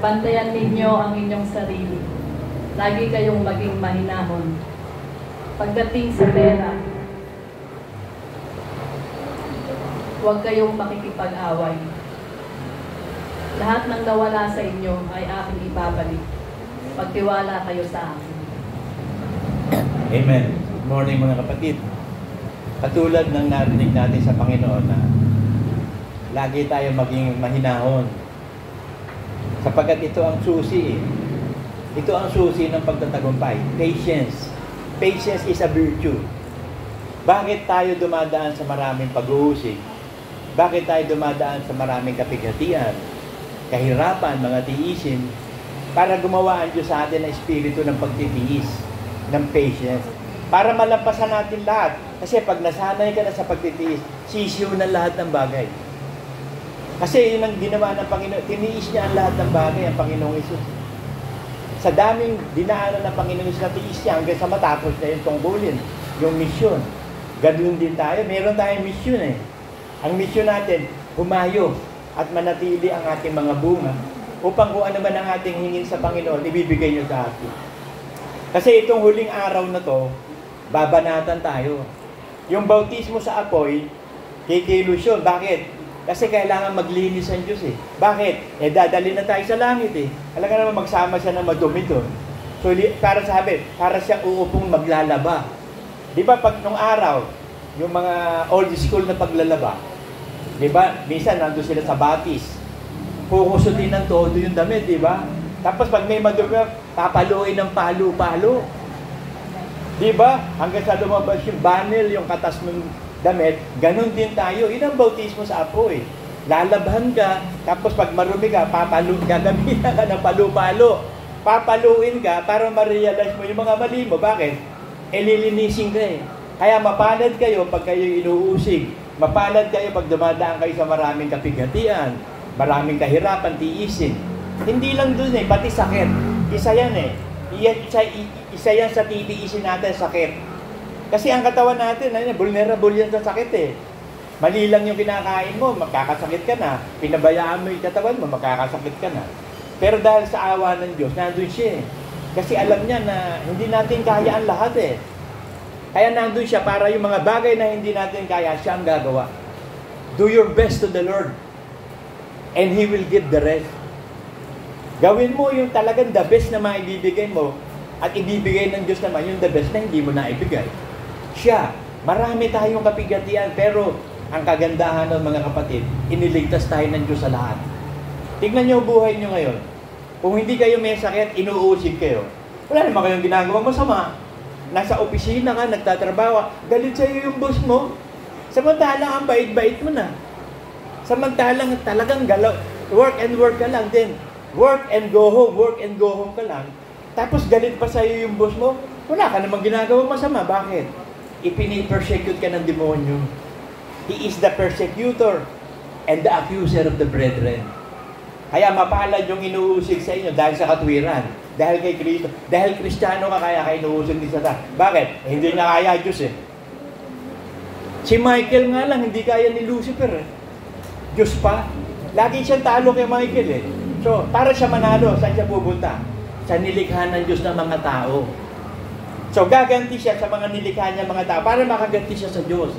Bantayan ninyo ang inyong sarili. Lagi kayong maging mahinahon. Pagdating sa pera, huwag kayong makikipag-away. Lahat ng nawala sa inyo ay aking ibabalik. Pagtiwala kayo sa akin. Amen. Good morning mga kapatid. Katulad ng narinig natin sa Panginoon na lagi tayo maging mahinahon. Sapagkat ito ang susi. Ito ang susi ng pagtatagumpay. Patience. Patience is a virtue. Bakit tayo dumadaan sa maraming pag-uusig? Bakit tayo dumadaan sa maraming kapighatian, kahirapan, mga tiisin? Para gumawa ang Diyos sa atin ng espiritu ng pagtitiis, ng patience. Para malampasan natin lahat. Kasi pag nasanay ka na sa pagtitiis, sisiw na lahat ng bagay. Kasi yun ang ginawa ng Panginoon. Tiniis niya ang lahat ng bagay, ang Panginoong Isus. Sa daming dinaanan ng Panginoong Isus na tiis niya hanggang sa matapos na yung tungkulin, yung misyon. Ganoon din tayo. Meron tayong misyon eh. Ang misyon natin, humayo at manatili ang ating mga bunga upang kung ano man ang ating hingin sa Panginoon, ibibigay niyo sa atin. Kasi itong huling araw na to, babanatan tayo. Yung bautismo sa apoy, kikilusyon. Bakit? Kasi kailangan maglinis ang Diyos eh. Bakit? Dadali na tayo sa langit eh. Alam naman magsama siya ng madumi doon. So, para siyang uupong maglalaba. Di ba pag nung araw, yung mga old school na paglalaba, di ba? Minsan nandun sila sa batis. Pukusutin ng todo yung damit, di ba? Tapos pag may madumi, papaluin ng palo-palo. Di ba? Hanggang sa lumabas yung banel, yung katas ng damit, ganun din tayo. Yun ang bautismo sa apoy. Lalabhan ka, tapos pag marumi ka, gagamitan ka ng palo-palo. Papaluin ka para ma-realize mo yung mga mali mo. Bakit? Lilinisin ka eh. Kaya mapalad kayo pag kayo inuusig. Mapalad kayo pag dumadaan kayo sa maraming kapighatian, maraming kahirapan, tiisin. Hindi lang dun eh, pati sakit. Isa yan eh. Isa yan sa titiisin natin, sakit. Kasi ang katawan natin, vulnerable yan sa sakit eh. Mali lang yung kinakain mo, magkakasakit ka na. Pinabayaan mo yung katawan mo, magkakasakit ka na. Pero dahil sa awa ng Diyos, nandun siya eh. Kasi alam niya na hindi natin kaya ang lahat eh. Kaya nandun siya para yung mga bagay na hindi natin kaya, siya ang gagawa. Do your best to the Lord. And He will give the rest. Gawin mo yung talagang the best na maibibigay mo at ibibigay ng Diyos naman yung the best na hindi mo naibigay. Siya, marami tayong kapighatian pero ang kagandahan ng mga kapatid, iniligtas tayo ng Diyos sa lahat. Tingnan niyo buhay niyo ngayon. Kung hindi kayo may sakit, inuusig kayo. Wala naman kayong ginagawa masama. Nasa opisina ka, nagtatrabaho, galit sa'yo yung boss mo. Samantalang ang bait-bait mo na. Samantalang talagang galaw, work ka lang din. Work and go home ka lang. Tapos galit pa sa'yo yung boss mo, wala ka namang ginagawa masama. Bakit? Ipini-persecute ka ng demonyo. He is the persecutor and the accuser of the brethren. Kaya mapalad yung inuusig sa inyo dahil sa katwiran. Dahil kay Kristo. Dahil Kristiyano ka, kaya kayo inuusig ni Satan. Bakit? Hindi na kaya Diyos eh. Si Michael nga lang, hindi kaya ni Lucifer eh. Diyos pa. Lagi siyang talo kay Michael eh. So, para siya manalo, saan siya pupunta? Sa nilikha ng Diyos ng mga tao. So, gaganti siya sa mga nilikha niya mga tao para makaganti siya sa Diyos.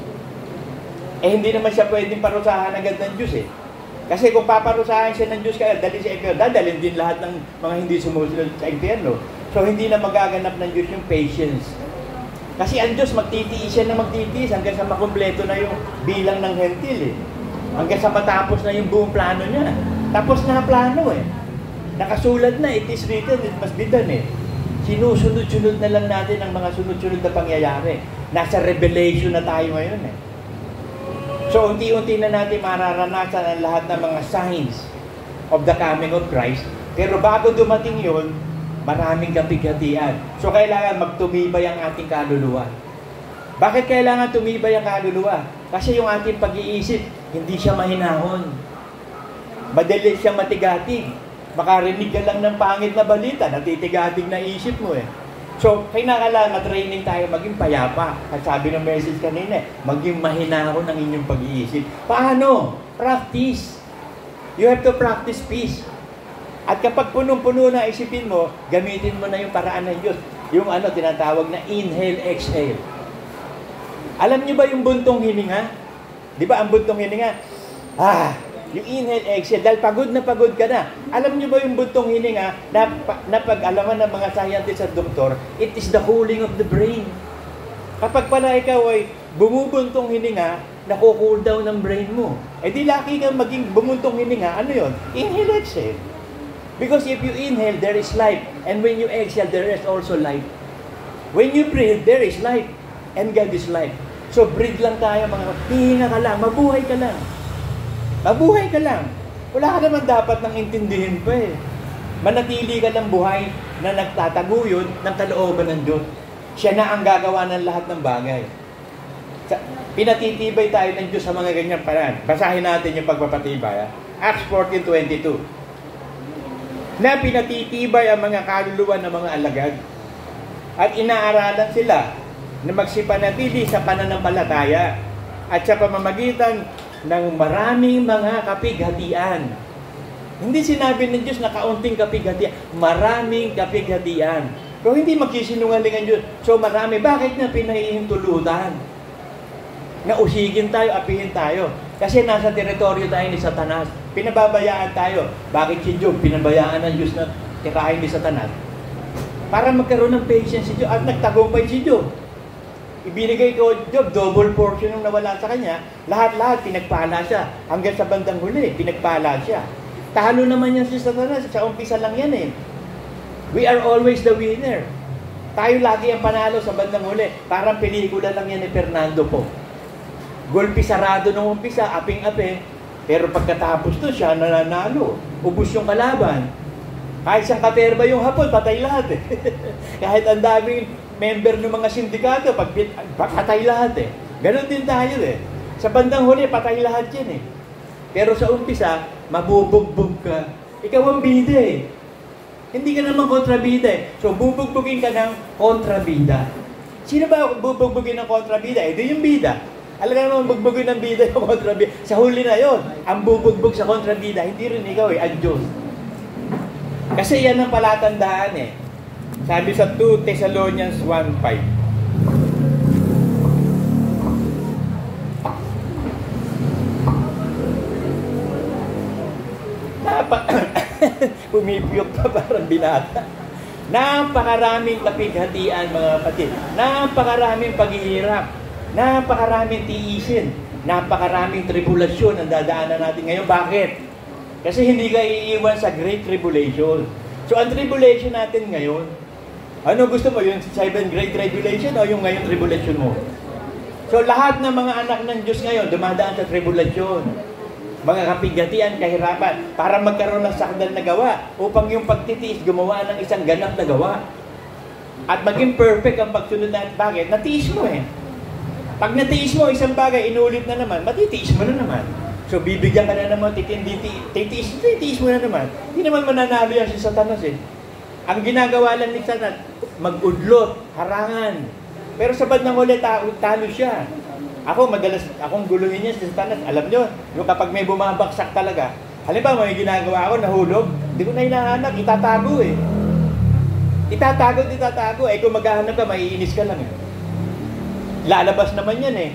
Eh, hindi naman siya pwedeng parusahan agad ng Diyos eh. Kasi kung paparusahan siya ng Diyos kaya dali sa impyerno, dadalhin din lahat ng mga hindi sumusunod sa impyerno. So, hindi na magaganap ng Diyos yung patience. Kasi ang Diyos magtitiis siya na magtitiis hanggang sa makumpleto na yung bilang ng hentil eh. Hanggang sa matapos na yung buong plano niya. Tapos na plano eh. Nakasulat na, it is written, it must be done eh. Sinusunod-sunod na lang natin ang mga sunod-sunod na pangyayari. Nasa revelation na tayo ngayon eh. So, unti-unti na natin mararanasan ang lahat ng mga signs of the coming of Christ. Pero bago dumating yun, maraming kapighatian. So, kailangan magtumibay ang ating kaluluwa. Bakit kailangan tumibay ang kaluluwa? Kasi yung ating pag-iisip, hindi siya mahinahon. Madali siya matigatig. Makarinig ka lang ng pangit na balita, natitigatig na isip mo eh. So, kailangan training tayo maging payapa. At sabi ng message kanina, maging mahinahon ang inyong pag-iisip. Paano? Practice. You have to practice peace. At kapag punong-puno na isipin mo, gamitin mo na yung paraan ng Diyos. Yung tinatawag na inhale, exhale. Alam niyo ba yung buntong hininga? Di ba ang buntong hininga? Yung inhale, exhale, dahil pagod ka na. Alam niyo ba yung buntong hininga na pag-alaman ng mga scientists at doktor, it is the cooling of the brain. Kapag pala ikaw ay bumubuntong hininga, naku-cool down ng brain mo. Eh di laki kang maging bumuntong hininga, ano yun? Inhale, exhale. Because if you inhale, there is life. And when you exhale, there is also life. When you breathe, there is life. And God is life. So breathe lang tayo mga hihinga ka lang, mabuhay ka lang. Mabuhay ka lang. Wala ka naman dapat nang intindihin pa eh. Manatili ka ng buhay na nagtataguyod ng kalooban ng Diyos. Siya na ang gagawa ng lahat ng bagay. Pinatitibay tayo ng Diyos sa mga ganyang paraan. Basahin natin yung pagpapatibay. Acts 14:22. Na pinatitibay ang mga kaluluwa ng mga alagad at inaaralan sila na magsipanatili sa pananampalataya at sa pamamagitan ng maraming mga kapighatian. Hindi sinabi ng Diyos na kaunting kapighatian, maraming kapighatian. Pero hindi magsisinungaling ang Diyos. So marami, bakit na pinahihintulutan? Na usigin tayo, apihin tayo. Kasi nasa teritoryo tayo ni Satanas. Pinababayaan tayo. Bakit si Job pinabayaan ng Diyos na tirahin ni Satanas? Para magkaroon ng patience si Job at nagtagumpay si Job. Ibinigay ko Job, double portion yung nawala sa kanya. Lahat-lahat, pinagpala siya. Hanggang sa bandang huli, pinagpala siya. Talo naman yan si Satanas. Sa umpisa lang yan eh. We are always the winner. Tayo lagi ang panalo sa bandang huli. Parang pelikula lang yan ni Fernando po. Golpe sarado nung umpisa, aping-ape. Pero pagkatapos to, siya nananalo. Ubus yung kalaban. Kahit siyang katerba yung hapon, patay lahat eh. Kahit ang daming member ng mga sindikato, patay lahat eh. Ganon din tayo eh. Sa bandang huli, patay lahat yan eh. Pero sa umpisa, mabubugbog ka. Ikaw ang bida eh. Hindi ka naman kontrabida eh. So, bubugbugin ka ng kontrabida. Sino ba bubugbugin ng kontrabida? Eh, di yung bida. Alam ka naman bugbugin ng bida yung kontrabida. Sa huli na yon, ang bubugbog sa kontrabida, hindi rin ikaw eh, ang Diyos. Kasi yan ang palatandaan eh. Sabi sa 2 Thessalonians 1:5. Pumipiyok pa parang binata. Napakaraming kapighatian mga kapatid. Napakaraming paghihirap. Napakaraming tiisin. Napakaraming tribulasyon ang dadaanan natin ngayon. Bakit? Kasi hindi ka iiwan sa Great Tribulation. So, ang tribulation natin ngayon, ano gusto mo? Yung 7 Great Tribulation o yung ngayon tribulation mo? So, lahat ng mga anak ng Diyos ngayon, dumadaan sa tribulation. Mga kapighatian, kahirapan, para magkaroon ng sakdal na gawa, upang yung pagtitiis, gumawa ng isang ganap na gawa. At maging perfect ang pagsunod natin. Bakit? Natiis mo eh. Pag natiis mo, isang bagay, inulit na naman, matitiis mo na naman. So, bibigyan ka na naman, titiis mo na naman. Hindi naman mananalo yan si Satanas eh. Ang ginagawa lang ni Satanas, mag-udlot, harangan. Pero sa bandang huli, talo siya. Akong guluhin niya si Satanas. Alam nyo, yung kapag may bumabaksak talaga, halimbawa may ginagawa ako, nahulog, hindi ko na hinahanap, itatago eh. Itatago. Eh kung maghahanap ka, maiinis ka lang eh. Lalabas naman yan eh.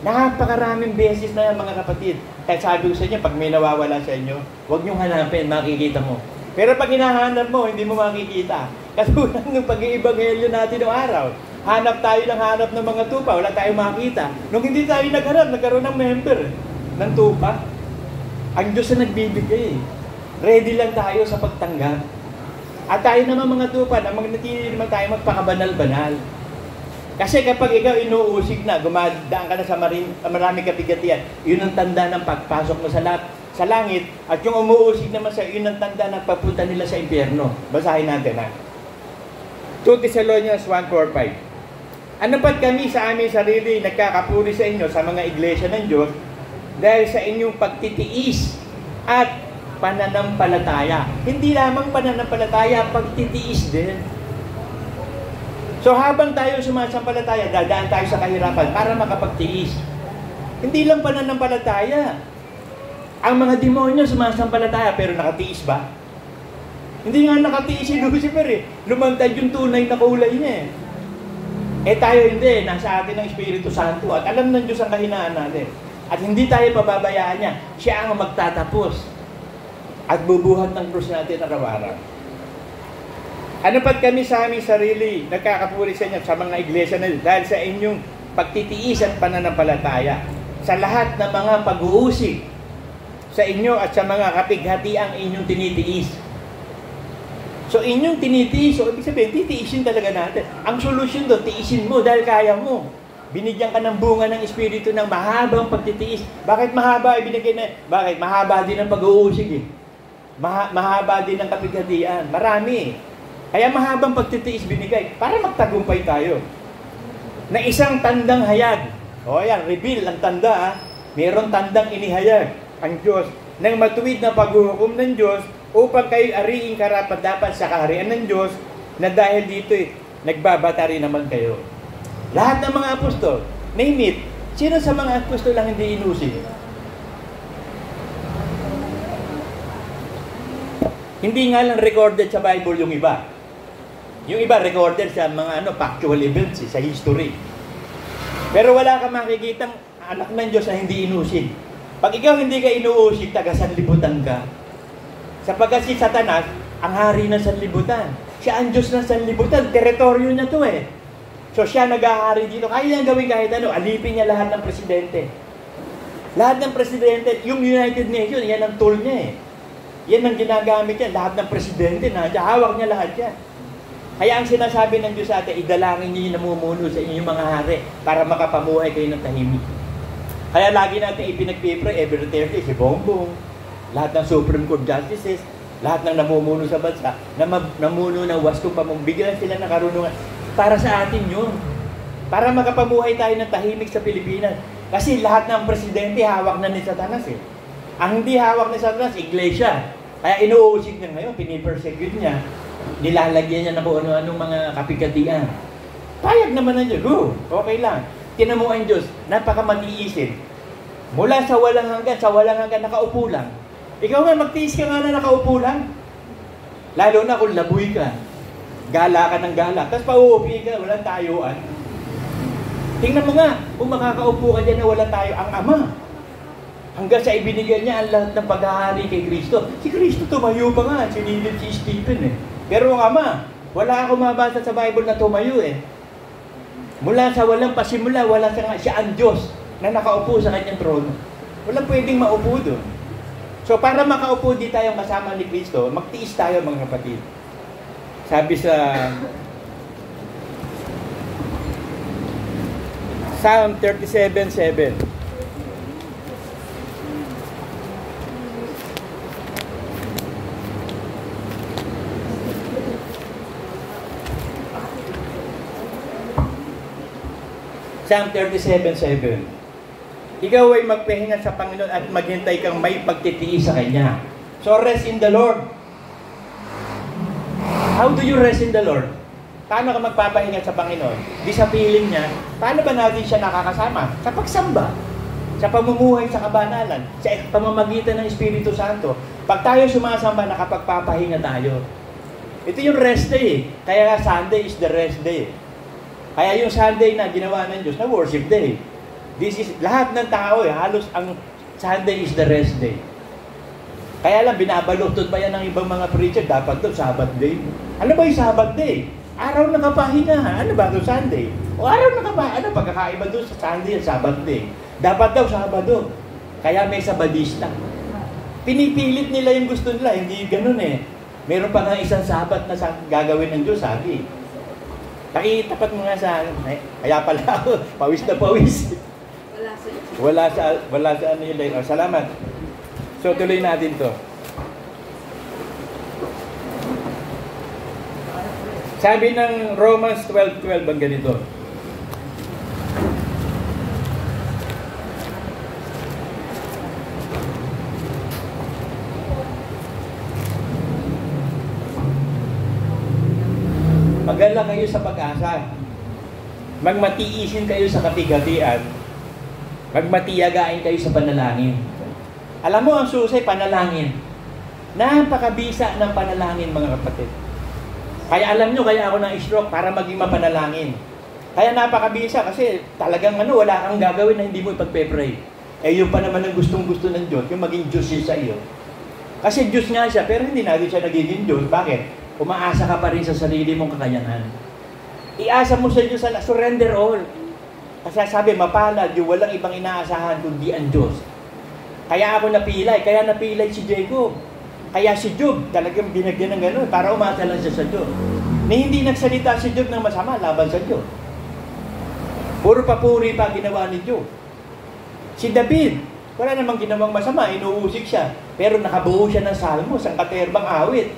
Napakaraming beses na yan mga kapatid. Kaya sabi ko sa inyo, pag may nawawala sa inyo, huwag niyong hanapin, makikita mo. Pero pag hinahanap mo, hindi mo makikita. Katulad ng pag-iibanghelyo natin noong araw. Hanap tayo ng hanap ng mga tupa, wala tayong makita. Nung hindi tayo naghanap, nagkaroon ng member ng tupa. Ang Diyos na nagbibigay. Ready lang tayo sa pagtanggap. At tayo naman mga tupa, natili naman tayo magpakabanal-banal. Kasi kapag ikaw inuusig na, gumadaan ka na sa maraming kapighatian, yun ang tanda ng pagpasok mo sa langit, at yung umuusig naman sa yun ang tanda ng pagpunta nila sa impyerno. Basahin natin ha. 2 Thessalonians 1:4-5. Ano ba't kami sa aming sarili nagkakapuri sa inyo sa mga iglesia ng Diyos dahil sa inyong pagtitiis at pananampalataya. Hindi lamang pananampalataya, pagtitiis din. So habang tayo sumasampalataya, dadaan tayo sa kahirapan para makapagtiis. Hindi lang pananampalataya. Ang mga demonyo sumasampalataya pero nakatiis ba? Hindi nga nakatiis si Lucifer eh. Lumantad yung tunay na kulay niya eh. Tayo hindi. Nasa atin ang Espiritu Santo at alam ng Diyos ang kahinaan natin. At hindi tayo pababayaan niya. Siya ang magtatapos at bubuhat ng krus natin araw-araw. Ano pat kami sa aming sarili, nagkakapuri sa inyo sa mga iglesia na dahil sa inyong pagtitiis at pananampalataya sa lahat ng mga pag-uusig sa inyo at sa mga kapighatiang inyong tinitiis. So inyong tinitiis, so ibig sabihin, titiisin talaga natin. Ang solusyon doon, tiisin mo dahil kaya mo. Binigyan ka ng bunga ng Espiritu ng mahabang pagtitiis. Bakit mahaba? Bakit? Mahaba din ang pag-uusig eh. Mahaba din ang kapighatian. Marami. Kaya mahabang pagtitiis binigay para magtagumpay tayo. Na isang tandang hayag. O yan, reveal ang tanda ha. Mayroong tandang inihayag ang Diyos ng matuwid na paghuhukom ng Diyos upang kayo ariing karapat-dapat sa kaharian ng Diyos na dahil dito nagbabata rin naman kayo. Lahat ng mga apostol, name it, sino sa mga apostol lang hindi inusig? Hindi nga lang recorded sa Bible yung iba. Yung iba recorded sa mga factual events, sa history. Pero wala kang makikitang anak ng Diyos na hindi inusig. Pag ikaw hindi ka inuusig, taga-sanlibutan ka. Sapagkat si Satanas, ang hari ng sanlibutan. Siya ang Diyos ng sanlibutan. Teritoryo niya to eh. So siya nag-ahari dito. Kaya niyang gawin kahit ano. Alipin niya lahat ng presidente. Lahat ng presidente, yung United Nations, yan ang tool niya eh. Yan ang ginagamit niya. Lahat ng presidente, hawak niya lahat yan. Kaya ang sinasabi ng Diyos sa atin, idalangin niyo yung namumuno sa inyong mga hari para makapamuhay kayo ng tahimik. Kaya lagi natin ipinagpipray every Thursday si Bongbong, lahat ng Supreme Court Justices, lahat ng namumuno sa bansa, na namuno ng wastong pamumbigilan sila ng karunungan. Para sa atin yun. Para makapamuhay tayo ng tahimik sa Pilipinas. Kasi lahat ng presidente hawak na ni Satanas eh. Ang hindi hawak ni Satanas, iglesia. Kaya inuusig niya ngayon, pinipersecute niya. Nilalagyan niya na kung ano-anong mga kapigatian. Payag naman ng Diyos. Okay lang. Tinamo ang Diyos, napakamatiisin. Mula sa walang hanggan, nakaupo lang. Ikaw nga, magtiis ka nga na nakaupo lang. Lalo na kung laboy ka. Gala ka ng gala. Tapos pauupi ka, walang tayuan. Tingnan mo nga, kung makakaupo ka dyan na walang tayo, ang Ama. Hanggang sa ibinigyan niya ang lahat ng paghahari kay Kristo. Si Kristo tumayo pa nga, sinilid si Stephen eh. Pero ang Ama, wala akong mabasa sa Bible na tumayo eh. Mula sa walang pasimula, siya ang Diyos na nakaupo sa kanyang trono. Walang pwedeng maupo doon. So para makaupo di tayo kasama ni Kristo, magtiis tayo mga kapatid. Sabi sa Psalm 37:7. Psalm 37:7. Ikaw ay magpahinga sa Panginoon at maghintay kang may pagtitiis sa Kanya. So rest in the Lord. How do you rest in the Lord? Paano ka magpapahinga sa Panginoon? Di sa piling niya, paano ba natin siya nakakasama? Sa pagsamba, sa pamumuhay sa kabanalan, sa pamamagitan ng Espiritu Santo. Pag tayo sumasamba, nakapagpapahinga tayo. Ito yung rest day. Kaya Sunday is the rest day. Kaya yung Sunday na ginawa ng Diyos na worship day. This is, lahat ng tao halos ang Sunday is the rest day. Kaya lang, binabaluktot pa yan ng ibang mga preacher, dapat doon, Sabbath day. Ano ba yung Sabbath day? Araw ng kapahinga, ano ba doon Sunday? O araw ng kapahinga, ano pagkakaiba doon sa Sunday at Sabbath day? Dapat daw, Sabado. Kaya may Sabadista. Pinipilit nila yung gusto nila, hindi ganun eh. Meron pa nga isang Sabbath na gagawin ng Diyos, sabi. Pakitapat mo nga sa akin. Kaya pala ako, pawis na pawis. Wala sa ano yun. Oh, salamat. So, tuloy natin to. Sabi ng Romans 12:12 ang ganito. Magala kayo sa pag-asa. Magmatiisin kayo sa kapighatian. Magmatiyagain kayo sa panalangin. Alam mo, ang susi, panalangin. Napakabisa ng panalangin, mga kapatid. Kaya alam nyo, kaya ako na-stroke para maging mapanalangin. Kaya napakabisa kasi talagang wala kang gagawin na hindi mo ipagpe-pray. Yun pa naman ang gustong-gusto ng Diyos, yung maging Diyos siya sa iyo. Kasi Diyos nga siya, pero hindi natin siya nagiging Diyos. Bakit? Umaasa ka pa rin sa sarili mong kakayanan. Iasa mo sa Diyos, surrender all. Kasi sabi, mapalad, yung walang ibang inaasahan kundi ang Diyos. Kaya ako napilay, si Jacob. Kaya si Job, talagang binagyan ng gano'n, para umasa lang siya sa Diyos. Hindi nagsalita si Job ng masama laban sa Diyos. Puro papuri pa ginawa ni Job. Si David, wala namang ginawang masama, inuusig siya. Pero nakabuo siya ng salmos, ang katerbang awit.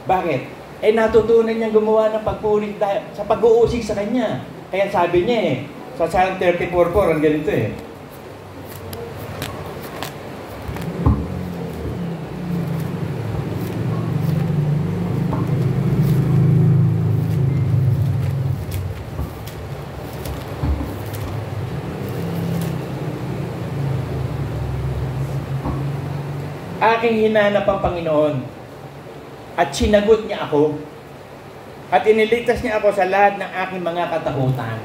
Bakit? Natutunan niyang gumawa ng pagpuri sa pag-uusig sa kanya. Kaya sabi niya sa Psalm 34:4, ang ganito Aking hinanap ang Panginoon at sinagot niya ako at iniligtas niya ako sa lahat ng aking mga katakutan.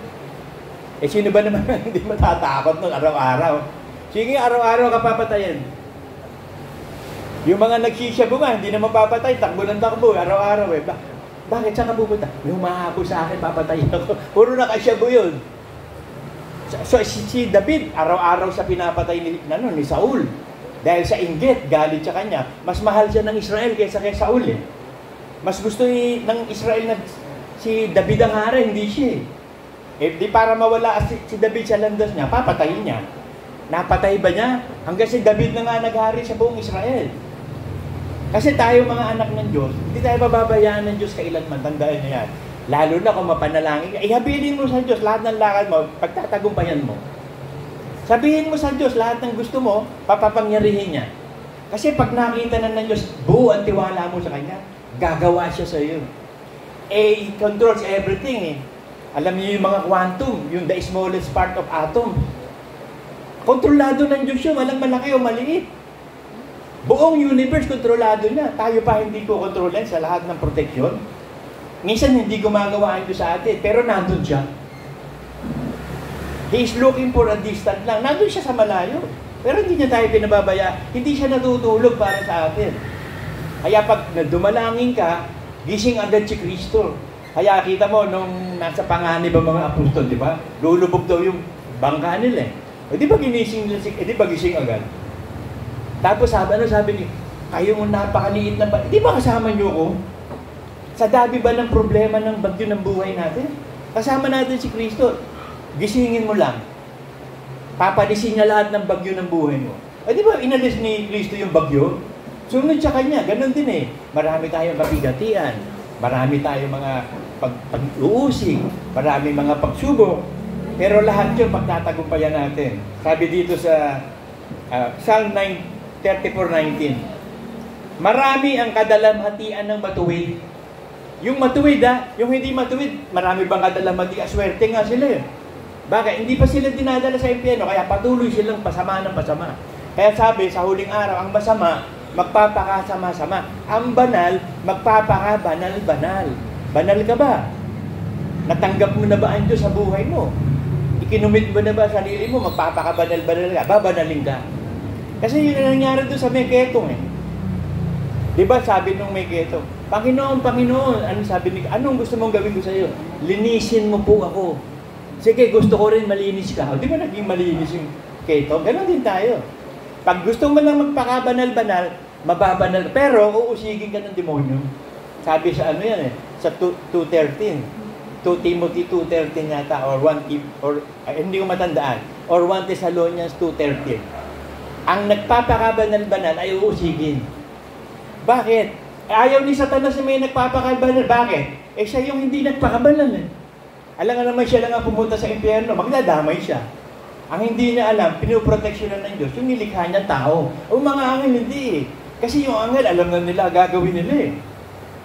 Sino ba naman hindi matatakot nun araw-araw? Sige, araw-araw ka papatayin. Yung mga nagsisyabu nga, hindi na mapapatay, takbo ng takbo, araw-araw Bakit? Saan ka pupunta? May humahabol sa akin, papatayin ako. Puro nakasyabu yun. So si David, araw-araw sa pinapatay ni Saul. Dahil sa inggit, galit sa kanya, mas mahal siya ng Israel kaysa kay Saul Mas gusto ng Israel na si David ang hari, hindi siya di para mawala si David sa landas niya, papatayin niya. Napatay ba niya? Hanggang si David na nga naghari sa buong Israel. Kasi tayo mga anak ng Diyos, hindi tayo mababayaan ng Diyos kailanman, tandaan niyo yan. Lalo na kung mapanalangin ka, ihabilin mo sa Diyos lahat ng lakad mo, pagtatagumpayan mo. Sabihin mo sa Diyos, lahat ng gusto mo, papapangyarihin niya. Kasi pag nakita na ng Diyos, buo ang tiwala mo sa Kanya, gagawa siya sa iyo. He controls everything Alam niyo yung mga quantum, yung the smallest part of atom. Kontrolado ng Diyos yun, walang malaki o maliit. Buong universe, kontrolado niya. Tayo pa hindi ko kontrolin sa lahat ng proteksyon. Minsan hindi gumagawa ang Diyos sa atin, pero nandun siya. He is looking for a distant lang. Nandun siya sa malayo. Pero hindi niya tayo pinababaya. Hindi siya natutulog para sa atin. Kaya pag dumalangin ka, gising agad si Kristo. Kaya kita mo, nung nasa panganib ang mga apostol, di ba? Lulubog daw yung bangka nila di ba ginising nila di ba gising agad? Tapos sabi niya, kayong napakaliit na di ba kasama niyo ko? Sa dabi ba ng problema ng bagyo ng buhay natin? Kasama natin si Kristo. Gisingin mo lang. Papalisin niya lahat ng bagyo ng buhay mo. Di ba inalis ni Kristo yung bagyo? Sunod sa Kanya. Ganon din Marami tayong kapigatian. Marami tayong mga pag-uusig. Marami mga pagsubok. Pero lahat yun pagtatagumpayan natin. Sabi dito sa Psalm 34:19. Marami ang kadalamhatian ng matuwid. Yung matuwid yung hindi matuwid, marami bang kadalamhatian? Swerte nga sila Bakit? Hindi pa sila dinadala sa impyerno, kaya patuloy silang pasama ng pasama. Kaya sabi, sa huling araw, ang masama, magpapakasama-sama. Ang banal, magpapakabanal-banal. Banal ka ba? Natanggap mo na ba ang Diyos sa buhay mo? Ikinumit mo na ba sarili mo? Magpapakabanal-banal ka? Babanaling ka. Kasi yun ang nangyari doon sa Meggetong Diba sabi nung Meggetong, Panginoon, anong gusto mong gawin ko sa iyo? Linisin mo po ako. Sige, gusto ko rin malinis ka. Di ba naging malinis yung keto? Ganon din tayo. Pag gusto mo lang magpakabanal-banal, mababanal. Pero uusigin ka ng demonyo. Sabi sa sa 2:13. 2 Timothy 2:13 yata, or 1 hindi ko matandaan. Or 1 Thessalonians 2:13. Ang nagpapakabanal-banal ay uusigin. Bakit? Ayaw ni Satanas na may nagpapakabanal. Bakit? Siya yung hindi nagpakabanal Alam nga naman siya lang ang pumunta sa impyerno, magdadamay siya. Ang hindi niya alam, pinoproteksyonan ng Diyos, yung nilikha niya tao. O mga angel, hindi Kasi yung angel, alam na nila, gagawin nila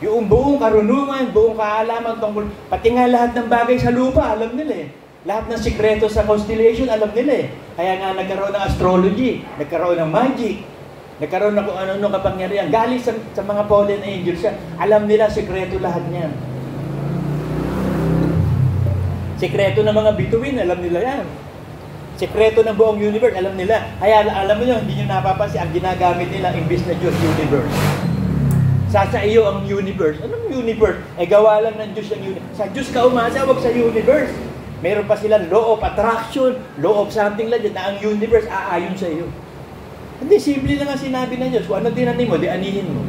Yung buong karunungan, buong kaalaman tungkol, pati nga lahat ng bagay sa lupa, alam nila eh. Lahat ng sikreto sa constellation, alam nila eh. Kaya nga nagkaroon ng astrology, nagkaroon ng magic, nagkaroon ng kung ano-ano kapangyarihan. Galing sa mga fallen angels siya. Alam nila, sikreto lahat niyan. Sikreto ng mga bituin, alam nila yan. Sikreto ng buong universe, alam nila. Kaya alam mo yun, hindi nyo napapansin, ang ginagamit nila, imbis na Diyos, universe. Sa iyo ang universe. Anong universe? Gawa lang ng Diyos ang universe. Sa Diyos ka umasa, wag sa universe. Meron pa silang law of attraction, law of something like that, na ang universe aayon sa iyo. Hindi, simple lang ang sinabi ng Diyos. Kung ano tinanim mo, di anihin mo.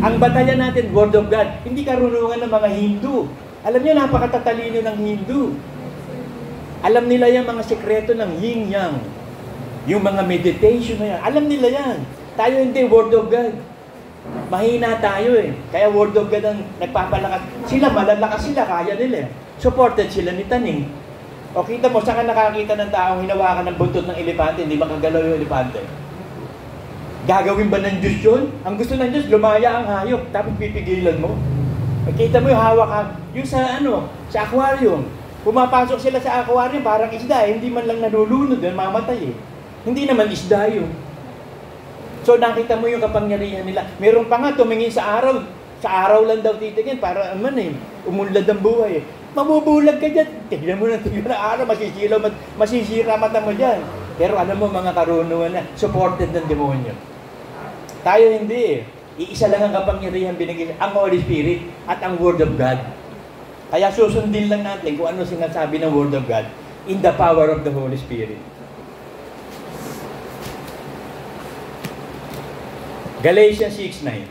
Ang batalya natin, Word of God, hindi karunungan ng mga Hindu. Alam niyo, napakatatalino ng Hindu. Alam nila yan mga sekreto ng yin-yang. Yung mga meditation na yan. Alam nila yan. Tayo hindi, Word of God. Mahina tayo eh. Kaya Word of God ang nagpapalakas. Sila, malalakas sila, kaya nila. Supported sila ni Taning. O kita mo, saan ka nakakita ng taong hinawakan ng buntot ng elepante, hindi makagalaw yung elepante? Gagawin ba ng Diyos yun? Ang gusto ng Diyos, lumaya ang hayop, tapos pipigilan mo. Kita mo yung hawak, yung sa sa aquarium. Pumapasok sila sa aquarium, parang isda eh. Hindi man lang nalulunod, mamatay eh. Hindi naman isda yun. So nakita mo yung kapangyarihan nila. Meron pa nga tumingin sa araw. Sa araw lang daw titingin para umunlad ang buhay. Mabubulag ka dyan. Tignan mo na tignan na araw, masisira mata mo dyan. Pero alam mo mga karunungan na, supported ng demonyo. Tayo hindi eh. Iisa lang ang kapangyarihan binigay, ang Holy Spirit at ang Word of God. Kaya susundin lang natin kung ano sinasabi ng Word of God in the power of the Holy Spirit. Galatians 6:9.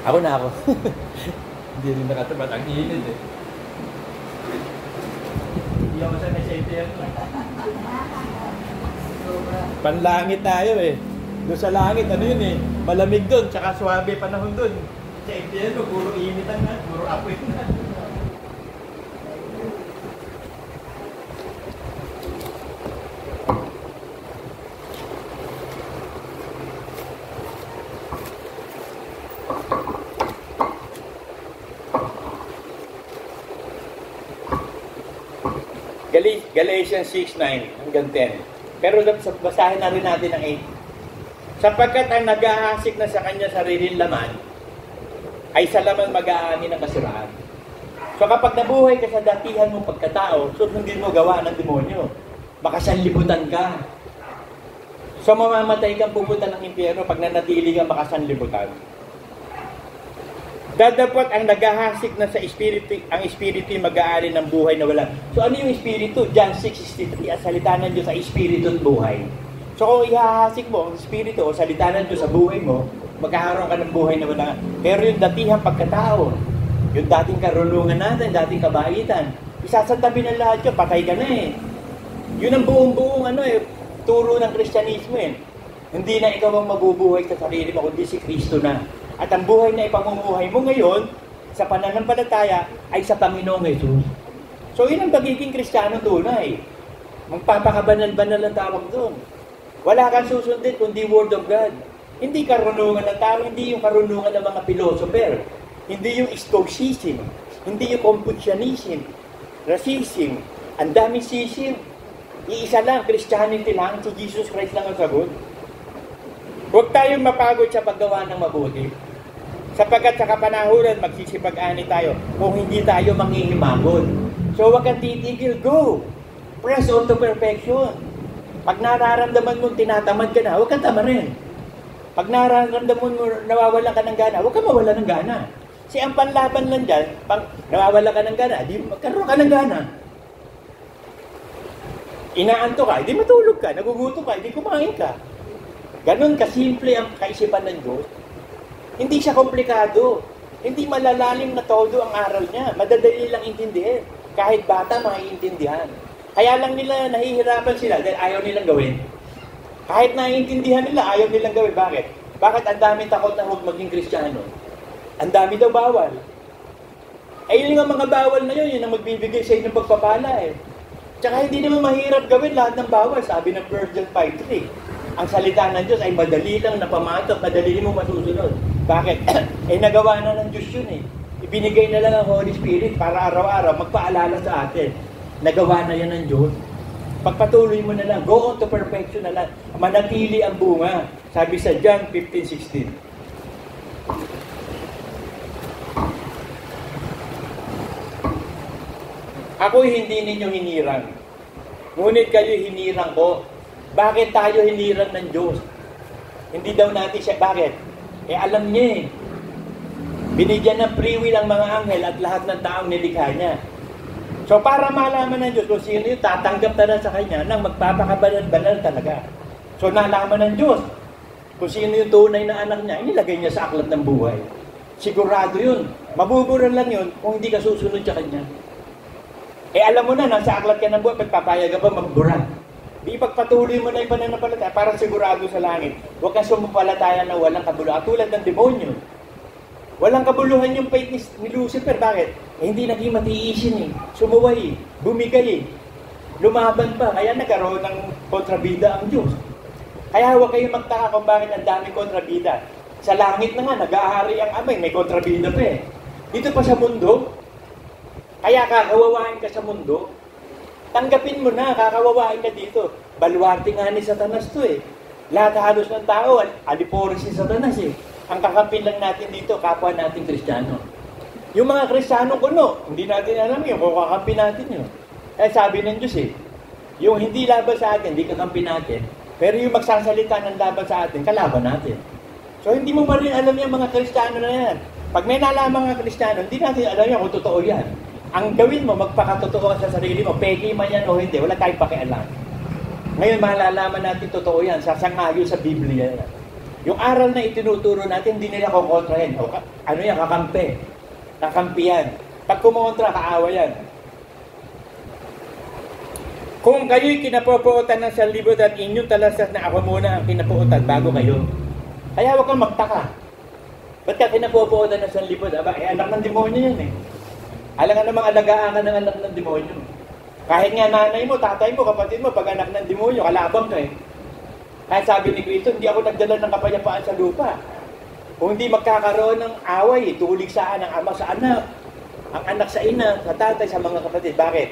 Ako na ako. Hindi rin nakatapat. Ang init eh. Hindi ako sanay sa ATM. Panlangit tayo eh. Doon sa langit, ano yun eh. Malamig doon, tsaka swabe panahon doon. Sa ATM, puro initan na, puro apoy na. Galatians 6:9 hanggang 10. Pero basahin na rin natin ang 8. Sapagkat ang nag-ahasik na sa kanya sariling laman, ay sa laman mag-aani ng kasiraan. So kapag nabuhay ka sa datihan mong pagkatao, susundin mo gawa ng demonyo. Makasanlibutan ka. So mamamatay kang pupunta ng impyerno pag nanatili kang makasanlibutan. Dadapot ang naghahasik na sa espiritu, ang espiritu mag-aari ng buhay na wala. So ano yung espiritu? John 6:63, ang salita ng Diyos sa espiritu at buhay. So kung ihahasik mo ang espiritu o salita ng Diyos sa buhay mo, magkakaroon ka ng buhay na wala. Pero yung datihang pagkatao, yung dating karunungan natin, dating kabaitan, isasantabi ng lahat yun, patay ka na eh. Yun ang buong turo ng Kristyanismo eh. Hindi na ikaw ang mabubuhay sa sarili mo, kundi si Kristo na. At ang buhay na ipamumuhay mo ngayon, sa pananampalataya, ay sa Panginoong Jesus. So, yun ang pagiging Kristiyano tunay. Magpapakabanal-banal ang tawag doon. Wala kang susundin kundi Word of God. Hindi karunungan ng tao, hindi yung karunungan ng mga philosopher. Hindi yung Stoicism. Hindi yung Confucianism. Racism. Ang daming sism. Iisa lang, Christianity lang, si Jesus Christ lang ang sagot. Huwag tayong mapagod sa paggawa ng mabuti. Sapagkat sa kapanahuran, magsisipag-ani tayo kung hindi tayo manghihimagon. So huwag kang titigil, go! Press on to perfection. Pag nararamdaman mo tinatamad ka na, huwag kang tamarin. Pag nararamdaman mo nawawala ka ng gana, huwag kang mawala ng gana. Kasi ang panlaban lang dyan, pag nawawala ka ng gana, di magkaroon ka ng gana. Inaanto ka, hindi matulog ka, nagugutom ka, hindi kumain ka. Ganon kasimple ang kaisipan ng Diyos. Hindi siya komplikado. Hindi malalalim na todo ang aral niya. Madadali lang intindihin. Kahit bata, maiintindihan. Kaya lang nila nahihirapan sila dahil ayaw nilang gawin. Kahit naiintindihan nila, ayaw nilang gawin. Bakit? Bakit ang dami takot na huwag maging Kristiyano? Ang dami daw bawal. Ay yun nga mga bawal na yun ang magbibigay sa inyo ng pagpapala eh. Tsaka hindi naman mahirap gawin lahat ng bawal. Sabi ng 1 John 5:3, ang salita ng Diyos ay madali lang napamatot, madali mo masusunod. Bakit? Nagawa na ng Diyos yun eh. Ibinigay na lang ang Holy Spirit para araw-araw magpaalala sa atin. Nagawa na yan ng Diyos. Pagpatuloy mo na lang, go on to perfection na lang. Manatili ang bunga. Sabi sa John 15:16. Ako'y hindi ninyo hinirang. Ngunit kayo hinirang ko. Bakit tayo hinirang ng Diyos? Hindi daw natin siya. Bakit? Alam niya eh. Binigyan ng free will ang mga anghel at lahat ng taong nilikha niya. So para malaman ng Diyos kung sino yung tatanggap na sa Kanya nang magpapakabanal-banal talaga. So nalaman ng Diyos kung sino yung tunay na anak niya, inilagay niya sa aklat ng buhay. Sigurado yun. Mabubura lang yun kung hindi ka susunod sa Kanya. Alam mo na, nasa aklat ka ng buhay, pagpapayag ka pa magbura. Di pagpatuloy mo na yung pananampalataya, parang sigurado sa langit. Huwag kang sumampalataya na walang kabuluhan. Tulad ng demonyo. Walang kabuluhan yung faith ni Lucifer. Bakit? Hindi naging matiisin eh. Sumuway eh. Bumigay eh. Lumaban pa. Kaya nagkaroon ng kontrabida ang Diyos. Kaya huwag kayong magtaka kung bakit ang daming kontrabida. Sa langit na nga, nag-aari ang amay. May kontrabida pa eh. Dito pa sa mundo, kaya kakawawain ka sa mundo, tanggapin mo na, kakawawain ka dito. Baluarte nga ni Satanas to eh. Lahat halos ng tao, alipore si Satanas eh. Ang kakampin lang natin dito, kapwa nating Kristiyano. Yung mga Kristiyano kuno, hindi natin alam yun, kung kakampi natin yun. Kaya sabi ng Diyos eh, yung hindi laban sa atin, hindi kakampi natin, pero yung magsasalita ng laban sa atin, kalaban natin. So hindi mo pa rin alam yung mga Kristiyano na yan. Pag may nalaman mga Kristiyano, hindi natin alam yan kung totoo yan. Ang gawin mo, magpakatotoo sa sarili mo, peki man yan o hindi, wala tayong pakialam. Ngayon, malalaman natin totoo yan, sasangayo sa Biblia yan. Yung aral na itinuturo natin, hindi nila kukontrahin. Ano yan, kakampi. Kakampi yan. Pag kumontra, kaawa yan. Kung kayo'y kinapupuotan ng sanlibot at inyong talasas na ako muna ang kinapuotan bago kayo. Kaya huwag kang magtaka. Ba't ka kinapupuotan ng sanlibot? Anak ng demonyo yan eh. Alam nga namang alagaan ka ng anak ng demonyo. Kahit nga nanay mo, tatay mo, kapatid mo, pag anak ng demonyo, kalabang ka eh. Kaya sabi ni Cristo, hindi ako nagdala ng kapayapaan sa lupa. Kung hindi magkakaroon ng away, tulig saan ang ama sa anak, ang anak sa ina, sa tatay, sa mga kapatid. Bakit?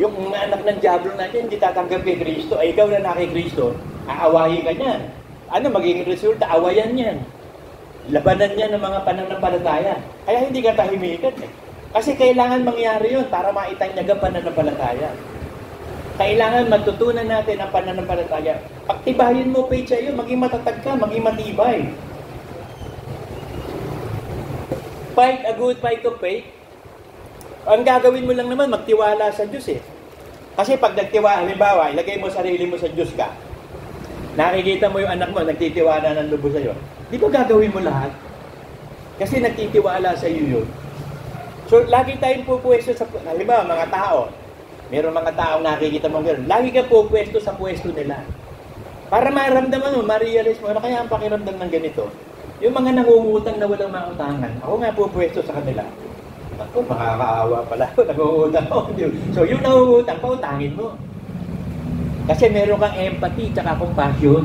Yung mga anak ng diablo natin, hindi tatanggap kay Cristo, ay ikaw na na kay Cristo, aawayin ka niyan. Ano magiging resulta? Awayan niyan. Labanan niya ng mga pananampalataya. Kaya hindi ka tahimikan eh. Kasi kailangan mangyari yun para maitanyag ang pananampalataya. Kailangan matutunan natin ang pananampalataya. Pagtibayin mo faith sa iyo, maging matatag ka, maging matibay. Fight a good fight of faith. Ang gagawin mo lang naman, magtiwala sa Diyos eh. Kasi pag nagtiwala, halimbawa, ilagay mo sarili mo sa Diyos ka, nakikita mo yung anak mo, nagtitiwala ng lubos sa iyo. Di ba gagawin mo lahat? Kasi nagtitiwala sa iyo yun. So, lagi tayong pupwesto sa, halimbawa, mga tao. Meron mga taong nakikita mo gano'n. Lagi ka pupwesto sa pwesto nila. Para maramdaman mo, ma-realize mo, ano kaya ang pakiramdam ng ganito? Yung mga nangungutang na walang mautangan, ako nga pupwesto sa kanila. Ako, makakaawa pala. Nangungutang ako. So, yung nangungutang, pautangin mo. Kasi meron kang empathy, tsaka compassion.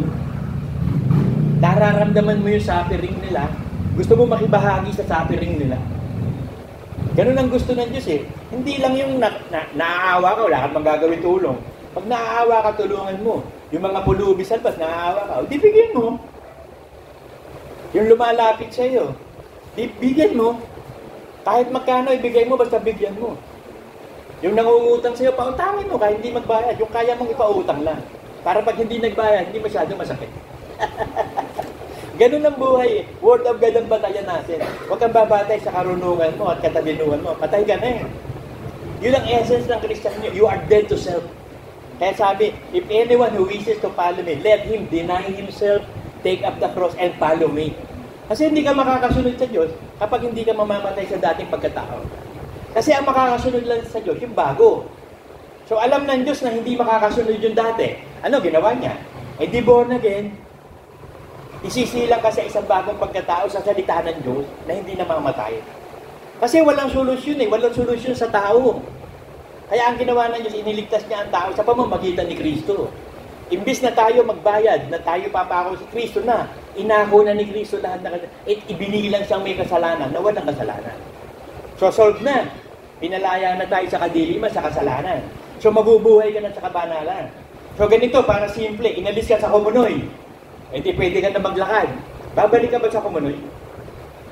Nararamdaman mo yung suffering nila. Gusto mo makibahagi sa suffering nila. Ganun ang gusto ng Diyos eh. Hindi lang yung naaawa ka, wala kang magagawin tulong. Pag naaawa ka, tulungan mo. Yung mga pulubi sa labas, naaawa ka, di bigyan mo. Yung lumalapit sa iyo, di bigyan mo. Kahit magkano, ibigay mo, basta bigyan mo. Yung nangungutang sa iyo, pautangin mo, kahit hindi magbayad. Yung kaya mong ipautang lang. Para pag hindi nagbayad, hindi masyadong masakit. Ganun ang buhay eh. Word of God ang batayan natin. Huwag kang babatay sa karunungan mo at katabinuhan mo. Patay ka na eh. Yun ang essence ng Kristiyanyo. You are dead to self. Kaya sabi, if anyone who wishes to follow me, let him deny himself, take up the cross, and follow me. Kasi hindi ka makakasunod sa Diyos kapag hindi ka mamamatay sa dating pagkatao. Kasi ang makakasunod lang sa Diyos, yung bago. So alam ng Diyos na hindi makakasunod yung dati. Ano ginawa niya? Di born again. Isisilang ka sa isang bagong pagkatao sa salita ng Diyos na hindi na mamamatay. Kasi walang solusyon eh. Walang solusyon sa tao. Kaya ang ginawa ng Diyos, iniligtas niya ang tao sa pamamagitan ni Kristo. Imbis na tayo magbayad, na tayo papako si Kristo na, inako na ni Kristo lahat na ibinilang siyang may kasalanan na walang kasalanan. So solved na. Pinalaya na tayo sa kadiliman, sa kasalanan. So mabubuhay ka na sa kabanalan. So ganito, para simple, inalis ka sa Kumunoy. Hindi pwede ka na maglakad. Babalik ka ba sa Kumunoy?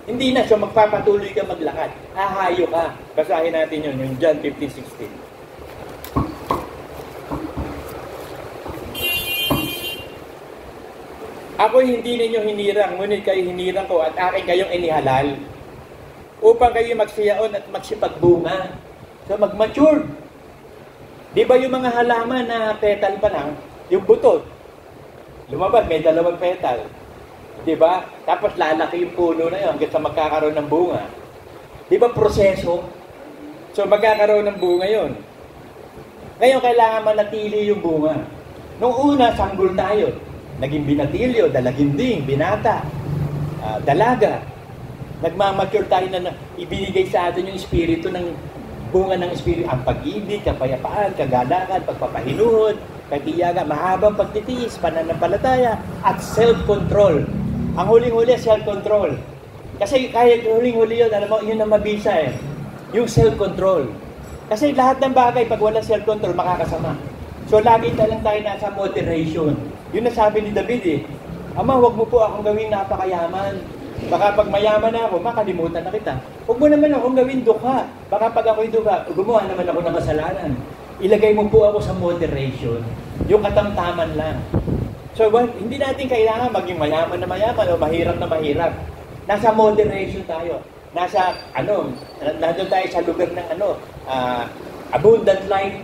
Hindi na, so magpapatuloy ka maglakad. Hahayo ka. Basahin natin yun, yung John 15:16. Ako'y hindi ninyo hinirang, ngunit kayo hinirang ko at akin kayong inihalal upang kayo magsiyaon at magsipagbunga. So mag-mature. Di ba yung mga halaman na petal pa lang, yung buto, lumabas, may 2 petal. Di ba? Tapos lalaki yung puno na yun hanggang sa magkakaroon ng bunga. Di ba proseso? So magkakaroon ng bunga yun. Ngayon, kailangan manatili yung bunga. Nung una, sanggol tayo. Naging binatilyo, dalaginding, binata, dalaga. Nagmamature tayo na ibinigay sa atin yung espiritu ng bunga ng espiritu. Ang pag-ibig, kapayapaan, kagalakan, pagpapahinuhod, katiyaga, mahabang pagtitiis, pananampalataya, at self-control. Ang huling-huli, self-control. Kasi kahit huling-huli yun, alam mo, yun ang mabisa eh. Yung self-control. Kasi lahat ng bagay, pag walang self-control, makakasama. So, lagi lang tayo nasa moderation. Yun na sabi ni David eh, Ama, huwag mo po akong gawing napakayaman. Baka pag mayaman na ako, makalimutan na kita. Huwag mo naman akong gawing dukha. Baka pag ako'y dukha, gumawa naman ako ng kasalanan. Ilagay mo po ako sa moderation. Yung katamtaman lang. So, hindi natin kailangan maging mayaman na mayaman o mahirap na mahirap. Nasa moderation tayo. Nasa, nandun tayo sa lugar ng abundant life.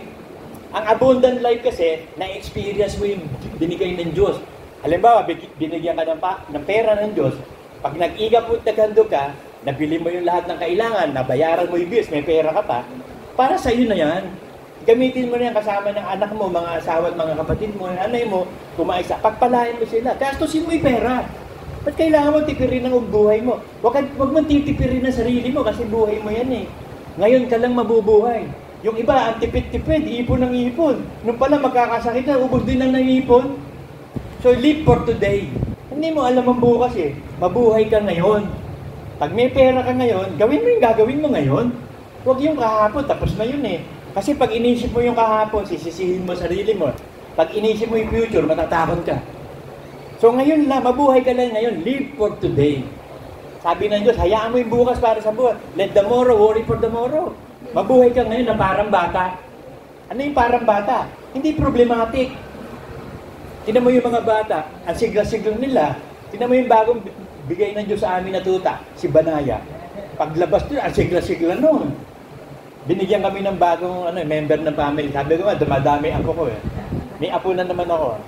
Ang abundant life kasi, na-experience mo yung binigay ng Diyos. Halimbawa, binigyan ka ng pera ng Diyos, pag nag-iga po naghandog ka, nabili mo yung lahat ng kailangan, nabayaran mo yung bills, may pera ka pa, para sa iyo na yan. Gamitin mo na yan kasama ng anak mo, mga asawa at mga kapatid mo, anay mo, kumaisa, pagpalain mo sila, gastusin mo yung pera. Ba't kailangan mo tipirin ang buhay mo? Huwag mo titipirin ang sarili mo kasi buhay mo yan eh. Ngayon ka lang mabubuhay. Yung iba, ang tipid-tipid, ipon ng ipon. Nung pala magkakasakit na, ubos din lang ng ipon. So, live for today. Hindi mo alam ang bukas eh. Mabuhay ka ngayon. Pag may pera ka ngayon, gawin mo yung gagawin mo ngayon. Huwag yung kahapon, tapos na yun eh. Kasi pag inisip mo yung kahapon, sisisihin mo sarili mo. Pag inisip mo yung future, matatakot ka. So ngayon lang, mabuhay ka lang ngayon. Live for today. Sabi ng Diyos, hayaan mo yung bukas para sa buhay. Let the tomorrow worry for tomorrow. Mabuhay ka ngayon na parang bata. Ano yung parang bata? Hindi problematic. Tingnan mo yung mga bata, ang sigla-siglang nila, tingnan mo yung bagong bigay ng Diyos sa amin na tuta, si Banaya. Paglabas doon, ang sigla-sigla noon. Binigyan kami ng bagong member ng family. Sabi ko nga, dumadami ako ko eh. May apo na naman ako.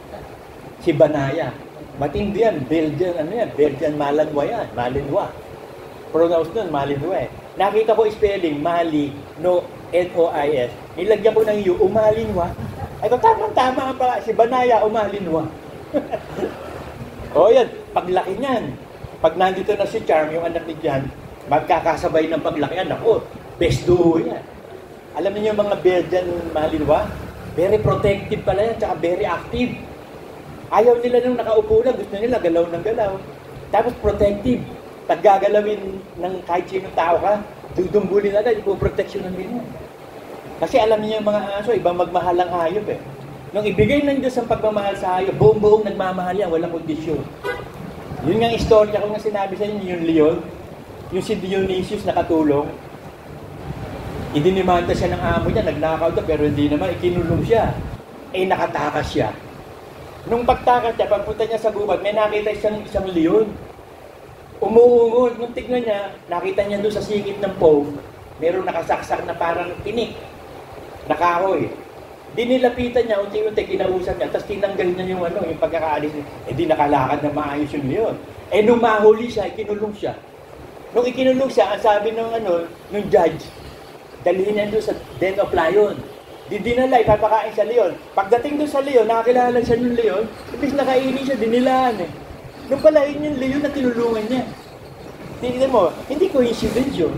Si Banaya. Matindi yan, Belgian Malinois yan, Malinois. Pronounce nun, Malinois. Nakita ko spelling, Mali, no, N-O-I-S. Nilagyan ko ng U, Umalinois. Ay, tama ang pala, si Banaya, Umalinois. O yan, paglaki niyan. Pag nandito na si Charm, yung anak ni Jan, magkakasabay ng paglaki. Ako, best duo yan. Alam niyo yung mga Belgian Malinois? Very protective pala yan, tsaka very active. Ayaw nila nung nakaupo na, gusto nila galaw ng galaw. Tapos protective. Pag gagalawin ng kahit sinong tao ka, dudumbulin agad, ipoproteksyonan din mo. Kasi alam niyo yung mga aso, ibang magmahal ang hayop eh. Nung ibigay ng Diyos ang pagmamahal sa hayop, buong-buong nagmamahal yan, walang kondisyon. Yun nga istorya ko nga sinabi sa inyo, yung leon, yung si Dionysius nakatulong, idinimanda siya ng amo niya, nagnakaw daw, pero hindi naman, ikinulong siya. Nakatakas siya. Nung pagtakas niya, pagpunta niya sa gubat, may nakita isang leon. Umuungod, nung tignan niya, nakita niya doon sa singit ng pove, merong nakasaksak na parang tinik, nakahoy. Dinilapitan niya, unti-unti kinausap niya, tapos tinanggal niya yung pagkakaalis niya. Di nakalakad na maayos yung leon. Nung mahuli siya, ikinulong siya. Nung ikinulong siya, ang sabi ng judge, dalhin niya doon sa Den of Lion. Dinala, ipapakain sa leon. Pagdating doon sa leon, nakakilala siya ng leon, ibig nakainin siya, dinilaan eh. Nung pala yun yung leon na tinulungan niya. Tingnan mo, hindi coincidence yun.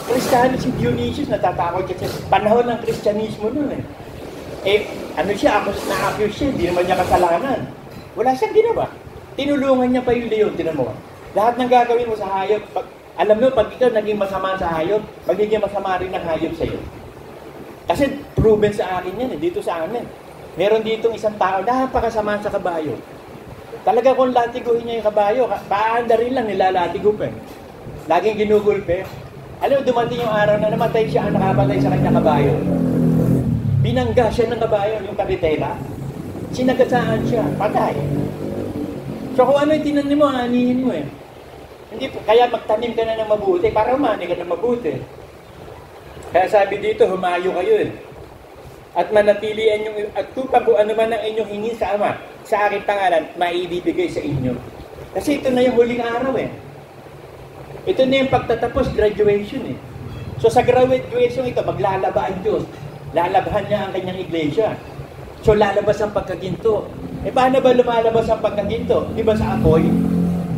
Kristiyano si Dionysius, natatakot kasi panahon ng Kristyanismo nun eh. Ano siya, na-accuse siya, hindi naman niya kasalanan. Wala siyang ginawa. Tinulungan niya pa yung leon, tinan mo. Lahat ng gagawin mo sa hayop, alam mo, pag ikaw naging masama sa hayop, magiging masama rin ng hayop sa iyo. Kasi proven sa akin yan, dito sa amin. Meron ditong isang tao, napakasama sa kabayo. Talaga kung latiguhin niya yung kabayo, paanda rin lang nilalatigupan. Laging ginugulpe. Alam mo, dumating yung araw na namatay siya ang nakapatay sa kanya kabayo. Binangga siya ng kabayo, yung karitela. Sinagasaan siya, patay. So kung ano yung tinanim mo, anihin mo eh. Hindi, kaya magtanim ka na ng mabuti, para umani ka ng mabuti. Kaya sabi dito, humayo kayo eh. At manatilian yung, at kung ano man ang inyong hingi sa Ama, sa aking pangalan, maibibigay sa inyo. Kasi ito na yung huling araw eh. Ito na yung pagtatapos, graduation eh. So sa graduation ito, maglalaba ang Diyos. Lalabahan niya ang kanyang iglesia. So lalabas ang pagkaginto. Paano ba lumalabas ang pagkaginto? Di ba sa apoy?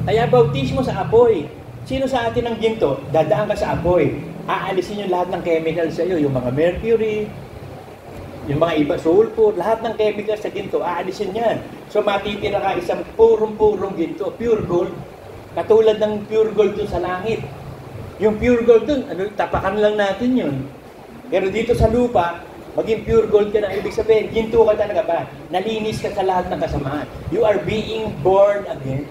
Kaya bautismo sa apoy. Sino sa atin ang ginto? Dadaan ka sa apoy. Aalisin yung lahat ng chemicals sa iyo. Yung mga mercury, yung mga iba, sulfur, lahat ng chemicals sa ginto, aalisin yan. So matitira ka isang purong-purong ginto, pure gold. Katulad ng pure gold dun sa langit. Yung pure gold dun, tapakan lang natin yun. Pero dito sa lupa, maging pure gold ka na, ibig sabihin, ginto ka talaga ba? Nalinis ka sa lahat ng kasamaan. You are being born again.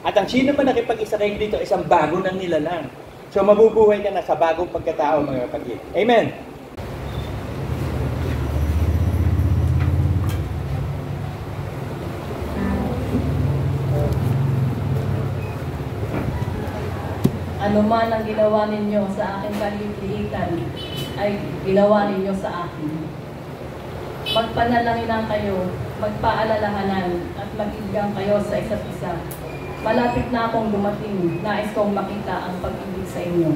At ang sino man nakipag-isa kayo dito, isang bago ng nilalang. So mabubuhay ka na sa bagong pagkatao, mga kapatid. Amen. Ano man ang ginawa ninyo sa aking kaliliitan, ay ginawa ninyo sa akin. Magpanalahinan kayo, magpaalalahanan, at mag-igang kayo sa isa't isa. Malapit na akong dumating, nais kong makita ang pag-ibig sa inyo.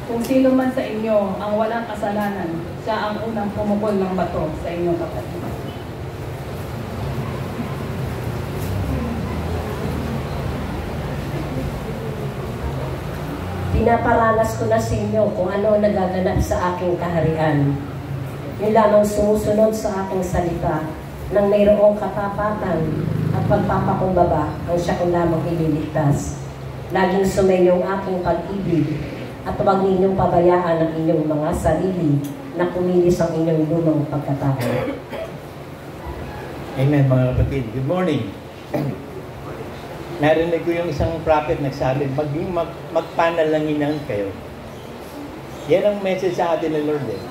Kung sino man sa inyo ang walang kasalanan, siya ang unang pumukol ng bato sa inyong kapatid. Pinaparanas ko na sa inyo kung ano nagaganap sa aking kaharian. Yun lamang sumusunod sa aking salita nang mayroong katapatan at pagpapakumbaba ang siya kung lamang ililigtas. Laging sumayo ang aking pag-ibig at huwag ninyong pabayaan ang inyong mga sarili na kumilis ang inyong lumang pagkatao. Amen, mga kapatid. Good morning. Narinig ko yung isang prophet nagsabi, magpanalanginan kayo. Yan ang message sa atin ng Lord eh.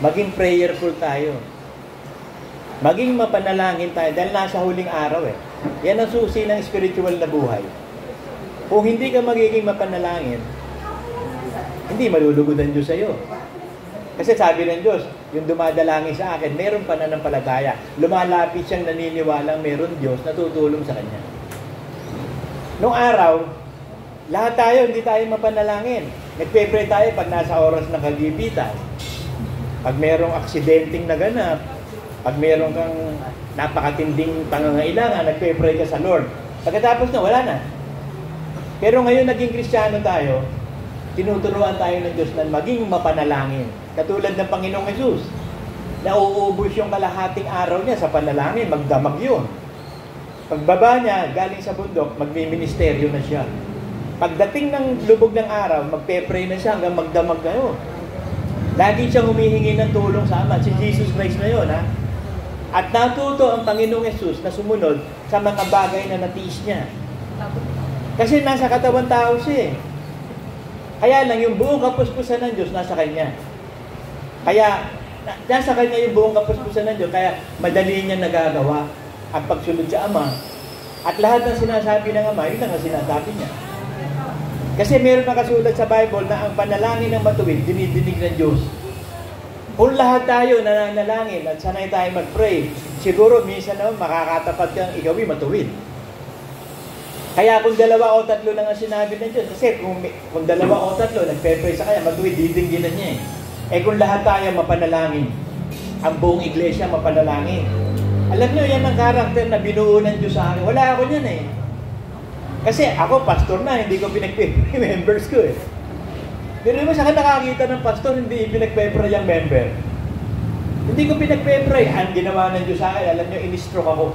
Maging prayerful tayo. Maging mapanalangin tayo dahil nasa huling araw eh. Yan ang susi ng spiritual na buhay. Kung hindi ka magiging mapanalangin, hindi malulugod ang Diyos sa iyo. Kasi sabi ng Diyos, yung dumadalangin sa akin, meron pananampalataya. Lumalapit siyang naniniwalang meron Diyos na tutulong sa kanya. Noong araw, lahat tayo, hindi tayo mapanalangin. Nagpe-pray tayo pag nasa oras ng kagipitan. Pag merong aksidenteng naganap, pag meron kang napakatinding pangangailangan, nagpe-pray ka sa Lord. Pagkatapos na, wala na. Pero ngayon naging Kristiyano tayo, tinuturuan tayo ng Diyos na maging mapanalangin. Katulad ng Panginoong Jesus. Nauubos yung kalahating araw niya sa panalangin, magdamag yun. Pagbaba niya, galing sa bundok, magmi-ministeryo na siya. Pagdating ng lubog ng araw, magpe-pray na siya hanggang magdamag na yun. Lagi siyang humihingi ng tulong sa Ama. Si Jesus Christ na yun, ha? At natuto ang Panginoong Jesus na sumunod sa mga bagay na natiis niya. Kasi nasa katawan tao siya eh. Kaya lang, yung buong kapuspusan ng Diyos nasa Kanya. Kaya, nasa Kanya yung buong kapuspusan ng Diyos, kaya madali niya nagagawa ang pagsunod sa Ama. At lahat ng sinasabi ng Ama, yun ang sinasabi niya. Kasi meron nakasulat sa Bible na ang panalangin ng matuwid, dinidinig ng Diyos. Kung lahat tayo nananalangin at sanay tayo mag-pray, siguro minsan naman makakatapat kang ikaw matuwid. Kaya kung 2 o 3 lang ang sinabi ng Diyos, kasi kung 2 o 3 nagpe-pray sa kanya, matuwid, didingginan niya eh. Kung lahat tayo mapanalangin, ang buong iglesia mapanalangin. Alam nyo, yan ang karakter na binuo ng Diyos sa akin. Wala ako niyan eh. Kasi ako, pastor na, hindi ko pinag-pray members ko eh. Pero mo sa akin nakakita ng pastor, hindi pinagpe-pray ang member. Hindi ko pinagpe-pray. Ang ginawa ng Diyos sa akin, alam niyo, in-stroke ako.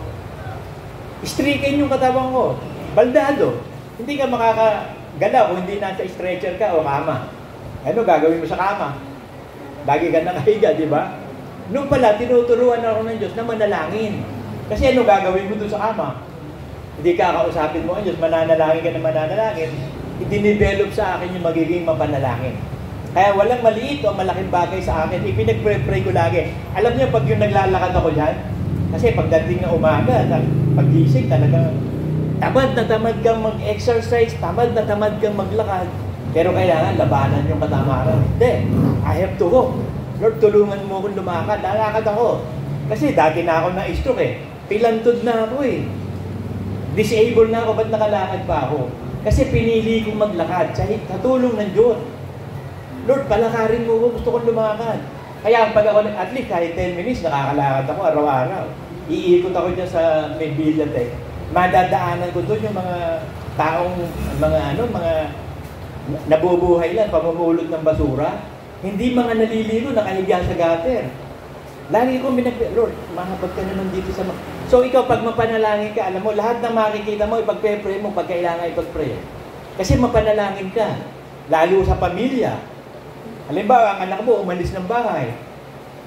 Stricken yung katawan ko. Baldado. Hindi ka makakagalaw kung hindi nasa stretcher ka o kama. Ano gagawin mo sa kama? Lagi ka nakahiga, di ba? Nung pala, tinuturuan ako ng Diyos na manalangin. Kasi ano gagawin mo doon sa kama? Hindi ka kausapin mo ang Diyos, mananalangin ka na mananalangin. I-develop sa akin yung magiging mapanalangin. Kaya walang maliit o malaking bagay sa akin. Ipinag-pray ko lagi. Alam niyo, pag yung naglalakad ako dyan, kasi pagdating na umaga, pag-gising talaga, tamad na tamad kang mag-exercise, tamad na tamad kang maglakad. Pero kailangan labanan yung katamaran. Hindi, I have to go. Lord, tulungan mo akong lumakad. Lalakad ako. Kasi dati na ako na-stroke eh. Pilantod na ako eh. Disabled na ako, ba't nakalakad pa ako? Kasi pinili kong maglakad sa tulong ng Diyos. Lord, palakarin mo ko, gusto kong lumakad. Kaya pag ako, at least kahit 10 minutes, nakakalakad ako araw-araw. Iikot ako dyan sa may Bibliotech. Madadaanan ko doon yung mga taong, mga nabubuhay lang, pamumulot ng basura. Hindi mga naliligo, nakahiga sa gutter. Lagi ko Lord, mahabag ka naman dito sa So ikaw, pag mapanalangin ka, alam mo, lahat ng makikita mo, ipag-pray mo pag kailangan ipag-pray. Kasi mapanalangin ka, lalo sa pamilya. Halimbawa, ang anak mo, umalis ng bahay.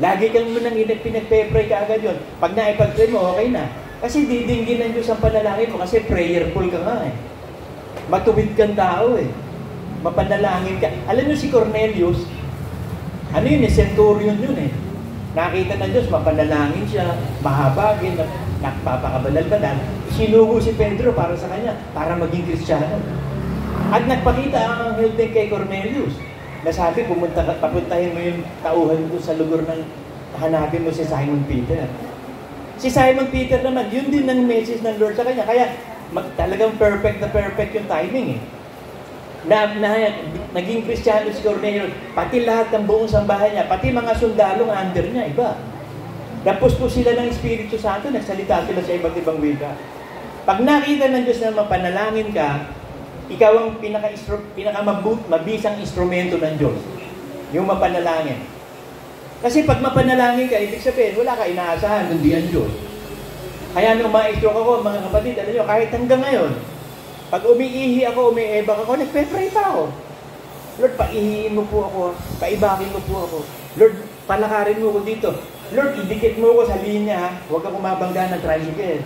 Lagi kang mo nang pinag-pray ka agad yun. Pag naipag-pray mo, okay na. Kasi didinggin ng Diyos ang panalangin mo kasi prayerful ka nga eh. Matuwid kang tao eh. Mapanalangin ka. Alam niyo si Cornelius, ano yun eh, centurion yun eh. Nakita ng Diyos, mapanalangin siya, mahabagin, nagpapakabalal-badal. Sinugo si Pedro para sa kanya, para maging Kristiyano. At nagpakita ang anghel din kay Cornelius. Nasabi, papuntahin mo yung tauhan doon sa lugar ng hanapin mo si Simon Peter. Si Simon Peter naman, yun din ang message ng Lord sa kanya. Kaya talagang perfect na perfect yung timing eh. Naging Kristiyano si Cornelius, pati lahat ng buong sambahan niya, pati mga sundalong under niya, iba. Tapos po sila ng Espiritu Santo, nagsalita sila sa iba't ibang wika. Pag nakita ng Diyos na mapanalangin ka, ikaw ang pinakamabisang instrumento ng Diyos. Yung mapanalangin. Kasi pag mapanalangin ka, ibig sabihin, wala ka inaasahan, hindi ang Diyos. Kaya nung maestro ko, mga kapatid, alam nyo, kahit hanggang ngayon, pag umiihi ako, umiibak ako, nagpe-pray pa ako. Lord, paihiin mo po ako, paibakin mo po ako. Lord, palakarin mo ko dito. Lord, idikit mo ko sa linya, huwag ka kumabangga ng tricycle.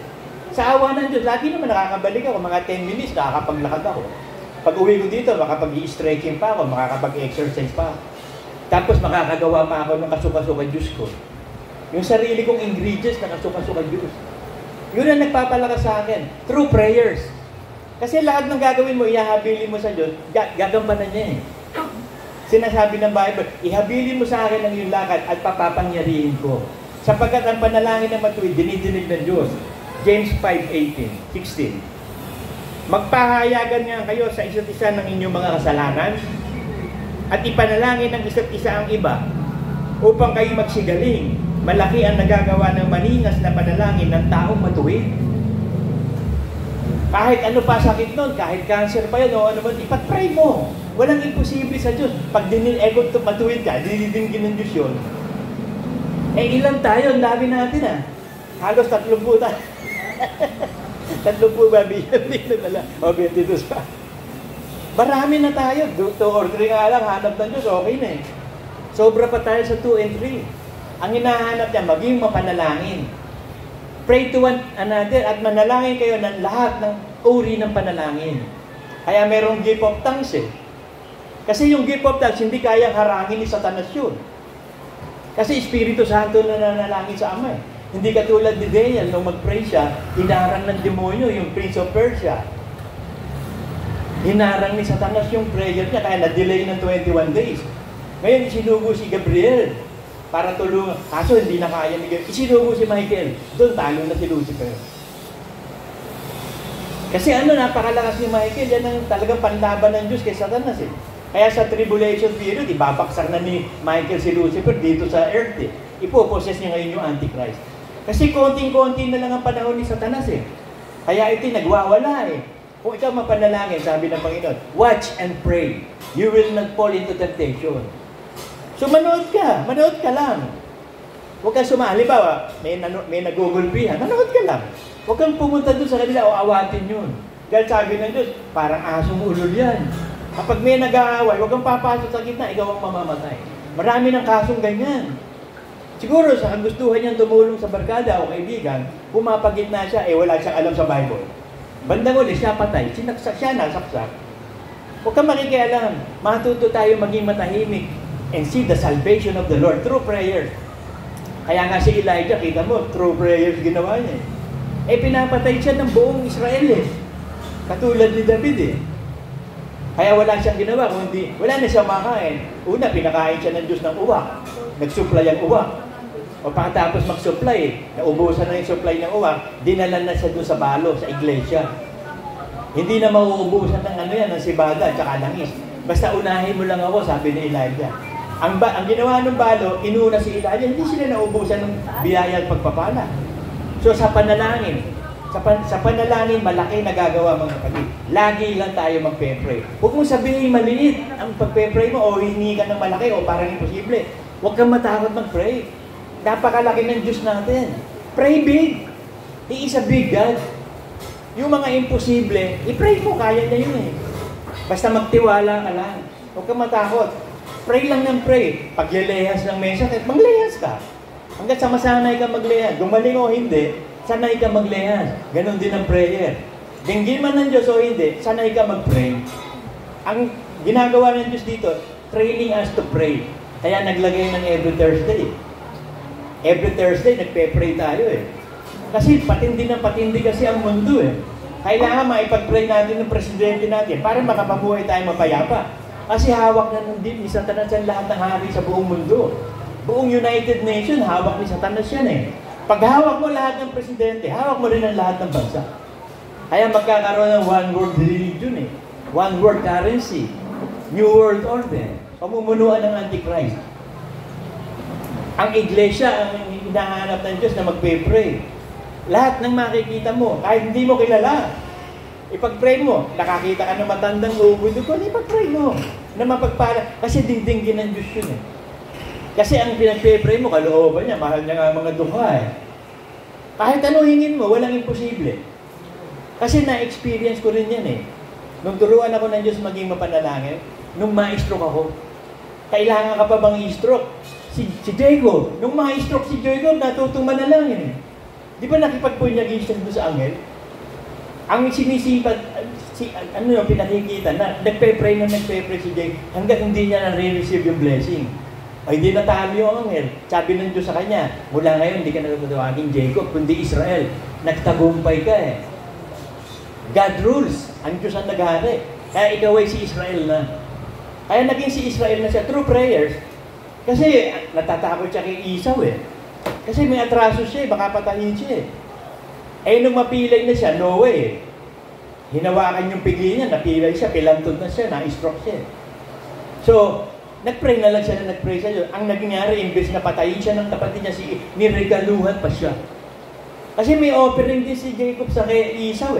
Sa awa ng Diyos, lagi naman nakakabalik ako, mga 10 minutes, nakakapaglakad ako. Pag uwi ko dito, makakapag-i-stretching pa ako, makakapag-exercise pa ako. Tapos makakagawa pa ako ng kasuka-suka juice ko. Yung sarili kong ingredients na kasuka-suka juice. Yun ang nagpapalakas sa akin, through prayers. Kasi lahat ng gagawin mo, ihahabilin mo sa Diyos, gagampanan niya eh. Sinasabi ng Bible, ihabilin mo sa akin ang iyong lakad at papapangyarihin ko. Sapagkat ang panalangin ng matuwid, dinidinig ng Diyos. James 5:16. Magpahayagan nga kayo sa isa't isa ng inyong mga kasalanan at ipanalangin ng isa't isa ang iba upang kayo magsigaling. Malaki ang nagagawa ng maningas na panalangin ng taong matuwid. Kahit ano pa sakit nun, kahit cancer pa yun o ano man, ipag-pray mo. Walang imposible sa Diyos. Pag dinil-egot matuwid ka, dinidinggin ng Diyos yun. Eh ilan tayo? Ang dami natin ah. Halos 30 tayo. 30 ba? Bigyan na lang. O 22 pa. Marami na tayo. 2 or 3 nga lang, hanap ng Diyos, okay na eh. Sobra pa tayo sa 2 and 3. Ang hinahanap niya, maging mapanalangin. Pray to one another at manalangin kayo ng lahat ng uri ng panalangin. Kaya merong gift of tongues eh. Kasi yung gift of tongues, hindi kayang harangin ni Satanas yun. Kasi Espiritu Santo na nanalangin sa Ama eh. Hindi katulad ni Daniel, nung mag-pray siya, hinarang ng demonyo yung Prince of Persia. Hinarang ni Satanas yung prayer niya, kaya na-delay ng 21 days. Ngayon, isinugo si Gabriel para tulungan. Kaso hindi na kaya ni Gabriel. Isinugo si Michael. Doon talo na si Lucifer. Kasi napakalakas ni Michael. Yan ang talagang panlaban ng Diyos kay Satanas eh. Kaya sa tribulation period, ibabaksak na ni Michael si Lucifer dito sa earth eh. Ipoposes niya ngayon yung Antichrist. Kasi konting-konti na lang ang panahon ni Satanas eh. Kaya ito nagwawala eh. Kung ikaw mapanalangin, sabi ng Panginoon, watch and pray. You will not fall into temptation. So manood ka lang. Huwag kang sumali. Halimbawa, may nagugulpihan, manood ka lang. Huwag kang pumunta doon sa kanila o awatin yun. Dahil sabi ng Diyos, parang asong ulol yan. Kapag may nag-aaway, huwag kang papasok sa gitna, ikaw ang mamamatay. Marami ng kasong ganyan. Siguro sa kagustuhan niyang tumulong sa barkada o kaibigan, pumapagitna siya, wala siyang alam sa Bible. Bandang uli, siya patay, sinaksak siya, nasaksak. Huwag kang makikialam. Matuto tayo maging matahimik and see the salvation of the Lord through prayer. Kaya nga si Elijah, kita mo, through prayers ginawa niya. Pinapatay siya ng buong Israel Katulad ni David Kaya wala siyang ginawa, kundi wala na siyang makain. Una, pinakain siya ng Diyos ng uwak. Nag-supply ang uwak. O pagkatapos mag-supply, naubusan na yung supply ng uwak, dinala na siya doon sa balo, sa iglesia. Hindi na mauubusan ng ng sibada at saka langis. Basta unahin mo lang ako, sabi ni Elijah. Ang ginawa ng balo, inuna si Elijah, hindi sila naubusan ng biyaya at pagpapala. So sa panalangin, sa panalangin, malaki nagagawa mga kapatid. Lagi lang tayo magpe-pray. Huwag mong sabihin maliit ang pagpe-pray mo o hingi ka ng malaki o parang imposible. Huwag kang matakot mag-pray. Napakalaki ng Diyos natin. Pray big. He is a big God. Yung mga imposible, i-pray mo, kaya na yun Basta magtiwala ka lang. Huwag kang matakot. Pray lang ng pray. Paglilehas ng mesa, maglehas ka. Hanggang sa masanay ka maglehas. Gumaling o hindi, sanay ka maglehas. Ganon din ang prayer. Dinggin man ng Diyos o hindi, sanay ka mag-pray. Ang ginagawa ng Diyos dito, training us to pray. Kaya naglagay ng every Thursday. Every Thursday, nagpe-pray tayo Kasi patindi ng patindi kasi ang mundo Kailangan maipag-pray natin ng presidente natin para makapabuhay tayo mapayapa. Kasi hawak na ng ni Satanas yan lahat ng hari sa buong mundo. Buong United Nations, hawak ni Satanas yan Pag hawak mo lahat ng presidente, hawak mo rin ang lahat ng bansa. Kaya magkakaroon ng one world religion One world currency. New world order. Pamumunuan ng Antichrist. Ang iglesia, ang hinahanap ng Diyos na magpe-pray. Lahat ng makikita mo, kahit hindi mo kilala, ipag-pray mo. Nakakita ka ng matandang ubod ko, ipag-pray mo. Na mapagpala. Kasi dingdingin ng Diyos yun Kasi ang pinag-pray mo, kalooban niya, mahal niya nga mga dukha Kahit ano hingin mo, walang imposible. Kasi na-experience ko rin yan Nung turuan ako ng Diyos maging mapanalangin, nung ma-stroke ako, kailangan ka pa bang i-stroke? Si Jacob, nung ma-stroke si Jacob, natutong manalangin Di ba nakipagpunyagin doon sa angel? Ang sinisipat, pinakikita na nagpe-pray si Jacob hanggang hindi niya na-receive yung blessing. Ay, hindi natalo yung angel. Sabi ng Diyos sa kanya, mula ngayon, hindi ka natutawagin Jacob, kundi Israel. Nagtagumpay ka God rules. Ang Diyos ang naghari. Kaya ikaw ay si Israel na. Kaya naging si Israel na siya through prayers. Kasi natatakot siya kay Esau Kasi may atraso siya baka patayin siya nung mapilay na siya, no way Hinawakan yung pigi niya, napilay siya, pilantod na siya, na-stroke siya So, nag-pray na lang siya na nag-pray sa Diyos. Ang nangyari, imbes na patayin siya ng kapatid niya, niregaluhan pa siya. Kasi may offering din si Jacob sa kay Esau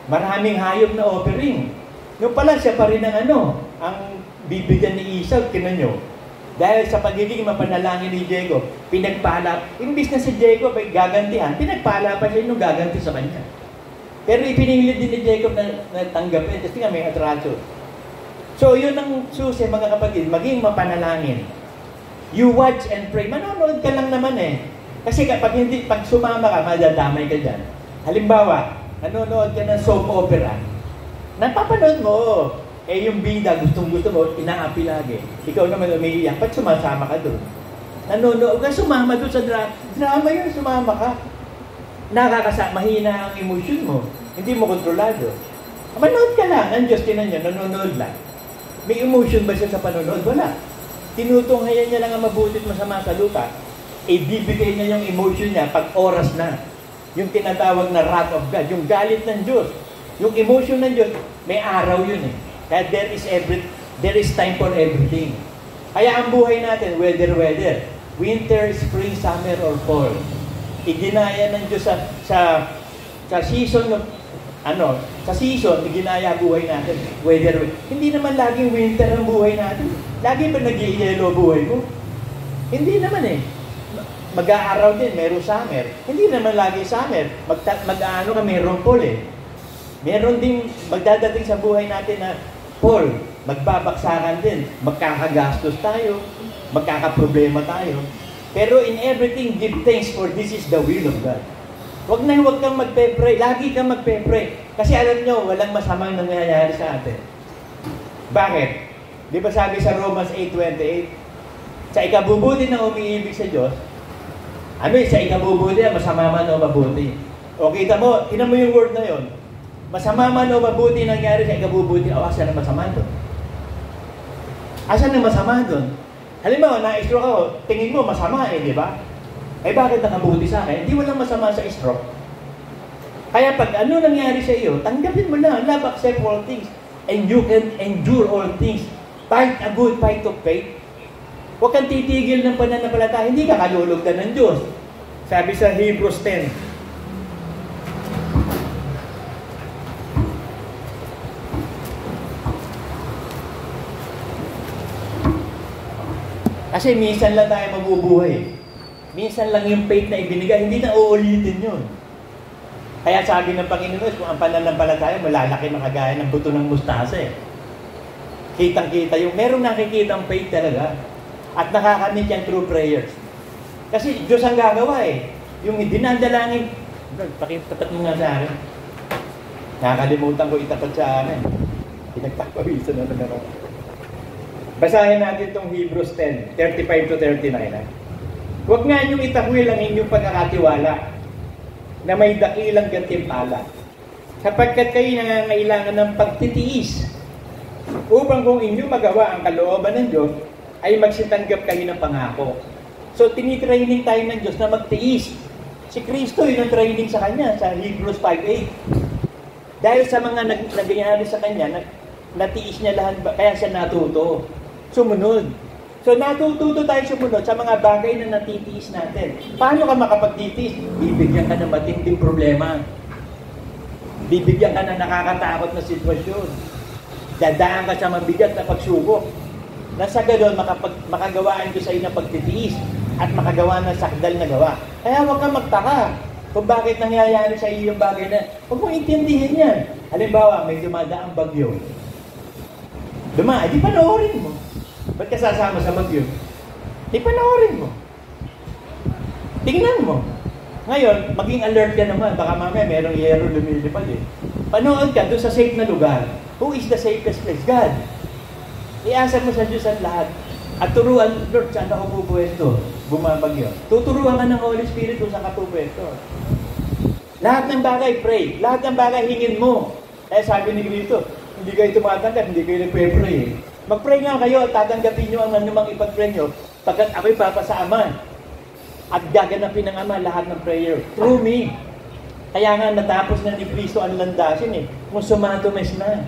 Maraming hayop na offering. Yung pala siya pa rin ang ang bibigyan ni Esau, kinanyo. Dahil sa pagiging mapanalangin ni Jacob, pinagpala, imbis na si Jacob ay gagantihan, pinagpala pa siya nung gaganti sa kanya. Pero ipinilit din ni Jacob na tanggapin, kasi nga may atraso. So, yun ang susi, mga kapatid, maging mapanalangin. You watch and pray. Manonood ka lang naman Kasi pag sumama ka, madadamay ka dyan. Halimbawa, nanonood ka ng soap opera. Napapanood mo, yung bida, gustong-gusto mo, inaapi lagi. Ikaw naman umiiyak, ba't sumasama ka doon? Nanonood ka, sumama doon sa drama. Drama yun, sumama ka. Mahina ang emotion mo. Hindi mo kontrolado. Manood ka lang, ang Diyos tinan niya, nanonood lang. May emotion ba siya sa panonood? Wala. Tinutunghayan niya lang ang mabuti at masama sa lupa. Bibigay niya yung emotion niya pag oras na. Yung tinatawag na wrath of God, yung galit ng Diyos. Yung emotion ng Diyos, may araw yun Kaya there is time for everything. Kaya ang buhay natin, weather. Winter, spring, summer, or fall. Iginaya ng Diyos sa season sa season, ginaya buhay natin. Weather. Hindi naman laging winter ang buhay natin. Lagi ba nag-i-yellow buhay mo? Hindi naman eh. Mag-aaraw din, meron summer. Hindi naman lagi summer. Mag-ano ka, meron fall eh. Meron din magdadating sa buhay natin na fall. Magbabaksakan din. Magkakagastos tayo. Magkakaproblema tayo. Pero in everything, give thanks for this is the will of God. Huwag kang magpe-pray. Lagi kang magpe-pray. Kasi alam nyo, walang masamang nangyayari sa atin. Bakit? Di ba sabi sa Romans 8:28? Sa ikabubuti na umiibig sa Diyos, sa ikabubuti, masama man o mabuti. O kita mo, tinan mo yung word na yon. Masama man o mabuti nangyari sa ikabubuti, asan na masama doon? Asan na masama doon? Halimbawa, na-stroke ako, tingin mo masama di ba? Bakit nakabuti sa akin? Hindi walang masama sa stroke. Kaya pag ano nangyari sa iyo, tanggapin mo na, love, accept all things, and you can endure all things. Fight a good fight of faith. Huwag kang titigil ng pananampalataya, hindi ka kalulugdan ng Diyos. Sabi sa Hebrews 10, kasi minsan lang tayo mabubuhay. Minsan lang yung faith na ibinigay, hindi na uulitin yun. Kaya sabi ng Panginoon, kung ang pananampalataya, malalaki na kagaya ng buto ng mustasa eh. Kitang-kita yung, merong nakikitang faith talaga. At nakakamit yan through prayers. Kasi Diyos ang gagawa eh. Yung dinadalangin, pakitapat mo nga sa akin. Nakakalimutan ko itapat sa akin. Pinagpapawisan na naman ako. Basahin natin itong Hebrews 10, 35-39. Huwag nga inyong itakwil ang inyong pagkakatiwala na may dakilang gantimpala. Sapagkat kayo nangangailangan ng pagtitiis upang kung inyong magawa ang kalooban ng Diyos, ay magsitanggap kayo ng pangako. So, tinitraining tayo ng Diyos na magtiis. Si Kristo, yun ang training sa Kanya, sa Hebrews 5:8. Dahil sa mga nagyayari sa Kanya, natiis niya lahat, kaya siya natuto. Sumunod. So, natututo tayo sumunod sa mga bagay na natitiis natin. Paano ka makapagtitiis? Bibigyan ka ng matinding problema. Bibigyan ka ng nakakatakot na sitwasyon. Dadaan ka sa mabigat na pagsubok. Nasa ganoon, makagawaan ko sa iyo ng pagtitiis at makagawa ng sakdal na gawa. Kaya huwag kang magtaka kung bakit nangyayari sa iyo yung bagay na huwag mong intindihin yan. Halimbawa, may dumadaang bagyo. Di panoorin mo. Ba't ka sasama sa bagyo? Di panoorin mo. Tingnan mo. Ngayon, maging alert ka naman. Baka mamaya merong yero lumilipad eh. Panood ka doon sa safe na lugar. Who is the safest place? God. Iasa mo sa Diyos ang lahat. At turuan, Lord, saan ako pupwesto? Bumabagyo. Tuturuan ka ng Holy Spirit kung saan ka pupwesto. Lahat ng bagay, pray. Lahat ng bagay, hingin mo. Kaya sabi ni Cristo, hindi kayo tumatanggap, hindi kayo nagpe-pray. Mag-pray nga kayo at tatanggapin nyo ang anumang ipag-pray nyo pagkat ako'y papa sa Ama. At gaganapin ng Ama lahat ng prayer. Through me. Kaya nga natapos na ni Cristo ang landasin eh. Kung sumatomes na.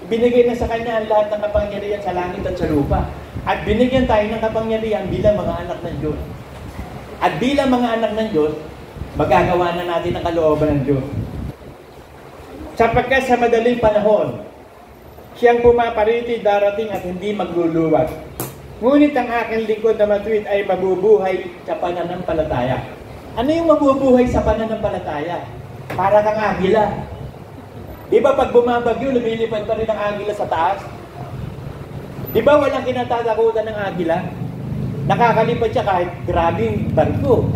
Binigay na sa Kanya ang lahat ng kapangyarihan sa langit at sa lupa. At binigyan tayo ng kapangyarihan bilang mga anak ng Diyos. At bilang mga anak ng Diyos, magagawa na natin ang kalooban ng Diyos. Sapagkat sa madaling panahon, siyang pumapariti darating at hindi magluluwag. Ngunit ang aking lingkod na matuwid ay mabubuhay sa pananampalataya. Ano yung mabubuhay sa pananampalataya? Para kang agila. Di ba pag bumabagyo, lumilipad pa rin ang agila sa taas? Di ba walang kinatatakutan ng agila? Nakakalipad siya kahit grabing barko.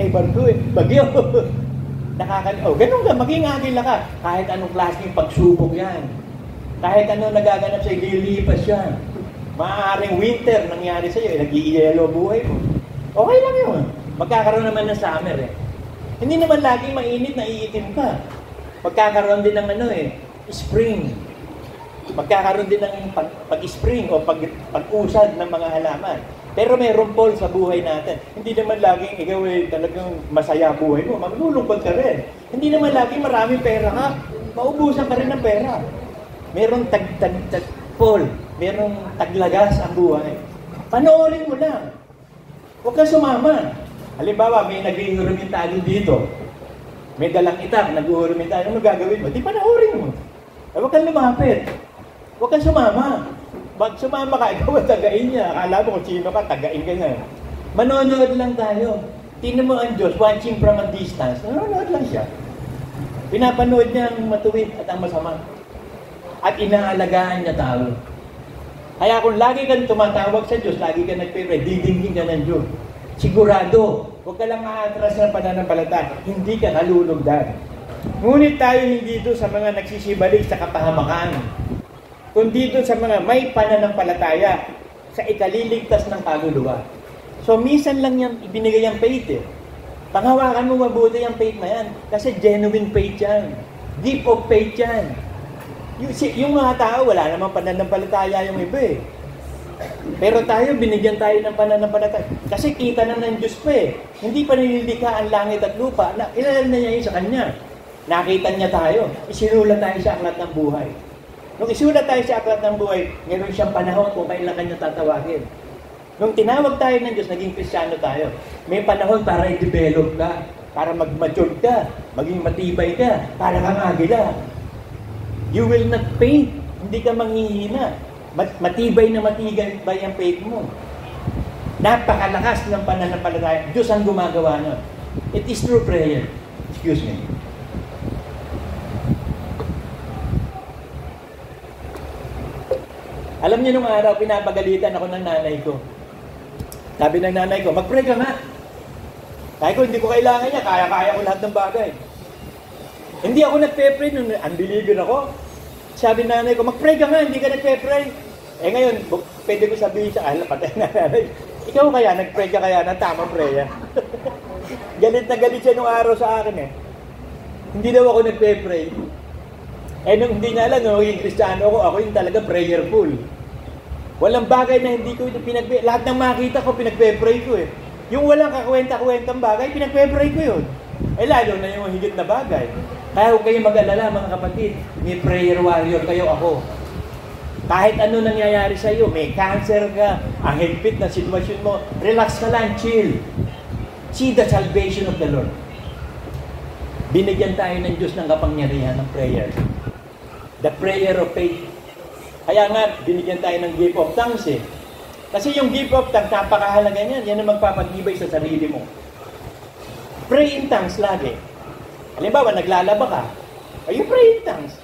Bagyo. Ganun ka, maging agila ka. Kahit anong klaseng pagsubok yan. Kahit ano nagaganap sa'yo, lilipas siya. Maaaring winter nangyari sa'yo, nag-i-yellow buhay mo. Okay lang yun. Magkakaroon naman ng summer eh. Hindi naman laging mainit na iitim ka. Magkakaroon din ng spring. Magkakaroon din ng pag-spring o pag-usad ng mga halaman. Pero mayroong fall sa buhay natin. Hindi naman laging ikaw talagang masaya buhay mo. Maglulungkot ka rin. Hindi naman laging maraming pera ka. Maubusan ka rin ng pera. Merong fall. Merong taglagas ang buhay. Panoorin mo lang. Huwag kang sumama. Halimbawa, may nag-ihurumin tayo dito. May dalang itak, nag-uhurumin tayo. Ano gagawin mo? Di panoorin mo. huwag kang lumapit. Huwag kang sumama. Pag sumama ka, ikaw ang tagain niya. Akala mo kung sino ka, tagain ka na. Manonood lang tayo. Tingnan mo ang Diyos, watching from a distance. Nanonood lang siya. Pinapanood niya ang matuwid at ang masama. At inaalagaan niya tao. Kaya kung lagi kang tumatawag sa Diyos, lagi ka nagpipray, didingin ka ng Diyos. Sigurado, huwag ka lang aatras ng pananampalataya. Hindi ka kalulugdan. Ngunit tayo hindi dito sa mga nagsisibalik sa kapahamakan, kundi dito sa mga may pananampalataya sa ikaliligtas ng kaluluwa. So, minsan lang yan, ibinigay ang faith eh. Panghawakan mo mabuti ang faith na yan. Kasi genuine faith yan. Deep of faith yan. Yung mga tao, wala namang pananampalataya yung iba eh. Pero tayo, binigyan tayo ng pananampalataya. Kasi kita na ng Diyos pa eh. Hindi pa nililikha ang langit at lupa. Ilala na niya yun sa Kanya. Nakita niya tayo. Isinulat tayo sa aklat ng buhay. Nung isulat tayo sa aklat ng buhay, ngayon siyang panahon kung kailan Kanya tatawagin. Nung tinawag tayo ng Diyos, naging Kristiyano tayo. May panahon para i-develop ka, para mag-mature ka, maging matibay ka, para kang agila. You will not faint. Hindi ka manghihina. Matibay na matibay ang faith mo. Napakalakas ng pananampalataya. Diyos ang gumagawa nun. It is through prayer. Excuse me. Alam niyo nung araw, pinapagalitan ako ng nanay ko. Sabi ng nanay ko, mag-pray ka nga. Sabi ko, hindi ko kailangan niya. Kaya-kaya ko lahat ng bagay. Hindi ako nagpe-pray nung unbeliever ako. Sabi ng nanay ko, mag-pray ka nga, hindi ka nagpe-pray. Eh ngayon, pwede ko sabihin sa patay na nanay. Ikaw kaya, nag-pray ka kaya ng tamang prayer. Galit na galit siya nung araw sa akin eh. Hindi daw ako nagpe-pray. Eh nung hindi niya alam, nung maging Kristiyano ako yung talaga prayerful. Walang bagay na hindi ko pinagpe... Lahat ng makita ko, pinagpe-pray ko eh. Yung walang kakwenta-kwentang bagay, pinagpe-pray ko yun. Eh lalo na yung higit na bagay. Kaya huwag kayong mag-alala mga kapatid. May prayer warrior kayo ako. Kahit ano nangyayari sa iyo, may cancer ka, ang higpit na sitwasyon mo, relax ka lang, chill. See the salvation of the Lord. Binigyan tayo ng Diyos ng kapangyarihan ng prayer. The prayer of faith. Kaya nga, binigyan tayo ng gift of tongues eh. Kasi yung gift of tongues, napakahalaga niyan. Yan ang magpapatibay sa sarili mo. Pray in tongues lagi. Halimbawa, naglalaba ka. You pray in tongues.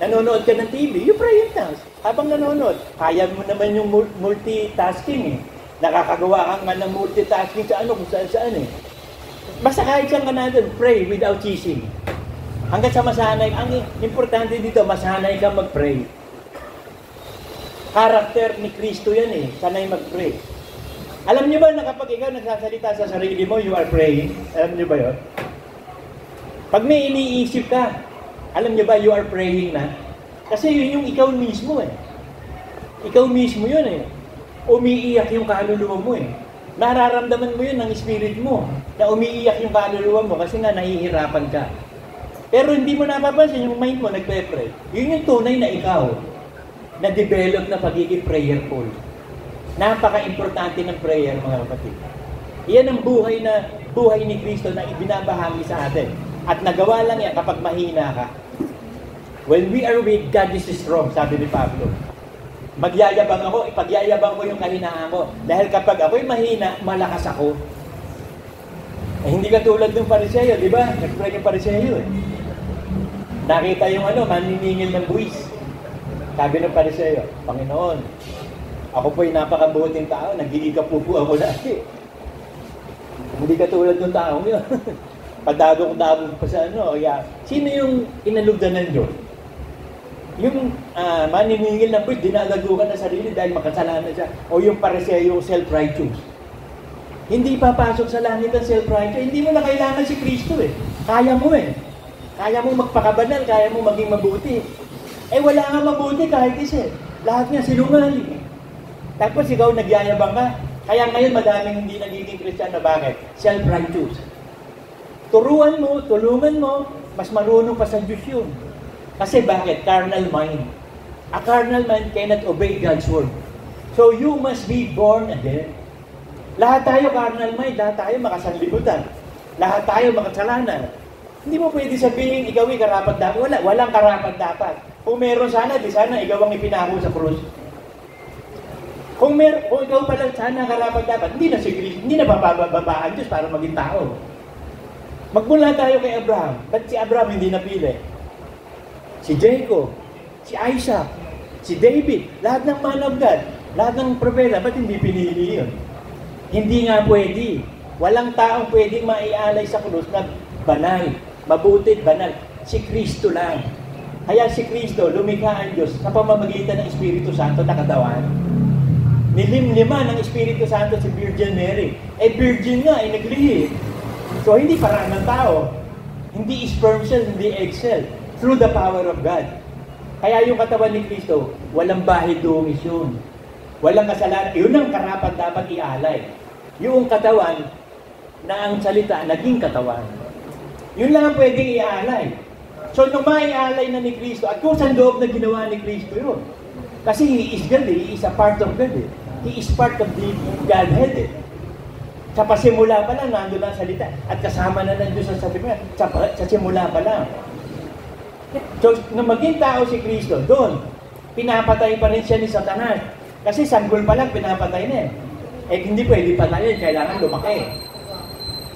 Nanonood ka ng TV, you pray in tongues. Habang nanonood, kaya mo naman yung multitasking eh. Nakakagawa ka nga ng multitasking sa kung saan eh. Basta kahit saan ka na doon, pray without ceasing. Hanggang sa masanay, ang importante dito, masanay ka mag-pray. Karakter ni Kristo yan eh, sanay mag-pray. Alam niyo ba na kapag ikaw nagsasalita sa sarili mo, you are praying? Alam niyo ba yun? Pag may iniisip ka, alam niyo ba you are praying na? Kasi yun yung ikaw mismo eh. Ikaw mismo yun eh. Umiiyak yung kaluluwa mo eh. Nararamdaman mo yun ng spirit mo na umiiyak yung kaluluwa mo kasi nga nahihirapan ka. Pero hindi mo napapansin yung mind mo nagpe-pray. Yun yung tunay na ikaw na develop na pagiging prayerful. Napaka-importante ng prayer mga kapatid. Iyan ang buhay ni Kristo na ibinabahagi sa atin. At nagawa lang yan kapag mahina ka. When we are weak, God is strong, sabi ni Pablo. Magyayabang ako, ipagyayabang ko yung kahinaan ko. Dahil kapag ako'y mahina, malakas ako. Eh, hindi ka tulad ng Pariseo, di ba? Nag-pray yung Pariseo eh. Nakita yung maniningil ng buwis. Sabi ng Pariseo, Panginoon, ako po'y napakabuting tao, nag-iikapupo ako lagi. Hindi ka tulad ng taong yun. Padagong-dagong pa sa Sino yung inalugdan ng Diyos? Yung maniningil ng buwis, dinalagukan na sarili dahil makasalanan siya. O yung Pariseo, self-righteous. Hindi papasok sa langit ang self-righteous. Hindi mo na kailangan si Kristo eh. Kaya mo eh. Kaya mo magpakabanal, kaya mo maging mabuti. Eh wala nga mabuti kahit isa. Lahat nga sinungaling. Tapos ikaw nagyayabang ka. Kaya ngayon madaming hindi nagiging Kristiyano. Bakit? Self-righteous. Turuan mo, tulungan mo, mas marunong pa sa Diyos yun. Kasi bakit? Carnal mind. A carnal mind cannot obey God's word. So you must be born again. Lahat tayo carnal mind, lahat tayo makasanlibutan. Lahat tayo makasalanan. Hindi mo pwede sabihin, ikaw ay karapat dapat. Walang karapat dapat. Kung meron sana, di sana ikaw ang ipinako sa krus. Kung ikaw pala sana karapat-dapat, hindi na si Kristo, hindi na bababaan Diyos para maging tao. Magmula tayo kay Abraham. Ba't si Abraham hindi napili? Si Jacob, si Isaac, si David, lahat ng man of God, lahat ng propeta, ba't hindi pinili yun? Hindi nga pwede. Walang taong pwedeng maialay sa krus na banal, mabuti, banal. Si Kristo lang. Kaya si Kristo, lumikha ang Diyos sa pamamagitan ng Espiritu Santo na katawan. Nilimlima ng Espiritu Santo si Virgin Mary. Virgin nga, naglihi. So, hindi parang ng tao. Hindi sperm cell, hindi egg cell. Through the power of God. Kaya yung katawan ni Kristo, walang bahid dungis yun. Walang kasalanan. Yun ang karapat dapat ialay. Yung katawan na ang salita, naging katawan. Yun lang ang pwedeng ialay. So, nung maialay na ni Kristo, at kung saan loob na ginawa ni Kristo yun. Kasi He is God, He is a part of God. He is part of the Godhead. Sa pasimula pa lang, nandun lang salita. At kasama na ng Diyos sa salita. Sa simula pa lang. So, nung maging tao si Kristo, doon, pinapatay pa rin siya ni Satanas. Kasi sanggol pa lang, pinapatay na hindi pwede patayin, kailangan lumaki.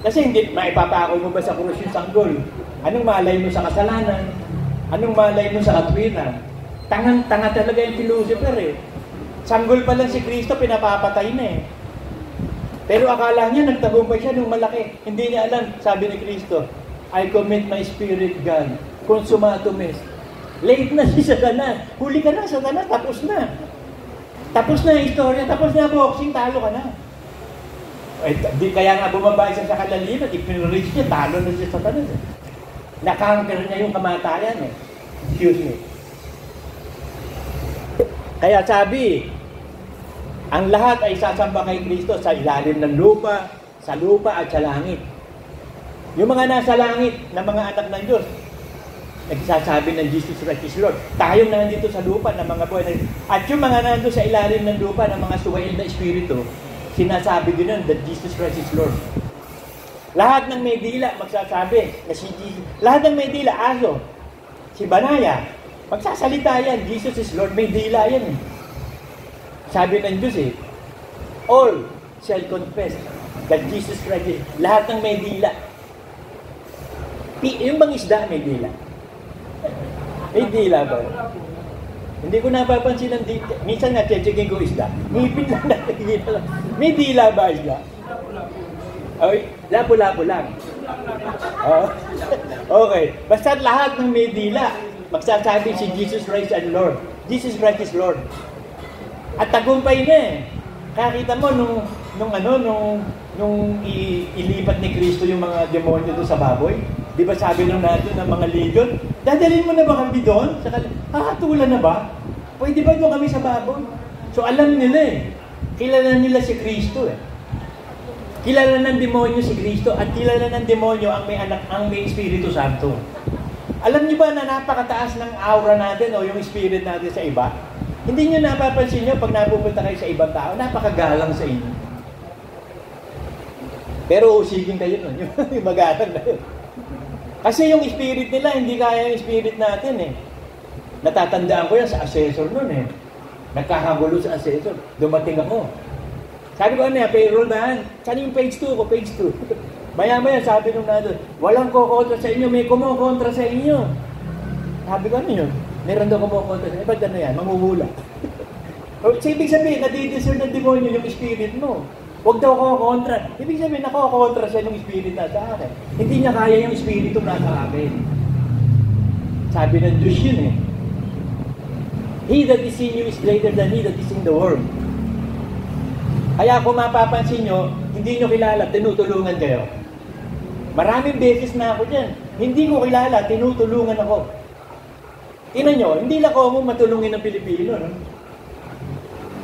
Kasi hindi, maipapakoy mo ba sa krus yung sanggol? Anong malay mo sa kasalanan? Anong malay mo sa katwiran? Tanga talaga yung Lucifer Sanggol pa lang si Kristo, pinapapatay na Pero akala niya, nagtagumpay siya nung malaki. Hindi niya alam, sabi ni Kristo, I commit my spirit, God, consumatum est. Late na si Satanas. Huli ka na, Satanas, tapos na. Tapos na yung istorya, tapos na boxing, talo ka na. Kaya nga bumaba siya sa kalaliman, ipinreach niya, talo na si Satanas. Nakanker niya yung kamatayan Excuse me. Kaya sabi, ang lahat ay sasamba kay Kristo sa ilalim ng lupa, sa lupa at sa langit. Yung mga nasa langit na mga anak ng Diyos, nagsasabi ng Jesus Christ is Lord. Tayong nandito sa lupa ng mga buhay. At yung mga nandito sa ilalim ng lupa ng mga suwail na espiritu, sinasabi din nun that Jesus Christ is Lord. Lahat ng may dila magsasabi na si Jesus. Lahat ng may dila, aso, si Banaya, magsasalita yan, Jesus is Lord, may dila yan Sabi ng Diyos all shall confess that Jesus Christ is, lahat ng may dila. Yung bang isda may dila? May dila ba? Hindi ko napapansin ng dila. Minsan nga, checking ko isda. Ngipin lang nakikita lang. May dila ba isda? Okay, lapo-lapo lang. Okay, basta lahat ng may dila, magsasabi si Jesus Christ and Lord. Jesus Christ is Lord. At tagumpay na Kakita mo nung ilipat ni Kristo yung mga demonyo doon sa baboy. Di ba sabi nung natin ng mga legion, dadalhin mo na ba kami doon? Hahatulan na ba? Pwede ba doon kami sa baboy? So alam nila kilala nila si Kristo Kilala ng demonyo si Kristo at kilala ng demonyo ang may Espiritu Santo. Alam niyo ba na napakataas ng aura natin o yung spirit natin sa iba? Hindi niyo napapansin niyo pag napupunta kayo sa ibang tao, napakagalang sa inyo. Pero usigin kayo nun, yung magalang na yun. Kasi yung spirit nila, hindi kaya yung spirit natin Natatandaan ko yan sa assessor nun Nagkakagulo sa assessor. Dumating ako. Sabi ko payroll ba yan? Saan yung page 2 ko? Page 2. Maya-maya sabi nung natin, walang kukontra sa inyo, may kumukontra sa inyo. Sabi ko yun? Meron daw kumukontra sa inyo. Ba't yan? Manghuhula. Ibig sabihin, nadidiscern ng demonyo yung spirit mo. Huwag daw kukontra. Ibig sabihin, nakukontra siya ng spirit na sa akin. Hindi niya kaya yung spirito na sa akin. Sabi ng Diyos yun He that is in you is greater than he that is in the world. Kaya kung mapapansin nyo, hindi nyo kilala, tinutulungan kayo. Maraming beses na ako dyan. Hindi ko kilala, tinutulungan ako. Tingnan nyo, hindi lang ako matulungin ng Pilipino.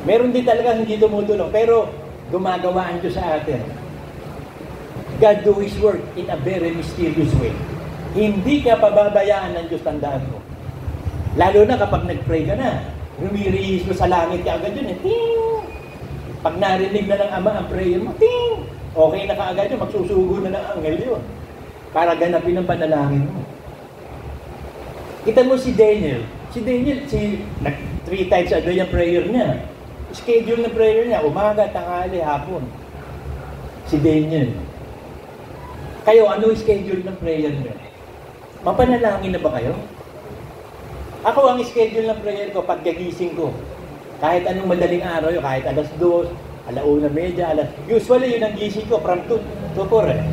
Meron din talaga hindi tumutulong. Pero gumagawa ang Diyos sa atin. God do His work in a very mysterious way. Hindi ka pababayaan ng Diyos, tandaan mo. Lalo na kapag nag-pray ka na, rumiriis mo sa langit ka agad yun Ting! Pag narinig na ng Ama ang prayer mo, ting! Okay na kaagad yun, magsusugo na ng anghel yun. Para ganapin ang panalangin mo. Kita mo si Daniel, Si Daniel, 3 times a day ang prayer niya. Schedule ng prayer niya, umaga, tanghali, hapon. Si Daniel. Kayo, ano yung schedule ng prayer niyo? Mapanalangin na ba kayo? Ako, ang schedule ng prayer ko, pagkagising ko, kahit anong madaling araw yun, kahit alas 2, 1:30, usually yun ang gising ko, from 2 to 4 eh.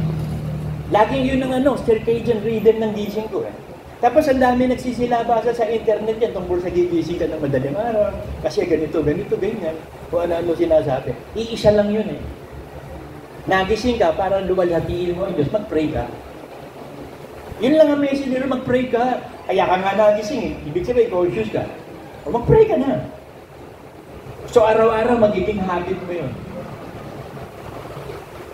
Laging yun ang circadian rhythm ng gising ko eh. Tapos ang dami nagsisilabasa sa internet yan tungkol sa gigising ka ng madaling araw. Kasi ganito, ganyan. Kung ano sinasabi. Iisa lang yun eh. Nagising ka para luwalhatiin mo ang Diyos, mag-pray ka. Yun lang ang message nila, mag-pray ka. Kaya ka nga nagising eh. Ibig sabihin, conscious ka. O mag-pray ka na. So araw-araw magiging habit mo yun.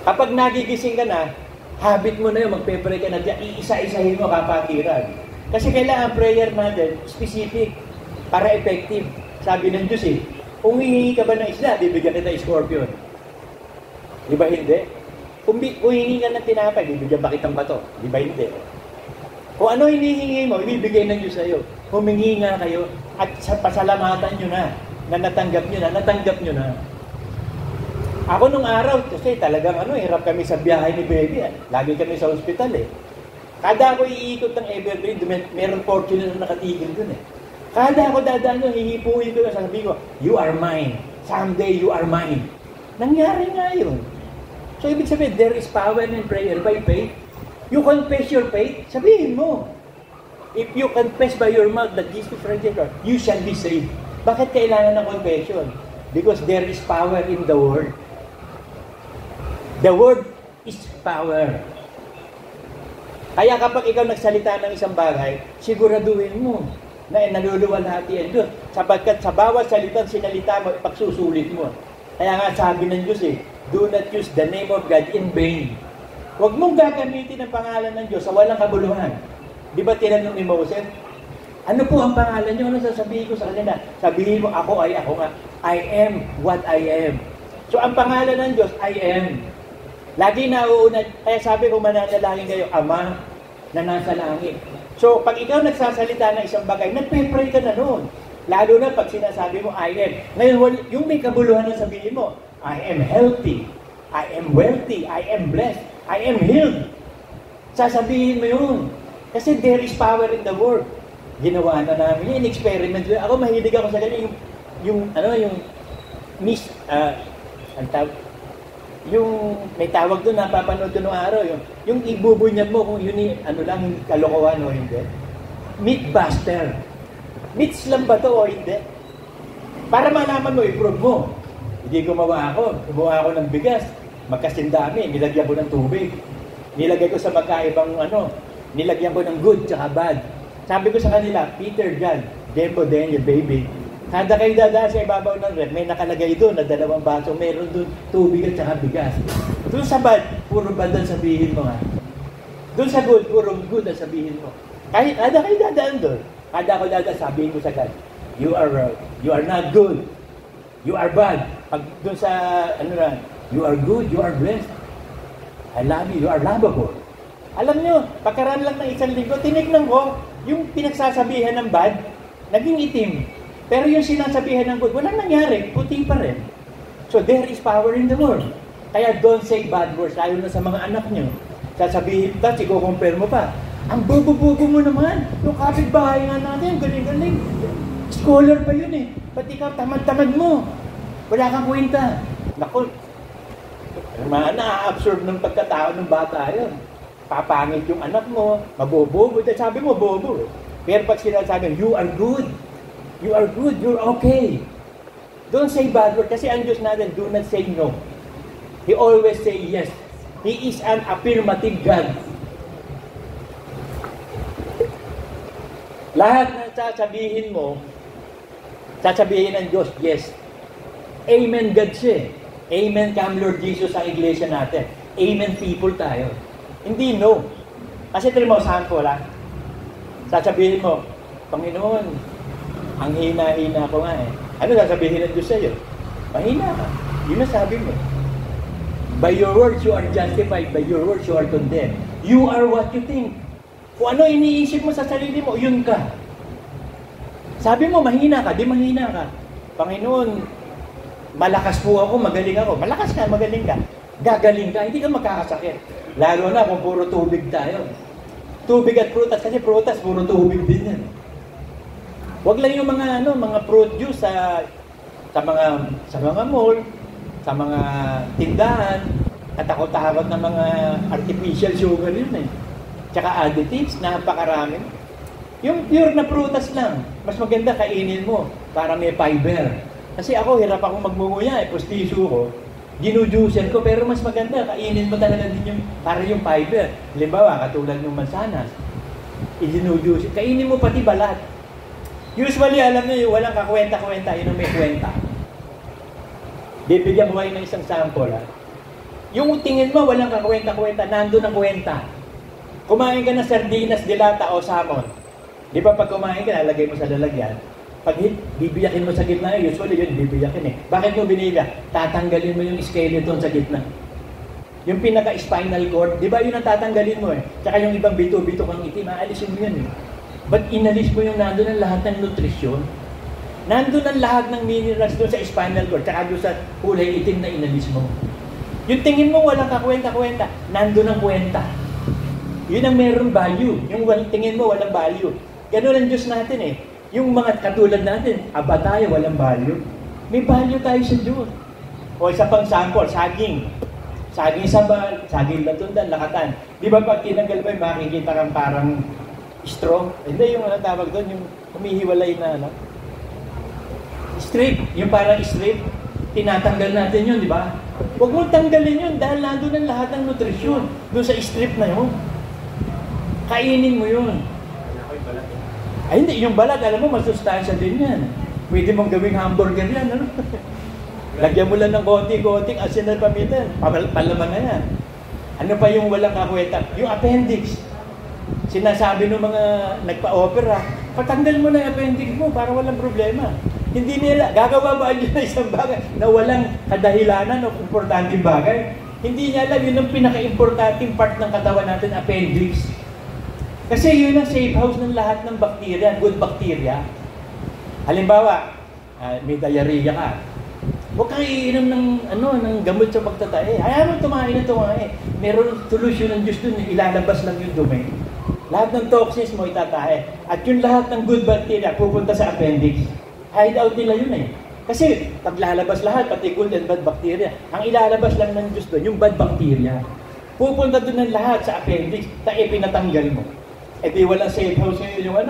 Kapag nagigising ka na, habit mo na yun, magpe-pray ka na dyan, iisa-isahin mo kapatiran. Kasi kailangan prayer natin, specific, para effective. Sabi ng Diyos eh, kung hihingi ka ba ng isda, bibigyan kita scorpion. Di ba hindi? Kung hihingi ka ng tinapay, bibigyan ba kitang bato? Di ba hindi? Kung ano hinihingi mo, ibibigay ng Diyos sa'yo. Humingi nga kayo, at pasalamatan nyo na natanggap nyo na. Ako nung araw, kasi talagang hirap kami sa biyahe ni Baby. Lagi kami sa ospital eh. Kada ako iikot ng Evergreen, meron Fortuner na nakatigil dun eh. Kada ako dadaan yun, hihipuin ko na, sabi ko, you are mine. Someday you are mine. Nangyari nga yun. So ibig sabihin, there is power in prayer by faith. You confess your faith, sabihin mo. If you confess by your mouth that Jesus Christ is Lord, you shall be saved. Bakit kailangan ng confession? Because there is power in the Word. The Word is power. Kaya kapag ikaw nagsalita ng isang bagay, siguraduhin mo na naluluwalhati ang Diyos. Sapagkat sa bawat salitang sinalita mo, ipagsusulit mo. Kaya nga sabi ng Diyos do not use the name of God in vain. Huwag mong gagamitin ang pangalan ng Diyos sa walang kabuluhan. Di ba tinanong ni Moses, ano po ang pangalan niyo? Ano sasabihin ko sa kanila? Sabihin mo, ako nga. I am what I am. So ang pangalan ng Diyos, I am. Lagi nauuna, kaya sabi ko mananalangin kayo, Ama na nasa langit. So, pag ikaw nagsasalita ng isang bagay, nagpe-pray ka na noon. Lalo na pag sinasabi mo, I am. Ngayon, yung may kabuluhan na sabihin mo, I am healthy, I am wealthy, I am blessed, I am healed. Sasabihin mo yun. Kasi there is power in the word. Ginawa na namin yun, experiment. Ako mahilig ako sa ganyan, yung may tawag doon, napapanood doon ng araw, yung ibubunyag mo kung yun yung kalokohan o hindi. Mythbuster. Myths lang ba to o hindi? Para malaman mo, i-prove mo. Hindi gumawa ako ng bigas, magkasindami, nilagyan ko ng tubig. Nilagay ko sa magkaibang nilagyan ko ng good tsaka bad. Sabi ko sa kanila, Peter, John, Dembo, Daniel, Baby, kada kayo dadaan sa ibabaw ng ref, may nakalagay doon na 2 baso, meron doon tubig at saka bigas. Doon sa bad, puro bad ang sabihin mo nga. Doon sa good, puro good ang sabihin mo. Kahit kada kayo dadaan doon, kada ako dadaan, sabihin mo sa God, you are not good. You are bad. Pag doon sa, you are good, you are blessed. I love you are lovable. Alam nyo, pagkaraan lang ng 1 linggo, tinignan ko, yung pinagsasabihan ng bad, naging itim. Pero yung sinasabihan ng good, walang nangyari, puti pa rin. So there is power in the word. Kaya don't say bad words, lalo na sa mga anak nyo. Sasabihin ka, i-compare mo pa. Ang bubo-bubo mo naman, yung kapitbahay nga natin, galing-galing. Scholar pa yun eh. Pati ikaw, tamad-tamad mo. Wala kang kwenta. Naku, na-absorb ng pagkatao ng bata yun. Papangit yung anak mo, mabobobo. Sabi mo, bobo. Pero pag sinasabi, you are good. You are good, you're okay. Don't say bad word. Kasi ang Diyos natin, do not say no. He always say yes. He is an affirmative God. Lahat na sasabihin mo, sasabihin ng Diyos, yes. Amen God siya. Amen come Lord Jesus ang iglesia natin. Amen people tayo. Hindi no. Kasi ito mo, sample sasabihin mo, Panginoon, ang hina-hina ko nga eh. Ano sasabihin ng Diyos sa'yo? Mahina ka. Yun ang sabi mo. By your words, you are justified. By your words, you are condemned. You are what you think. Kung ano iniisip mo sa sarili mo, yun ka. Sabi mo, mahina ka, di mahina ka. Panginoon, malakas po ako, magaling ako. Malakas ka, magaling ka. Gagaling ka, hindi ka magkakasakit. Lalo na kung puro tubig tayo. Tubig at prutas, kasi prutas, puro tubig din yan. Huwag lang yung mga fruit juice sa mga mall, sa mga tindahan, katakot-takot na mga artificial sugar yun eh. Tsaka additives, napakarami. Yung pure na prutas lang, mas maganda kainin mo para may fiber. Kasi ako, hirap akong magmunguya pustiso ko, ginujuicer ko, pero mas maganda, kainin mo talaga din yung, para yung fiber. Halimbawa, katulad ng mansanas, i-ginujuicer, kainin mo pati balat. Usually, alam nyo, yung walang kakwenta-kwenta, yun ang may kwenta. Bibigyan ko kayo ng isang sample. Yung tingin mo, walang kakwenta-kwenta, nandun ang kwenta. Kumain ka ng sardinas, dilata o salmon. Di ba pag kumain ka, lalagay mo sa lalagyan. Pag bibiyakin mo sa gitna, usually yun, bibiyakin eh. Bakit mo binibiyak? Tatanggalin mo yung skeleton sa gitna. Yung pinaka-spinal cord, di ba yun ang tatanggalin mo eh. Tsaka yung ibang bito-bito kang itim, aalisin mo yun eh. Ba't inalis mo yung nandun ang lahat ng nutrisyon? Nandun ang lahat ng minerals doon sa spinal cord, tsaka doon sa kulay itim na inalis mo. Yung tingin mo walang kakwenta-kwenta, nandun ang kwenta. Yun ang meron value. Yung tingin mo walang value. Ganun ang Diyos natin eh. Yung mga katulad natin, aba tayo, walang value. May value tayo sa Diyos. O isa pang sample, saging. Saging sabal, saging latundan, lakatan. Di ba pag tinanggal mo, makikita kang parang straw? Hindi yung tawag doon, yung humihiwalay na strip. Yung parang strip, tinatanggal natin yun, di ba? Huwag mong tanggalin yun dahil nandun ang lahat ng nutrisyon doon sa strip na yun. Kainin mo yun. Ay hindi, yung balat, alam mo, masustansya din yan. Pwede mong gawing hamburger yan, ano? Lagyan mo lang ng konting asin at paminta, palaman na yan. Ano pa yung walang kakwenta? Yung appendix. Sinasabi ng mga nagpa-opera, patanggal mo na yung appendix mo para walang problema. Hindi nila, gagawa ba yun na isang bagay na walang kadahilanan o importanteng bagay? Hindi niya alam, yun ang pinaka-importanting part ng katawan natin, appendix. Kasi yun ang safe house ng lahat ng bacteria, good bacteria. Halimbawa, may diarrhea ka. Huwag kang iinom ng gamot sa pagtatae. Hayaan mo tumain na tumain. Meron solusyon ng Diyos dun, ilalabas lang yung dumi. Lahat ng toxins mo itatae. At yung lahat ng good bacteria pupunta sa appendix. Hideout nila yun eh. Kasi pag lalabas lahat, pati good and bad bacteria, ang ilalabas lang ng Diyos doon, yung bad bacteria. Pupunta doon ng lahat sa appendix, pinatanggal mo. Eh di walang safe house ngayon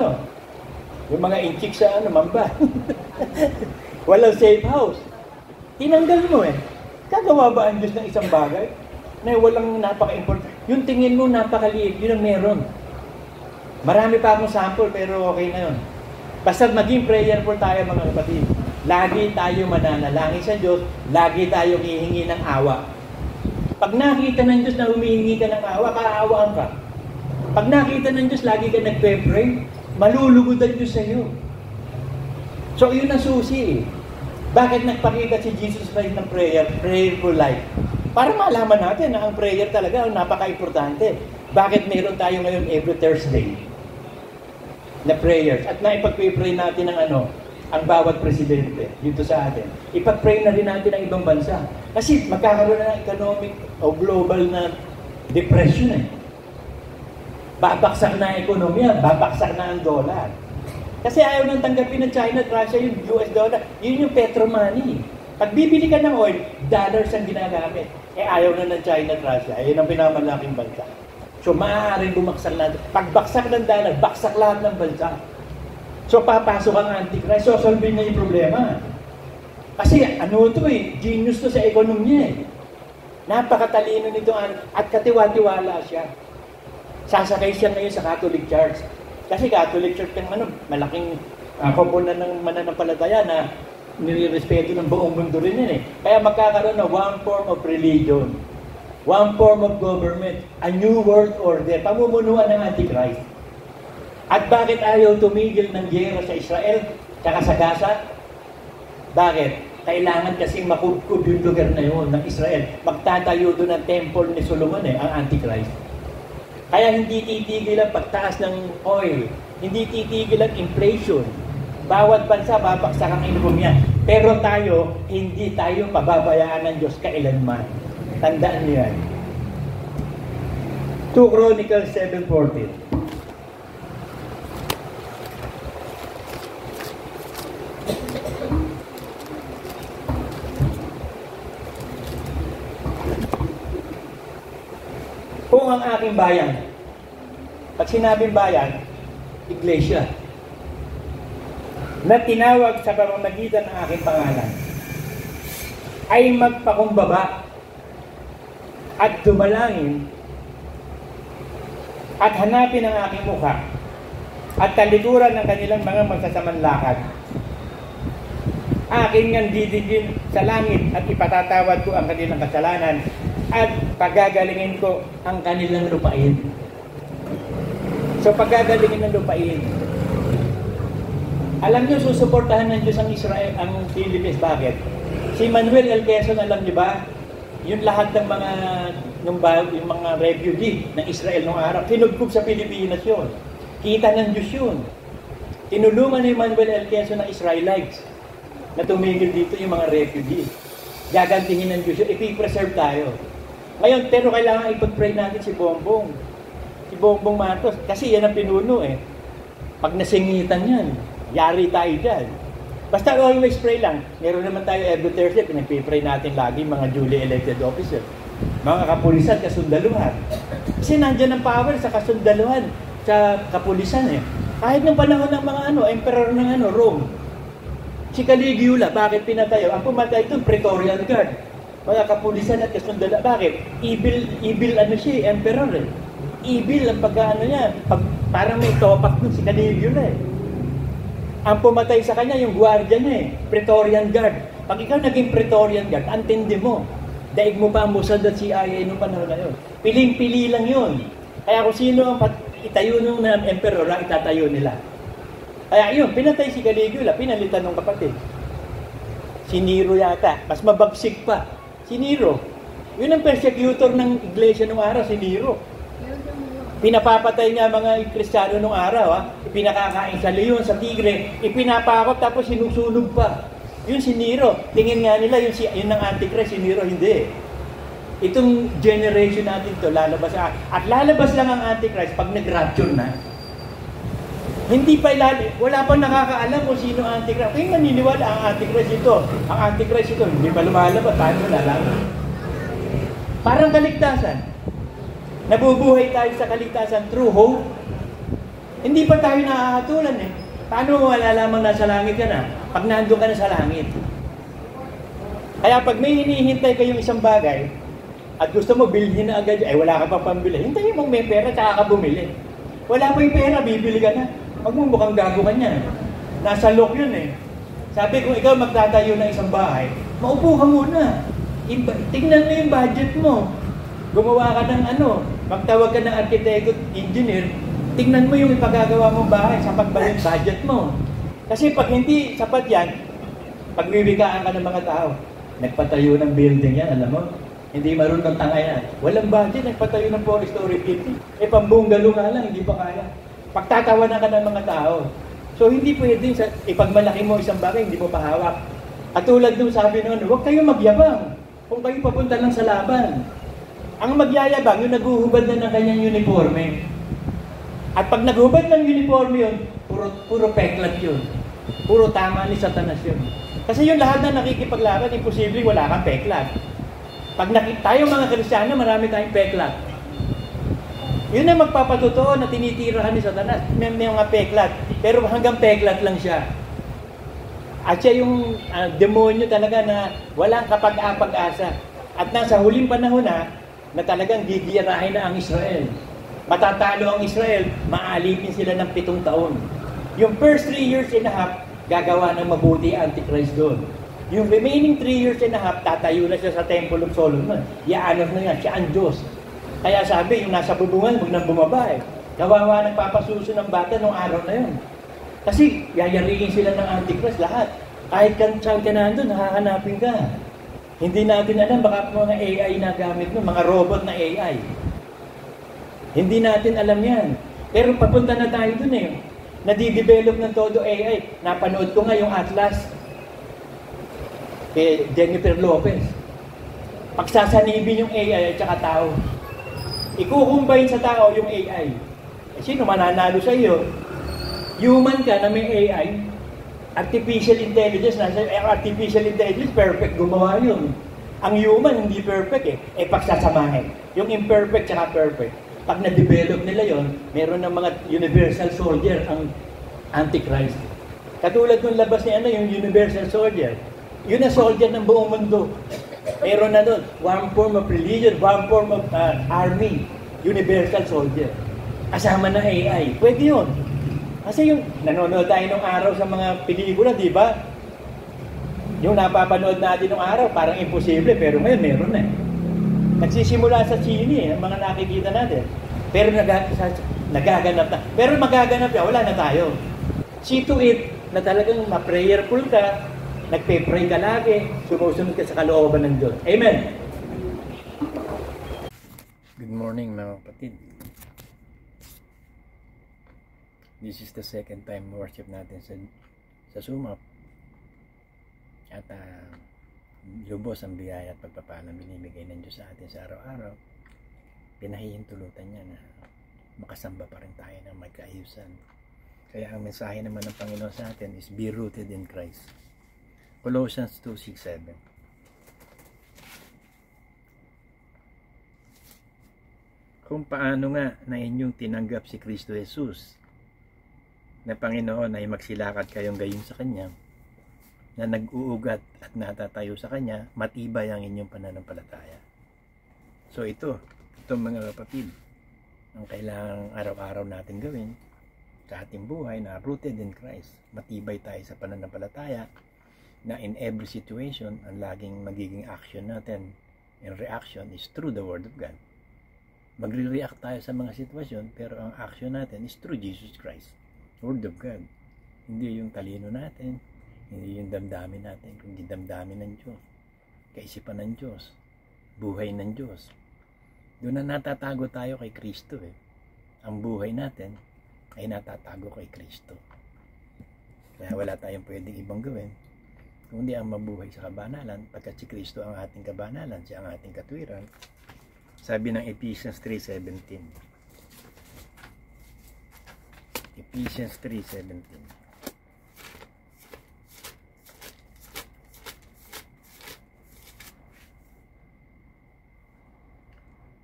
yung mga inchik sa mamba. Walang safe house. Tinanggal mo eh. Kagawa ba ang Diyos ng isang bagay na walang napaka-important? Yung tingin mo napakaliit, yun ang meron. Marami pa akong sample pero okay na yun. Basta maging prayerful tayo mga kapatid. Lagi tayo mananalangin sa Diyos, lagi tayo hihingi ng awa. Pag nakita ng Diyos na humihingi ka ng awa, kaawaan ka. Pag nakita ng Diyos, lagi ka nagpe-pray, malulugod ang Diyos sa iyo. So, yun ang susi eh. Bakit nagpakita si Jesus Christ ng prayerful life? Para malaman natin na ang prayer talaga ang napaka-importante. Bakit meron tayo ngayon every Thursday na prayers? At naipag-pray natin ng ang bawat presidente dito sa atin. Ipag-pray na rin natin ang ibang bansa. Kasi magkakaroon na ng economic o global na depression eh. Babaksak na ang ekonomiya, babaksak na ang dollar. Kasi ayaw nang tanggapin ng China at Russia yung US dollar. Yun yung petro money. Pag bibili ka ng oil, dollars ang ginagamit. Eh ayaw na ng China at Russia. Yun ang pinamalaking bansa. So maaaring bumaksak natin. Pagbaksak ng dollar, baksak lahat ng bansa. So papasok ang Antichrist, so solve na yung problema. Kasi genius to sa ekonomiya eh. Napakatalino nito at katiwa-tiwala siya. Sasakay siya ngayon sa Catholic Church. Kasi Catholic Church yung malaking komponan ng mananampalataya na nire-respeto ng buong mundo rin yun eh. Kaya magkakaroon na one form of religion, one form of government, a new world order, pamumunuan ng Antichrist. At bakit ayaw tumigil ng giyera sa Israel tsaka sa Gaza? Bakit? Kailangan kasing makubkub yung lugar na yun ng Israel. Magtatayo doon ang temple ni Solomon ang Antichrist. Kaya hindi titigil ang pagtaas ng oil. Hindi titigil ang inflation. Bawat bansa, babaksak ang ekonomiya. Pero tayo, hindi tayo pababayaan ng Diyos kailanman. Tandaan niyo yan. 2 Chronicles 7:14. Kung ang aking bayan, pag sinabing bayan, iglesia, na tinawag sa pamamagitan ng aking pangalan, ay magpakumbaba at dumalangin at hanapin ang aking mukha at talikuran ng kanilang mga magsasamang lakad, aking ngang didigin sa langit at ipatatawad ko ang kanilang kasalanan at pagagalingin ko ang kanilang lupain. So pagagalingin ng lupain. Alam niyo, susuportahan ng Diyos ang Israel, ang Philippines. Bakit? Si Manuel L. Quezon, alam niyo ba? Yung lahat ng mga yung mga refugee ng Israel nung araw, kinugkog sa Pilipinas yun. Kita ng Diyos yun. Tinulungan ni Manuel L. Quezon ng Israelites na tumigil dito yung mga refugee. Gagantihin ng Diyos yun. Ipipreserve tayo. Ngayon, pero kailangan ipag-pray natin si Bongbong. Si Bongbong Marcos. Kasi yan ang pinuno eh. Pag nasingitan yan, yari tayo dyan. Basta always pray lang. Meron naman tayo every Thursday, pinag-pray natin lagi mga duly elected officer. Mga kapulisan, kasundaluhan. Kasi nandyan ang power sa kasundaluhan, sa kapulisan eh. Kahit ng panahon ng mga emperor ng Rome. Si Caligula, bakit pinatayo? Ang pumatay ito, Praetorian Guard. Mga kapulisan at kasundaluhan. Bakit? Evil siya, emperor eh. Evil ang pagkaano niya. Parang may topak nun si Caligula eh. Ang pumatay sa kanya, yung gwardiya niya eh. Praetorian Guard. Pag ikaw naging Praetorian Guard, antindi mo. Daig mo pa ang Mossad at CIA nung panahon na yun. Piling-pili lang yun. Kaya kung sino ang itayo nung emperor, itatayo nila. Kaya yun, pinatay si Caligula, pinalitan ng kapatid. Si Nero yata, mas mabagsik pa. Si Nero. Yun ang persecutor ng iglesia nung araw, si Nero. Pinapapatay nga mga Kristiyano nung araw, ipinakakain sa leon, sa tigre, ipinapakot tapos sinusunog pa. Yun si Nero. Tingin nga nila yun ng Antichrist, si Nero hindi. Itong generation natin to lalabas at lalabas lang ang Antichrist pag nag-rapture na. Hindi pa wala pang nakakaalam kung sino ang Antichrist. Kaya maniniwala ang Antichrist ito. Ang Antichrist ito, hindi pa lumalabas, paano nalaman? Parang kaligtasan. Nabubuhay tayo sa kaligtasan through hope. Hindi pa tayo nakakatulan eh. Paano mo malalaman nasa langit ka na? Pag nandun ka na sa langit. Kaya pag may hinihintay kayong isang bagay, at gusto mo bilhin na agad, wala ka pa pambili. Hintayin mong may pera, tsaka ka bumili. Wala pa yung pera, bibili ka na. Huwag mo mukhang gago ka niyan. Nasa lock yun eh. Sabi kung ikaw magtatayo ng isang bahay, maupo ka muna. Tingnan mo yung budget mo. Gumawa ka ng magtawag ka ng architect, engineer, tingnan mo yung ipagagawa mong bahay, sapat ba yung budget mo? Kasi pag hindi sapat yan, pagbibigaan ka ng mga tao, nagpatayo ng building yan, alam mo? Hindi marunong tanga yan. Walang budget, nagpatayo ng 4-story building. Pambunggalo nga lang, hindi pa kaya. Pagtatawanan ka ng mga tao. So hindi pwedeng ipagmalaki mo isang bagay, hindi mo pahawak. At tulad nung sabi noon, huwag kayo magyabang kung kayo papunta lang sa laban. Ang magyayabang, yung naguhubad na ng kanyang uniforme. At pag naghubad ng uniforme yun, puro peklat yun. Puro tama ni Satanas yun. Kasi yung lahat na nakikipaglaban, imposible wala kang peklat. Pag tayo mga Kristiyano, marami tayong peklat. Yun ang magpapatotoo na tinitirahan ni Satanas. May mga peklat. Pero hanggang peklat lang siya. At siya yung demonyo talaga na walang kapag-apag-asa. At nasa huling panahon na talagang gigiyarahin na ang Israel. Matatalo ang Israel, maalipin sila ng 7 taon. Yung first 3 years and a half, gagawa ng mabuti Antichrist doon. Yung remaining 3 years and a half, tatayo na siya sa Temple of Solomon. Iaanod na yan, siya ang Diyos. Kaya sabi, yung nasa bubungan, huwag nang bumaba eh. Kawawa nagpapasuso ng bata nung araw na yun. Kasi yayariin sila ng Antichrist lahat. Kahit saan ka nandun, nakahanapin ka. Hindi natin alam, baka mga AI na gamit mo, mga robot na AI. Hindi natin alam yan. Pero papunta na tayo dun eh. Nadidevelop ng todo AI. Napanood ko nga yung Atlas kay Jennifer Lopez. Pagsasanibin yung AI at saka tao. Ikukumbine sa tao yung AI. Sino mananalo sa iyo? Human ka na may AI, artificial intelligence, artificial intelligence, perfect gumawa yun. Ang human, hindi perfect pagsasamahin. Yung imperfect tsaka perfect. Pag na-develop nila yon, meron ng mga universal soldier ang Antichrist. Katulad ng labas niya, yung universal soldier. Yun ang soldier ng buong mundo. Meron na doon, one form of religion, one form of army, universal soldier. Kasama na AI. Pwede yun. Kasi yung nanonood tayo nung araw sa mga pelikula, di ba? Yung napapanood natin nung araw, parang imposible, pero ngayon meron na. Nagsisimula sa sine, ang mga nakikita natin. Pero nagaganap na. Pero magaganap na, wala na tayo. See to it na talagang ma-prayerful ka, nagpe-pray ka lagi, sumusunod ka sa kalooban ng Diyos. Amen! Good morning mga kapatid. This is the second time worship natin sa Sumap. At lubos ang biyaya at pagpapalang binibigay ng Diyos sa atin sa araw-araw. Pinahihintulutan niya na makasamba pa rin tayo ng magkaayusan. Kaya ang mensahe naman ng Panginoon sa atin is be rooted in Christ. Colossians 2:6-7. Kung paano nga na inyong tinanggap si Kristo Jesus na Panginoon ay magsilakad kayong gayon sa Kanya, na nag-uugat at natatayo sa Kanya, matibay ang inyong pananampalataya. So ito mga kapatid, ang kailangang araw-araw natin gawin sa ating buhay na rooted in Christ. Matibay tayo sa pananampalataya na in every situation, ang laging magiging action natin and reaction is through the Word of God. Magre-react tayo sa mga sitwasyon, pero ang action natin is through Jesus Christ, Word of God. Hindi yung talino natin, hindi yung damdamin natin, kundi damdamin ng Diyos, kaisipan ng Diyos, buhay ng Diyos. Doon na natatago tayo kay Kristo Ang buhay natin ay natatago kay Kristo. Kaya wala tayong pwedeng ibang gawin, kundi ang mabuhay sa kabanalan, pagkat si Kristo ang ating kabanalan, siya ang ating katwiran. Sabi ng Ephesians 3:17. Ephesians 3:17.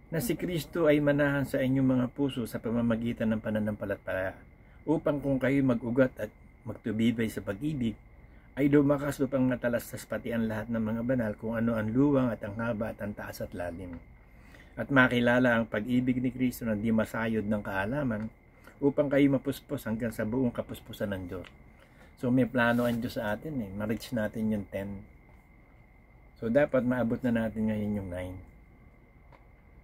Na si Kristo ay manahan sa inyong mga puso sa pamamagitan ng pananampalataya, upang kung kayo mag-ugat at magtubibay sa pag-ibig, ay lumakas upang matalastas pati ang lahat ng mga banal kung ano ang luwang at ang haba at ang taas at lalim. At makilala ang pag-ibig ni Kristo na di masayod ng kaalaman, upang kayo mapuspos hanggang sa buong kapuspusan ng Diyos. So may plano ang Diyos sa atin ma-reach natin yung 10. So dapat maabot na natin ngayon yung 9.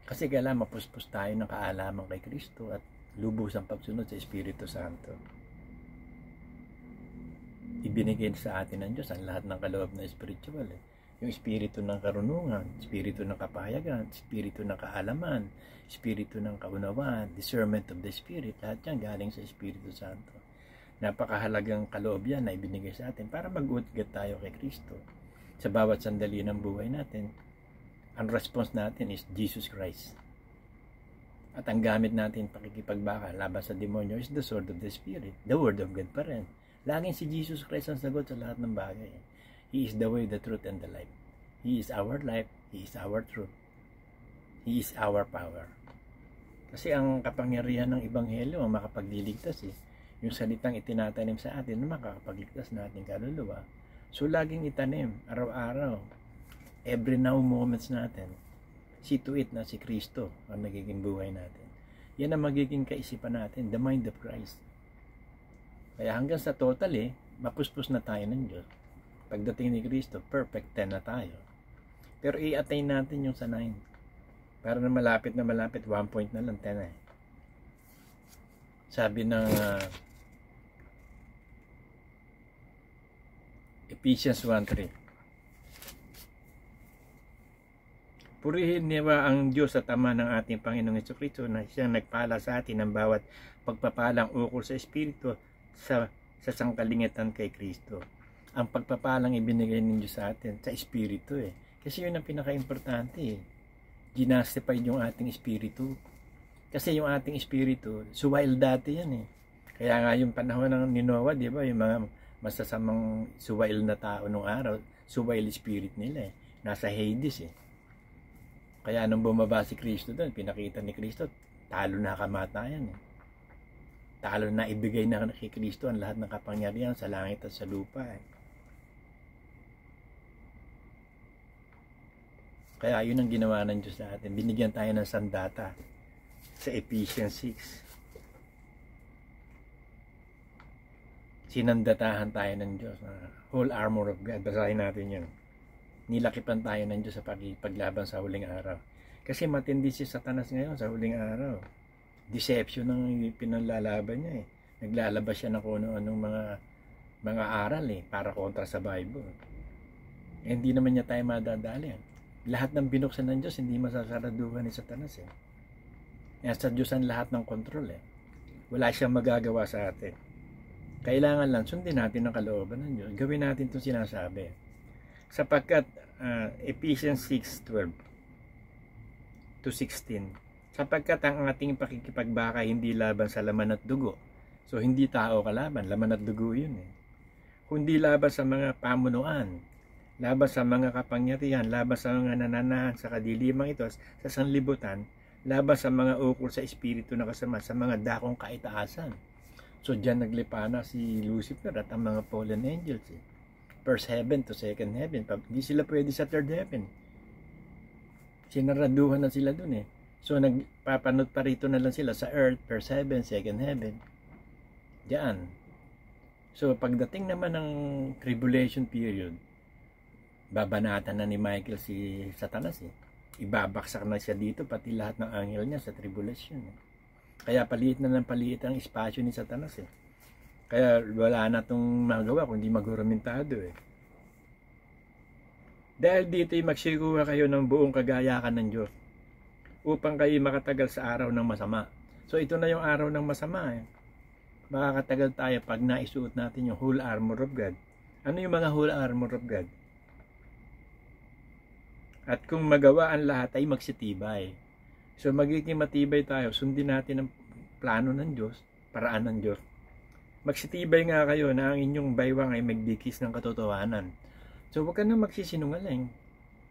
Kasi kailangan mapuspos tayo ng kaalaman kay Kristo at lubos ang pagsunod sa Espiritu Santo. Ibinigay sa atin ng Diyos ang lahat ng kaloob na spiritual. Yung espiritu ng karunungan, espiritu ng kapahayagan, espiritu ng kaalaman, espiritu ng kaunawaan, discernment of the Spirit, lahat yan galing sa Espiritu Santo. Napakahalagang kaloob yan na ibinigay sa atin para mag-ugat tayo kay Kristo. Sa bawat sandali ng buhay natin, ang response natin is Jesus Christ. At ang gamit natin pakikipagbaka laban sa demonyo is the sword of the Spirit, the Word of God pa rin. Laging si Jesus Christ ang sagot sa lahat ng bagay. He is the way, the truth, and the life. He is our life. He is our truth. He is our power. Kasi ang kapangyarihan ng Ebanghelyo ang makapagliligtas Yung salitang itinatanim sa atin na makakapagligtas natin kaluluwa. So laging itanim, araw-araw. Every now moments natin, see to it na si Kristo ang nagiging buhay natin. Yan ang magiging kaisipan natin, the mind of Christ. Kaya hanggang sa total mapuspos na tayo ng Diyos. Pagdating ni Kristo, perfect 10 na tayo. Pero i-attain natin yung sa 9. Para na malapit, 1 point na lang 10 Sabi ng Ephesians 1:3. Purihin niya ang Diyos at Ama ng ating Panginoong Jesucristo na siyang nagpala sa atin ng bawat pagpapalang ukol sa Espiritu sa sangkalingitan kay Kristo. Ang pagpapalang ibinigay ng Diyos sa atin, sa Espiritu eh. Kasi yun ang pinaka-importante eh. Ginastified yung ating Espiritu. Kasi yung ating Espiritu, suwail dati yan eh. Kaya nga yung panahon ng ni Noah, di ba, yung mga masasamang suwail na tao nung araw, suwail spirit nila eh. Nasa Hades eh. Kaya nung bumaba si Kristo doon, pinakita ni Kristo, talo na kamatayan eh. Talo na ibigay na kay Kristo ang lahat ng kapangyarihan sa langit at sa lupa eh. Kaya yun ang ginawa ng Diyos sa atin. Binigyan tayo ng sandata sa Ephesians 6. Sinandatahan tayo ng Diyos. Whole armor of God. Basahin natin yun. Nilakipan tayo ng Diyos sa paglaban sa huling araw. Kasi matindi si Satanas ngayon sa huling araw. Deception ang pinanlalaban niya eh. Naglalabas siya ng kung anong mga aral eh, para kontra sa Bible. Eh, hindi naman niya tayo madadali. Lahat ng binuksan ng Diyos, hindi masasaraduhan ni Satanas eh. Nasa Diyos ang lahat ng kontrol eh. Wala siyang magagawa sa atin. Kailangan lang sundin natin ang kalooban ng Diyos. Gawin natin itong sinasabi. Sapagkat Ephesians 6:12 to 16, sapagkat ang ating pakikipagbaka hindi laban sa laman at dugo. So hindi tao kalaban, laman at dugo yun eh. Kundi laban sa mga pamunuan, laban sa mga kapangyarihan, laban sa mga nananahan sa kadiliman ito, sa sanlibutan, laban sa mga ukol sa espiritu na kasama, sa mga dakong kaitaasan. So diyan naglipana si Lucifer at ang mga fallen angels eh. First heaven to second heaven. Hindi sila pwede sa third heaven. Sinaraduhan na sila dun eh. So nagpapanot pa rito na lang sila sa earth, first heaven, second heaven. Diyan. So pagdating naman ng tribulation period, babanatan na ni Michael si Satanas eh. Ibabaksak na siya dito, pati lahat ng anghel niya sa tribulation eh. Kaya paliit na ng paliit ang espasyo ni Satanas eh. Kaya wala na itong magawa kundi maguramentado eh. Dahil dito'y magsikuha kayo ng buong kagayakan ng Diyos upang kayo makatagal sa araw ng masama. So ito na yung araw ng masama eh. Makakatagal tayo pag naisuot natin yung whole armor of God. Ano yung mga whole armor of God? At kung magawa ang lahat ay magsitibay. So magiging matibay tayo, sundin natin ang plano ng Diyos, paraan ng Diyos. Magsitibay nga kayo na ang inyong baywang ay magdikis ng katotohanan. So huwag ka na magsisinungaling.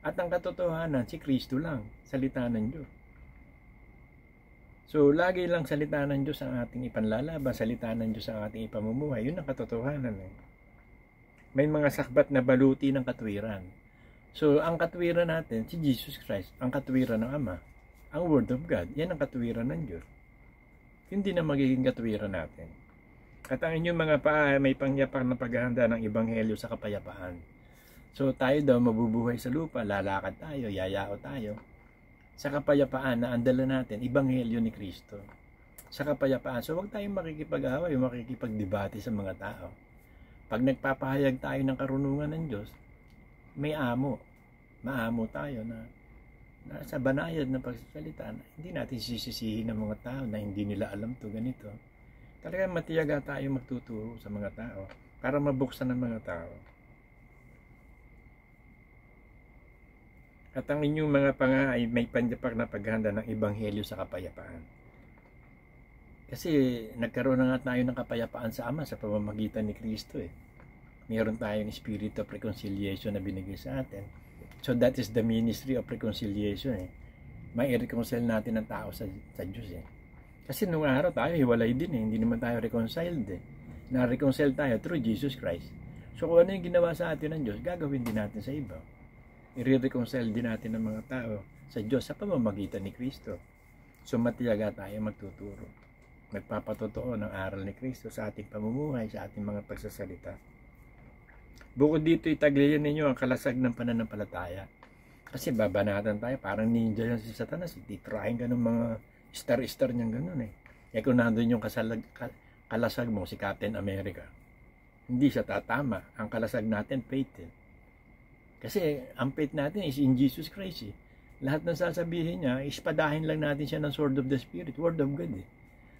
At ang katotohanan, si Kristo lang, salita ng Diyos. So lagi lang salita ng Diyos ang ating ipanlalaban, salita ng Diyos ang ating ipamumuhay. Yun ang katotohanan. Eh. May mga sakbat na baluti ng katwiran. So ang katwiran natin, si Jesus Christ, ang katwiran ng Ama, ang Word of God, yan ang katwiran ng Diyos. Hindi na magiging katwiran natin. At ang inyong mga paa may pangyapak na paghahanda ng Ebanghelyo sa kapayapaan. So tayo daw mabubuhay sa lupa, lalakad tayo, yayao tayo. Sa kapayapaan na andala natin, Ebanghelyo ni Kristo. Sa kapayapaan, so huwag tayong makikipag-away, makikipagdebate sa mga tao. Pag nagpapahayag tayo ng karunungan ng Diyos, may amo. Maamo tayo na sa banayad na pagsasalita, hindi natin sisisihin ng mga tao na hindi nila alam to ganito. Talagang matiyaga tayo magtuturo sa mga tao para mabuksan ng mga tao. At ang inyong mga panga ay may panyapak na paghanda ng Ebanghelyo sa kapayapaan. Kasi nagkaroon na nga tayo ng kapayapaan sa Ama sa pamamagitan ni Kristo eh. Mayroon tayong spirit of reconciliation na binigay sa atin. So that is the ministry of reconciliation eh. May i-reconcile natin ang tao sa Diyos eh. Kasi nung araw tayo hiwalay din eh. Hindi naman tayo reconciled eh. Na-reconcile tayo through Jesus Christ. So kung ano yung ginawa sa atin ng Diyos, gagawin din natin sa iba. I-reconcile din natin ng mga tao sa Diyos sa pamamagitan ni Kristo. So matiyaga tayo magtuturo. Nagpapatotoo ng aral ni Kristo sa ating pamumuhay, sa ating mga pagsasalita. Bukod dito, itaglihan ninyo ang kalasag ng pananampalataya. Kasi babanatan tayo, parang ninja yan si Satanas. Titrahin ka ng mga star-star niyang ganun eh. E kung nandun yung kalasag mo, si Captain America, hindi siya tatama. Ang kalasag natin, faith eh. Kasi ang faith natin is in Jesus Christ eh. Lahat ng sasabihin niya, ispadahin lang natin siya ng sword of the Spirit, word of God eh.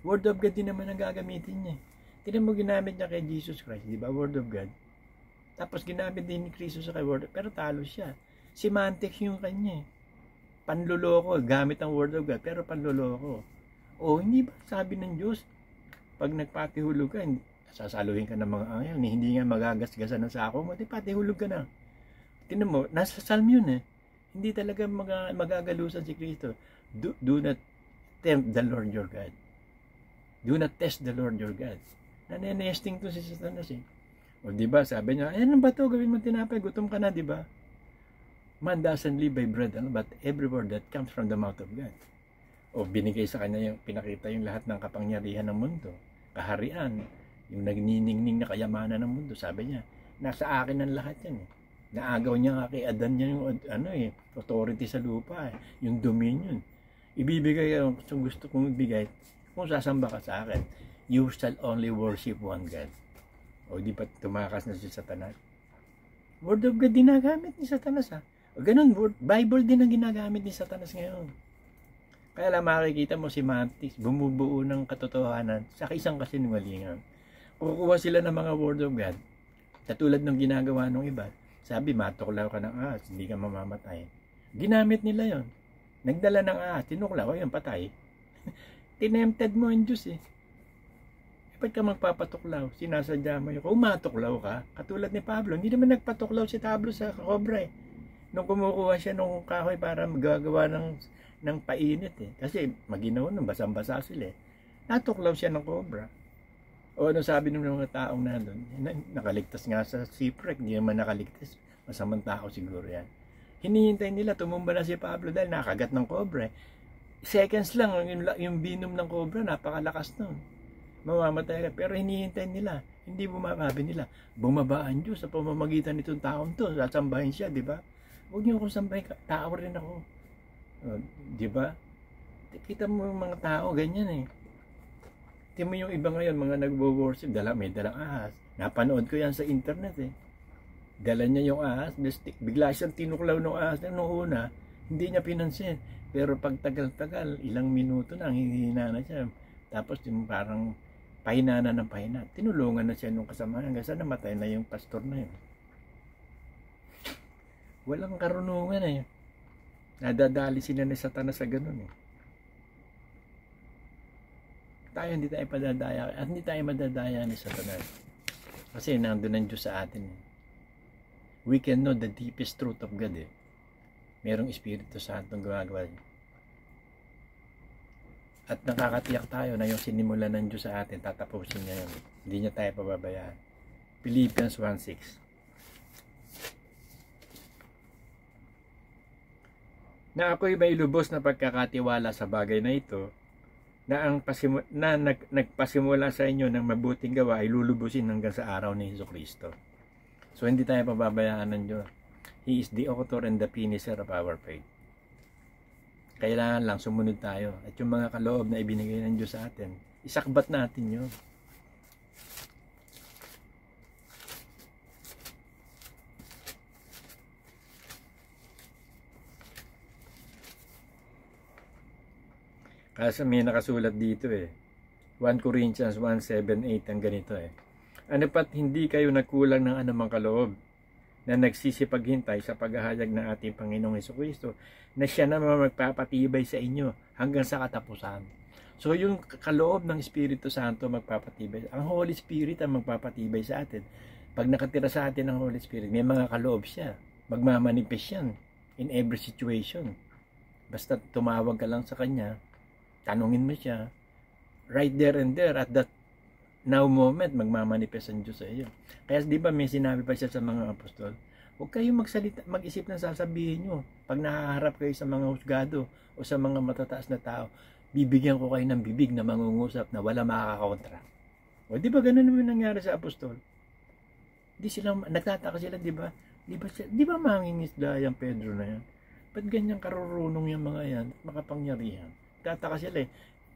Word of God din naman ang gagamitin niya. Tinan mo ginamit niya kay Jesus Christ, di ba? Word of God. Tapos ginamit din ni Cristo sa kay Word of God, pero talo siya. Semantics yung kanya eh. Panloloko, gamit ang Word of God, pero panloloko. O, hindi ba sabi ng Diyos, pag nagpatihulog ka, sasaluhin ka ng mga angel, hindi nga magagasgasan ng sako mo, di patihulog ka na. Tinan mo, nasa Psalm yun eh. Hindi talaga magagalusan si Cristo. Do not tempt the Lord your God. Do not test the Lord your God. Nanenesting to si Satanas eh. O di ba sabi niya, ano ba to, gawin mo tinapay, gutom ka na, di ba? Man doesn't live by bread, but every word that comes from the mouth of God. O binigay sa kanya yung, pinakita yung lahat ng kapangyarihan ng mundo, kaharian, yung nagniningning na kayamanan ng mundo. Sabi niya, nasa akin ang lahat yan eh. Naagaw niya nga kay Adan niya yung authority sa lupa, yung dominion. Ibibigay yung gusto kong ibigay, kung sasamba ka sa akin, you shall only worship one God. O di ba tumakas na si Satanas? Word of God ginagamit ni Satanas ha. O ganun, Bible din ang ginagamit ni Satanas ngayon. Kaya lang makikita mo si Mantis, bumubuo ng katotohanan sa isang kasinungalingan. Kukuha sila ng mga word of God, katulad ng ginagawa ng iba. Sabi, matuklaw ka ng ahas, hindi ka mamamatay. Ginamit nila yon. Nagdala ng ahas, tinuklaw, ayun, patay. Tinempted mo ang Diyos eh. Ba't ka magpapatuklaw? Sinasadya mo yun. Kung matuklaw ka, katulad ni Pablo, hindi naman nagpatuklaw si Pablo sa kobra eh. Nung kumukuha siya nung kahoy para magagawa ng painit eh. Kasi maginaw nung basang-basa sila eh. Natuklaw siya ng kobra. O ano sabi ng mga taong nandun? Nakaligtas nga sa shipwreck, hindi naman nakaligtas. Masamang tao siguro yan. Hinihintay nila, tumumba na si Pablo dahil nakagat ng kobra. Seconds lang, yung binom ng kobra, napakalakas nun. Mamamatay ka. Pero hinihintay nila, hindi bumababi nila. Bumaba ang Diyos sa pamamagitan nitong taong to. Sasambahin siya, di ba? Huwag niyo akong sambahin, tao rin ako. O, di ba? Kita mo yung mga tao, ganyan eh. Tingnan mo yung iba ngayon, mga nagwo-worship, may dalang ahas. Napanood ko yan sa internet eh. Dala niya yung ahas, bigla siyang tinuklaw ng ahas. Noong una, hindi niya pinansin. Pero pag tagal-tagal, ilang minuto na, hihina na siya. Tapos yung parang pahinana ng pahina. Tinulungan na siya nung kasama. Hanggang sa namatay na yung pastor na yun. Walang karunungan eh. Nadadali sila ni Satanas sa ganun eh. Tayo hindi tayo padadaya at hindi tayo madadaya ni Satanas. Kasi nandun ang Diyos sa atin. We can know the deepest truth of God eh. Merong Espiritu Santo ang gumagawa. At nakakatiyak tayo na yung sinimulan ng Diyos sa atin, tatapusin niya yun. Hindi niya tayo pababayaan. Philippians 1:6. Na ako'y may lubos na pagkakatiwala sa bagay na ito, na ang nagpasimula sa inyo ng mabuting gawa ay lulubusin hanggang sa araw ni Jesucristo. So hindi tayo pababayaan ng Diyos. He is the author and the finisher of our faith. Kailangan lang sumunod tayo. At yung mga kaloob na ibinigay ng Diyos sa atin, isakbat natin yun. Kasi may nakasulat dito eh. 1 Corinthians 1:7-8 ang ganito eh. Ano pat hindi kayo nagkulang ng anumang kaloob na nagsisipaghintay sa paghahayag ng ating Panginoong Jesucristo na siya naman magpapatibay sa inyo hanggang sa katapusan. So yung kaloob ng Espiritu Santo magpapatibay. Ang Holy Spirit ang magpapatibay sa atin. Pag nakatira sa atin ang Holy Spirit, may mga kaloob siya. Magmamanifest yan in every situation. Basta tumawag ka lang sa Kanya, tanungin mo siya, right there and there, at that now moment, magmamanifest ang Diyos sa iyo. Kaya di ba may sinabi pa siya sa mga apostol, huwag kayong mag-isip ng sasabihin nyo. Pag nakaharap kayo sa mga husgado o sa mga matataas na tao, bibigyan ko kayo ng bibig na mangungusap na wala makakakontra. O di ba ganun naman nangyari sa apostol? Di sila, nagtataka sila, di ba? Di ba mangingisda yung Pedro na yan? Ba't ganyan karurunong yung mga yan, makapangyarihan? Tataka sila eh.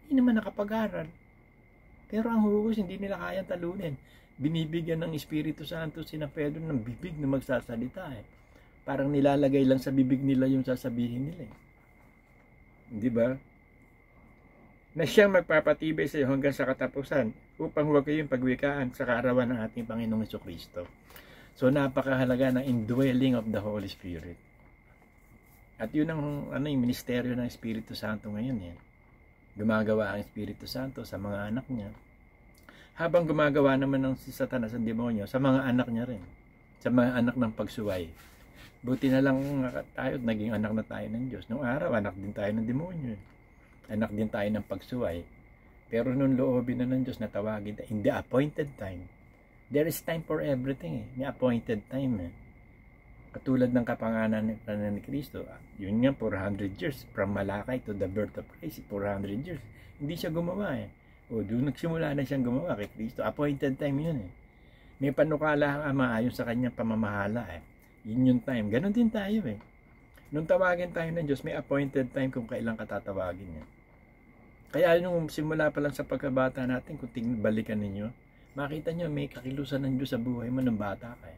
Hindi naman nakapag-aral. Pero ang hugus, hindi nila kayang talunin. Binibigyan ng Espiritu Santo sina Pedro ng bibig na magsasalita eh. Parang nilalagay lang sa bibig nila yung sasabihin nila eh. Di ba? na siyang magpapatibay sa iyo hanggang sa katapusan upang huwag kayong pagwikaan sa kaarawan ng ating Panginoong Jesucristo. So napakahalaga ng indwelling of the Holy Spirit. At yun ang yung ministeryo ng Espiritu Santo ngayon. Gumagawa ang Espiritu Santo sa mga anak niya. Habang gumagawa naman ng si Satanas ang demonyo sa mga anak niya rin. Sa mga anak ng pagsuway. Buti na lang tayo, naging anak na tayo ng Diyos. Nung araw, anak din tayo ng demonyo. Anak din tayo ng pagsuway. Pero nung loobin na ng Diyos na tawagin in the appointed time, there is time for everything. May appointed time. Katulad ng kapanganan ni Kristo. Yun nga, 400 years. From Malakay to the birth of Christ, 400 years. Hindi siya gumawa O doon nagsimula na siyang gumawa kay Kristo. Appointed time yun May panukala ang Ama ayon sa kanyang pamamahala Yun yung time. Ganon din tayo Nung tawagin tayo ng Diyos, may appointed time kung kailan katatawagin niya. Kaya nung simula pa lang sa pagkabata natin, kung balikan ninyo, makita nyo may kakilusan ng Diyos sa buhay mo ng bata ka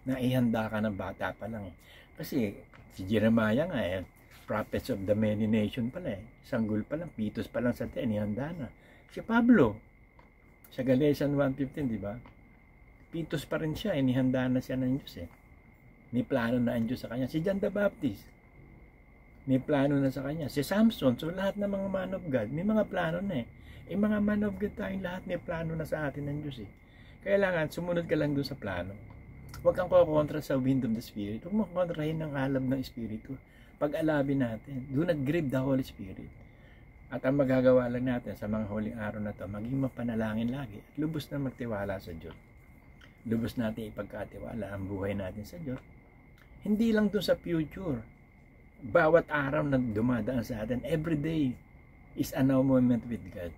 Naihanda ka ng bata pa lang Kasi si Jeremiah nga prophets of the many nation pala Sanggol pa lang, pitos pa lang sa ihanda na. Si Pablo, sa Galatians 1:15, di ba? Pitos pa rin siya, inihanda na siya ng Diyos May plano na ang Diyos sa kanya. Si John the Baptist, may plano na sa kanya. Si Samson, so lahat ng mga man of God, may mga plano na mga man of God tayong lahat may plano na sa atin ng Diyos Kailangan, sumunod ka lang doon sa plano. Huwag kang kukontra sa wind of the Spirit. Huwag mo kontrahin ng alab ng Espiritu. Pag-alabin natin, do not grieve the Holy Spirit. At ang magagawa lang natin sa mga huling araw na to, maging mapanalangin lagi at lubos na magtiwala sa Diyos. Lubos natin ipagkatiwala ang buhay natin sa Diyos. Hindi lang doon sa future. Bawat araw na dumadaan sa atin, every day is a now moment with God.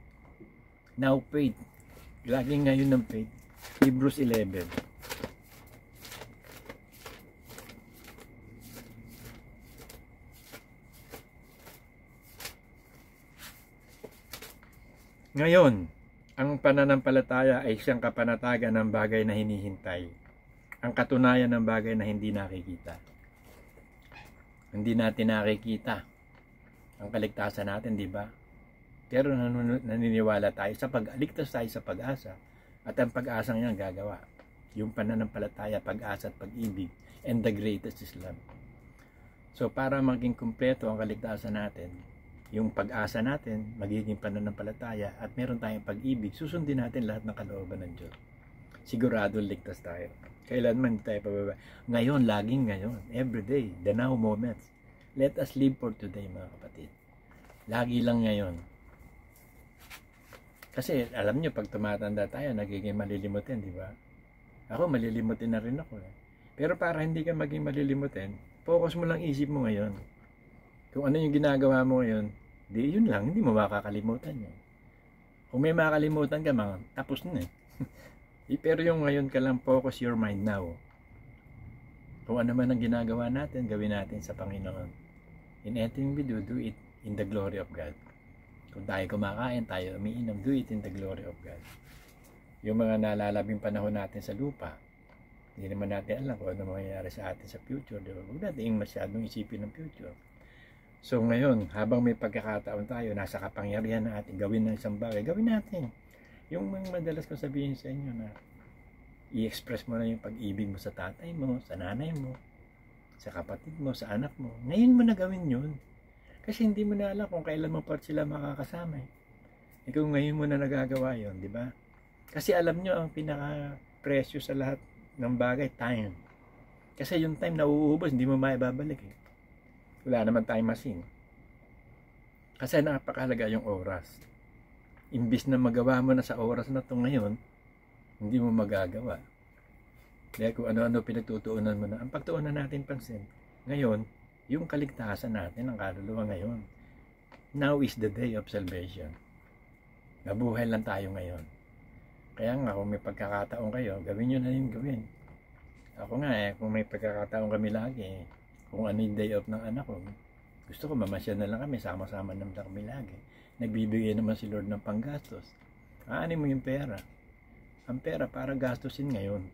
Now faith. Laging ngayon ng faith. Hebrews 11. Ngayon, ang pananampalataya ay siyang kapanatagan ng bagay na hinihintay. Ang katunayan ng bagay na hindi nakikita. Hindi natin nakikita ang kaligtasan natin, di ba? Pero naniniwala tayo sa pag-aligtas tayo sa pag-asa at ang pag-asang yan gagawa. Yung pananampalataya, pag-asa at pag-ibig and the greatest is love. So para maging kumpleto ang kaligtasan natin, yung pag-asa natin, magiging pananampalataya at meron tayong pag-ibig, susundin natin lahat ng kalooban ng Diyos. Sigurado ligtas tayo. Kailanman hindi tayo pababa. Ngayon, laging ngayon. Every day. The now moments. Let us live for today, mga kapatid. Lagi lang ngayon. Kasi, alam nyo, pag tumatanda tayo, nagiging malilimutin, di ba? Ako, malilimutin na rin ako. Pero para hindi ka maging malilimutin, focus mo lang isip mo ngayon. Kung ano yung ginagawa mo ngayon, di yun lang, hindi mo makakalimutan yun. Kung may makakalimutan ka, tapos na Pero yung ngayon ka lang, focus your mind now. Kung ano man ang ginagawa natin, gawin natin sa Panginoon. In anything we do it in the glory of God. Kung tayo kumakain, tayo umiinom, do it in the glory of God. Yung mga nalalabing panahon natin sa lupa, hindi naman natin alam kung ano mangyayari sa atin sa future. Diba? Huwag natin masyadong isipin ng future. So ngayon, habang may pagkakataon tayo, nasa kapangyarihan na atin, gawin ng isang bagay, gawin natin. Yung mga madalas ko sabihin sa inyo na i-express mo na yung pag-ibig mo sa tatay mo, sa nanay mo, sa kapatid mo, sa anak mo. Ngayon mo na gawin yun. Kasi hindi mo na alam kung kailan mo pa sila makakasama. Ikaw ngayon mo na nagagawa yun, di ba? Kasi alam nyo, ang pinaka-presyo sa lahat ng bagay, time. Kasi yung time na uuubos, hindi mo maibabalik Wala naman time machine. Kasi napakahalaga yung oras. Imbis na magawa mo na sa oras na ito ngayon, hindi mo magagawa. Dahil kung ano-ano pinagtutuunan mo na, ang pagtuunan natin pansin, ngayon, yung kaligtasan natin, ang kaluluwa ngayon. Now is the day of salvation. Nabuhay lang tayo ngayon. Kaya nga, kung may pagkakataon kayo, gawin nyo na yung gawin. Ako nga kung may pagkakataon kami lagi, kung ano yung day off ng anak ko, gusto ko mamasya na lang kami, sama-sama naman kami lagi. Nagbibigay naman si Lord ng panggastos. Aanin mo yung pera. Ang pera para gastusin ngayon.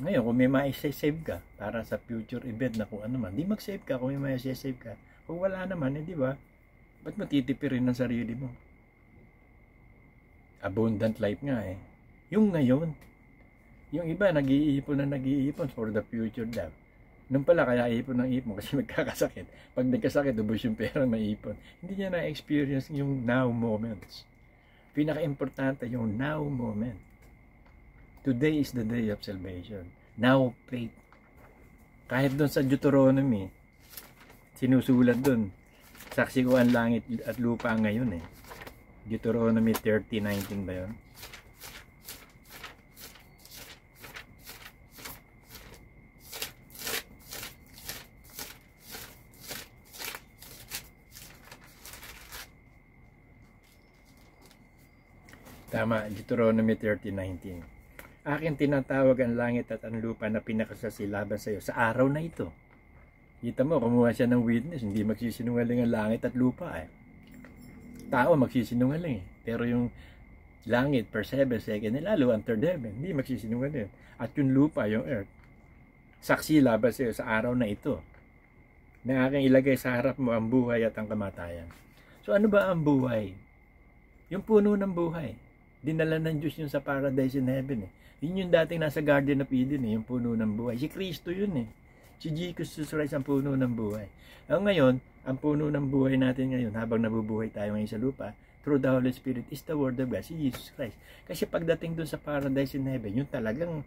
Ngayon, kung may ma-save ka para sa future event na kung ano man, di mag-save ka kung may ma-save ka. Kung wala naman, di ba? Ba't mo titipirin ng sarili mo? Abundant life nga eh. Yung ngayon. Yung iba, nag-iipon for the future daw. Nung pala, kaya ipon ng ipon kasi magkakasakit. Pag nagkasakit, ubos yung pera na ipon. Hindi niya na-experience yung now moments. Pinaka-importante yung now moment. Today is the day of salvation. Now faith. Kahit doon sa Deuteronomy, sinusulat doon, saksi ko ang langit at lupa ngayon eh. Deuteronomy 30:19 ba yun? Tama, Deuteronomy 30:19. Akin tinatawag ang langit at ang lupa na pinakasasilaban sa iyo sa araw na ito. Kita mo, kumuha siya ng witness, hindi magsisinungaling ang langit at lupa eh. Tao magsisinungaling eh. Pero yung langit per 7 second, lalo ang third heaven, hindi magsisinungaling. At yung lupa, yung earth, saksi laban sa iyo sa araw na ito. Na aking ilagay sa harap mo ang buhay at ang kamatayan. So ano ba ang buhay? Yung puno ng buhay. Dinala ng Diyos yun sa paradise in heaven eh. Yun yung dating nasa Garden of Eden eh, yung puno ng buhay. Si Kristo yun eh. Si Jesus Christ ang puno ng buhay. Ngayon, ang puno ng buhay natin ngayon, habang nabubuhay tayo ngayon sa lupa, through the Holy Spirit, is the Word of God, si Jesus Christ. Kasi pagdating dun sa paradise in heaven, yung talagang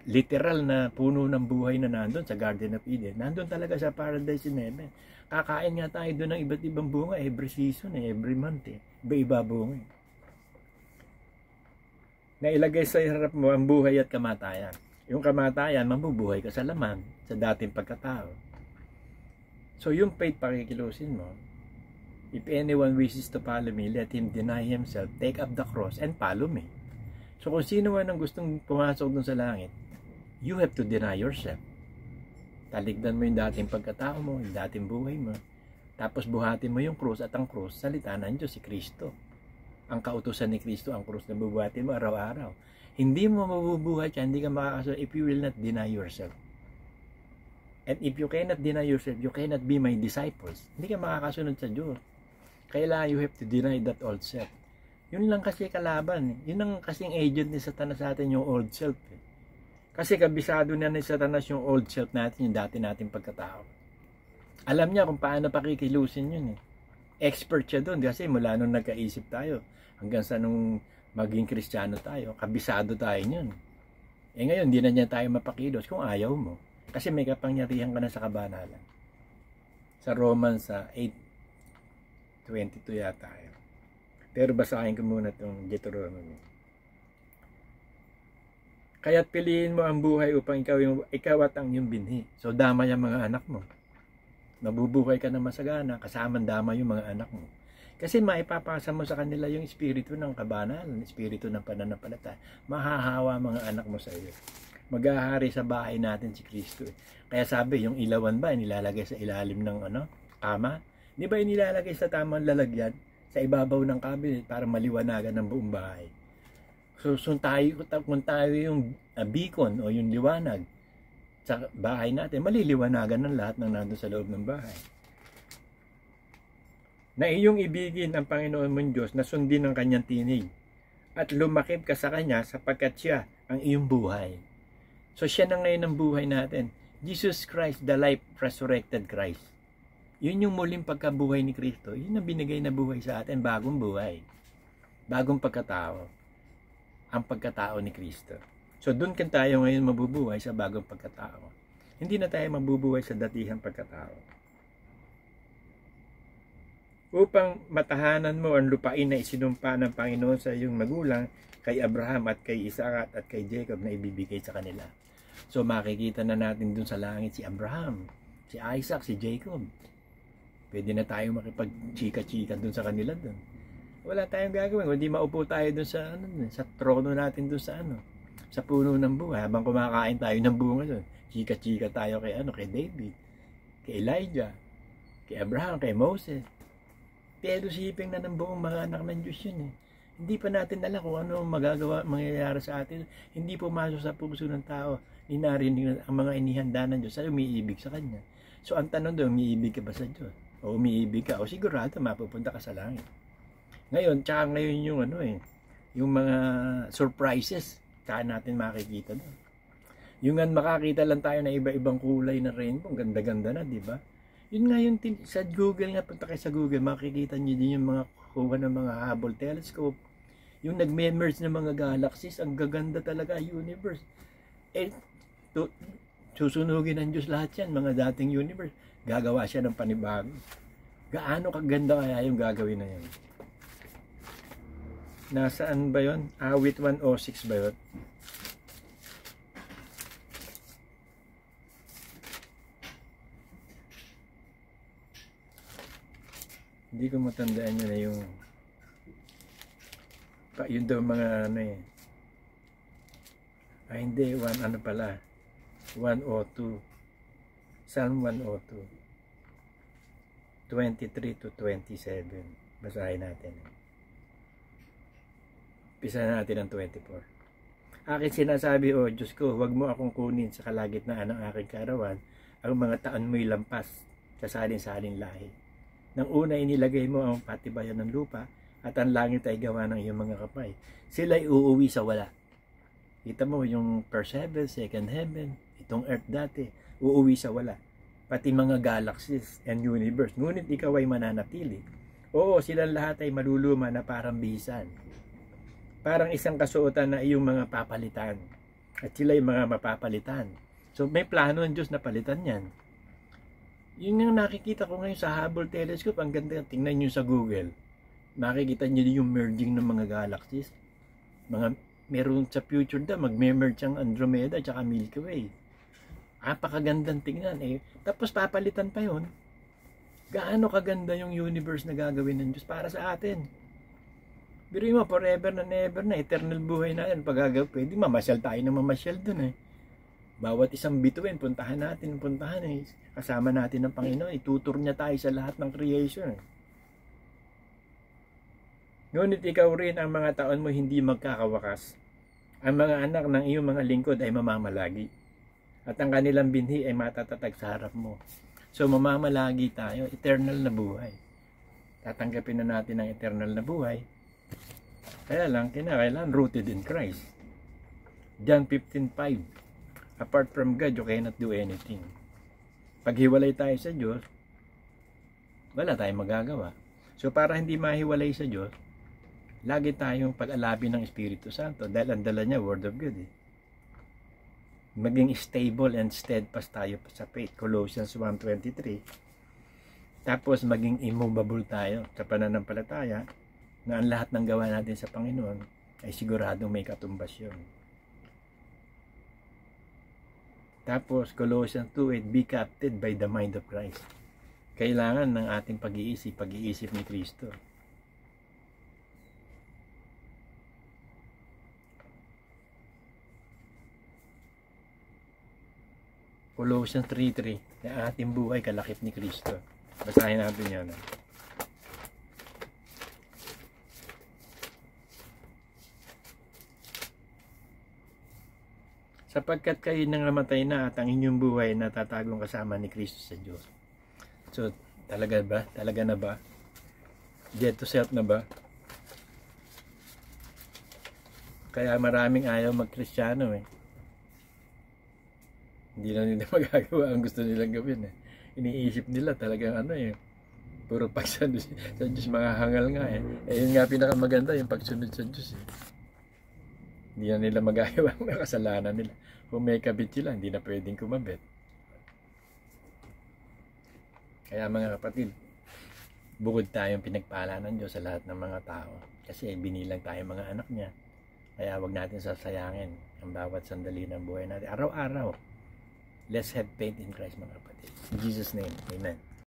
literal na puno ng buhay na nandun sa Garden of Eden, nandun talaga sa paradise in heaven. Kakain nga tayo dun ng iba't ibang bunga, every season, every month. Iba-iba bunga. Na ilagay sa harap mo ang buhay at kamatayan. Yung kamatayan, mabubuhay ka sa laman, sa dating pagkatao. So yung faith, pakikilusin mo. If anyone wishes to follow me, let him deny himself, take up the cross, and follow me. So kung sino man ang gustong pumasok dun sa langit, you have to deny yourself. Taligdan mo yung dating pagkatao mo, yung dating buhay mo. Tapos buhatin mo yung krus, at ang krus, salita ng Diyos, si Kristo. Ang kautusan ni Kristo, ang krus na bubuhatin mo araw-araw. Hindi mo mabubuhay siya, hindi ka makakasunod if you will not deny yourself. And if you cannot deny yourself, you cannot be my disciples. Hindi ka makakasunod sa Diyos. Kailangan you have to deny that old self. Yun lang kasi kalaban. Yun ang kasing agent ni Satanas sa atin, yung old self. Kasi kabisado na ni Satanas yung old self natin, yung dati nating pagkatao. Alam niya kung paano pakikilusin yun eh. Expert siya doon kasi mula nung nagkaisip tayo hanggang sa nung maging Kristiyano tayo, kabisado tayo yun. Ngayon, hindi na niya tayo mapakilos kung ayaw mo. Kasi may kapangyarihan ka na sa kabanalan. Sa Romans 8:22 yata yun. Pero basahin ko muna itong Deuteronomy. Kaya't piliin mo ang buhay upang ikaw at ang iyong binhi. So damay ang mga anak mo. Nabubuhay ka na masagana, kasama dama yung mga anak mo. Kasi maipapasa mo sa kanila yung espiritu ng kabanalan, espiritu ng pananampalataya. Mahahawa mga anak mo sa iyo. Maghahari sa bahay natin si Kristo. Kaya sabi, yung ilawan ba, nilalagay sa ilalim ng kama? Di ba inilalagay sa tamang lalagyan, sa ibabaw ng cabinet para maliwanagan ng buong bahay? So kung tayo yung beacon o yung liwanag sa bahay natin, maliliwanagan ng lahat ng nandun sa loob ng bahay. Na iyong ibigin ang Panginoon mong Diyos na sundin ang kanyang tinig at lumakip ka sa kanya sapagkat siya ang iyong buhay. So siya na ngayon ang buhay natin. Jesus Christ, the life resurrected Christ. Yun yung muling pagkabuhay ni Kristo. Yun ang binigay na buhay sa atin, bagong buhay. Bagong pagkatao. Ang pagkatao ni Kristo. So doon kan tayo ngayon mabubuhay sa bagong pagkatao. Hindi na tayo mabubuhay sa datihang pagkatao. Upang matahanan mo ang lupain na isinumpa ng Panginoon sa iyong magulang, kay Abraham at kay Isaac at kay Jacob na ibibigay sa kanila. So makikita na natin dun sa langit si Abraham, si Isaac, si Jacob. Pwede na tayo makipag-chika-chika dun sa kanila dun. Wala tayong gagawin, hindi maupo tayo dun sa sa trono natin dun sa sa puno ng buhay habang kumakain tayo ng bunga dun. Chika-chika tayo kay kay David, kay Elijah, kay Abraham, kay Moses. Pero siping na ng buong mga anak ng Diyos yun eh. Hindi pa natin alam kung ano mangyayari sa atin. Hindi pumasok sa puso ng tao. Ninarinig ang mga inihanda ng Diyos sa umiibig sa Kanya. So ang tanong doon, umiibig ka ba sa Diyos? o umiibig ka, o sigurado mapupunta ka sa langit. Ngayon, tsaka ngayon yung yung mga surprises, kaya natin makikita doon. Yung makakita lang tayo na iba-ibang kulay na rainbow, ganda-ganda na, di ba? Yun nga yung sa Google nga, punta kayo sa Google, makikita nyo din yung mga kuha ng mga Hubble telescope, yung nag-merge ng mga galaxies, ang gaganda talaga universe. Susunugin ng Diyos lahat yan, mga dating universe. Gagawa siya ng panibago. Gaano kaganda kaya yung gagawin na yan? Nasaan ba yun? Awit 106 ba yun? Hindi ko matandaan yun na yung yun daw mga hindi, 102 Psalm 102 23 to 27. Basahin natin. Pisa natin ang 24. Akin sinasabi, O Diyos ko, huwag mo akong kunin sa kalagitnaan ng aking kaarawan, ang mga taon mo'y lampas sa salin-salin lahi. Nang una inilagay mo ang patibayan ng lupa, at ang langit ay gawa ng iyong mga kamay. Sila'y uuwi sa wala. Kita mo yung first heaven, second heaven, itong earth dati, uuwi sa wala. Pati mga galaxies and universe. Ngunit ikaw ay mananatili. Oo, silang lahat ay maluluma na parang bisan. Parang isang kasuotan na iyong mga papalitan. At sila'y mga mapapalitan. So may plano ang Diyos na palitan yan. Yun yung nakikita ko ngayon sa Hubble telescope. Ang ganda, tingnan nyo sa Google. Makikita nyo din yung merging ng mga galaxies. Meron sa future mag-merge ang Andromeda at Milky Way. Apakagandang tingnan. Tapos papalitan pa yun. Gaano kaganda yung universe na gagawin ng Diyos para sa atin. Biruin mo, forever and ever na, eternal buhay na yan. Pwede mamasyal tayo na mamasyal dun Bawat isang bituin, puntahan natin. Kasama natin ng Panginoon. Itutur niya tayo sa lahat ng creation. Ngunit ikaw rin ang mga taon mo hindi magkakawakas. Ang mga anak ng iyong mga lingkod ay mamamalagi. At ang kanilang binhi ay matatatag sa harap mo. So mamamalagi tayo, eternal na buhay. Tatanggapin na natin ang eternal na buhay. Kaya lang, kinakailangan rooted in Christ. John 15:5. Apart from God, you cannot do anything. Pag hiwalay tayo sa Diyos, wala tayong magagawa. So para hindi mahiwalay sa Diyos, lagi tayong pag-alabi ng Espiritu Santo dahil ang dala niya, Word of God. Maging stable and steadfast tayo sa faith. Colossians 1:23. Tapos maging immovable tayo sa pananampalataya na ang lahat ng gawa natin sa Panginoon ay siguradong may katumbas yun. Tapos Colossians 2:8, be captive by the mind of Christ. Kailangan ng ating pag-iisip ni Kristo. Colossians 3:3, na ating buhay kalakip ni Kristo. Basahin natin yan. Sapagkat kayo nang namatay na at ang inyong buhay natatagong kasama ni Kristo sa Diyos. So, talaga ba? Talaga na ba? Dead to self na ba? Kaya maraming ayaw mag-Kristiyano Hindi na nila magagawa ang gusto nilang gawin Iniisip nila talagang puro pagsunod sa Diyos, mga hangal nga yun nga pinakamaganda, yung pagsunod sa Diyos Hindi na nila magagawa ang kasalanan nila. Kung may kabit sila, hindi na pwedeng kumabit. Kaya mga kapatid, bukod tayong pinagpala ng Diyos sa lahat ng mga tao. Kasi binilang tayo mga anak niya. Kaya wag natin sasayangin ang bawat sandali ng buhay natin. Araw-araw. Let's have faith in Christ, mga kapatid. In Jesus' name, amen.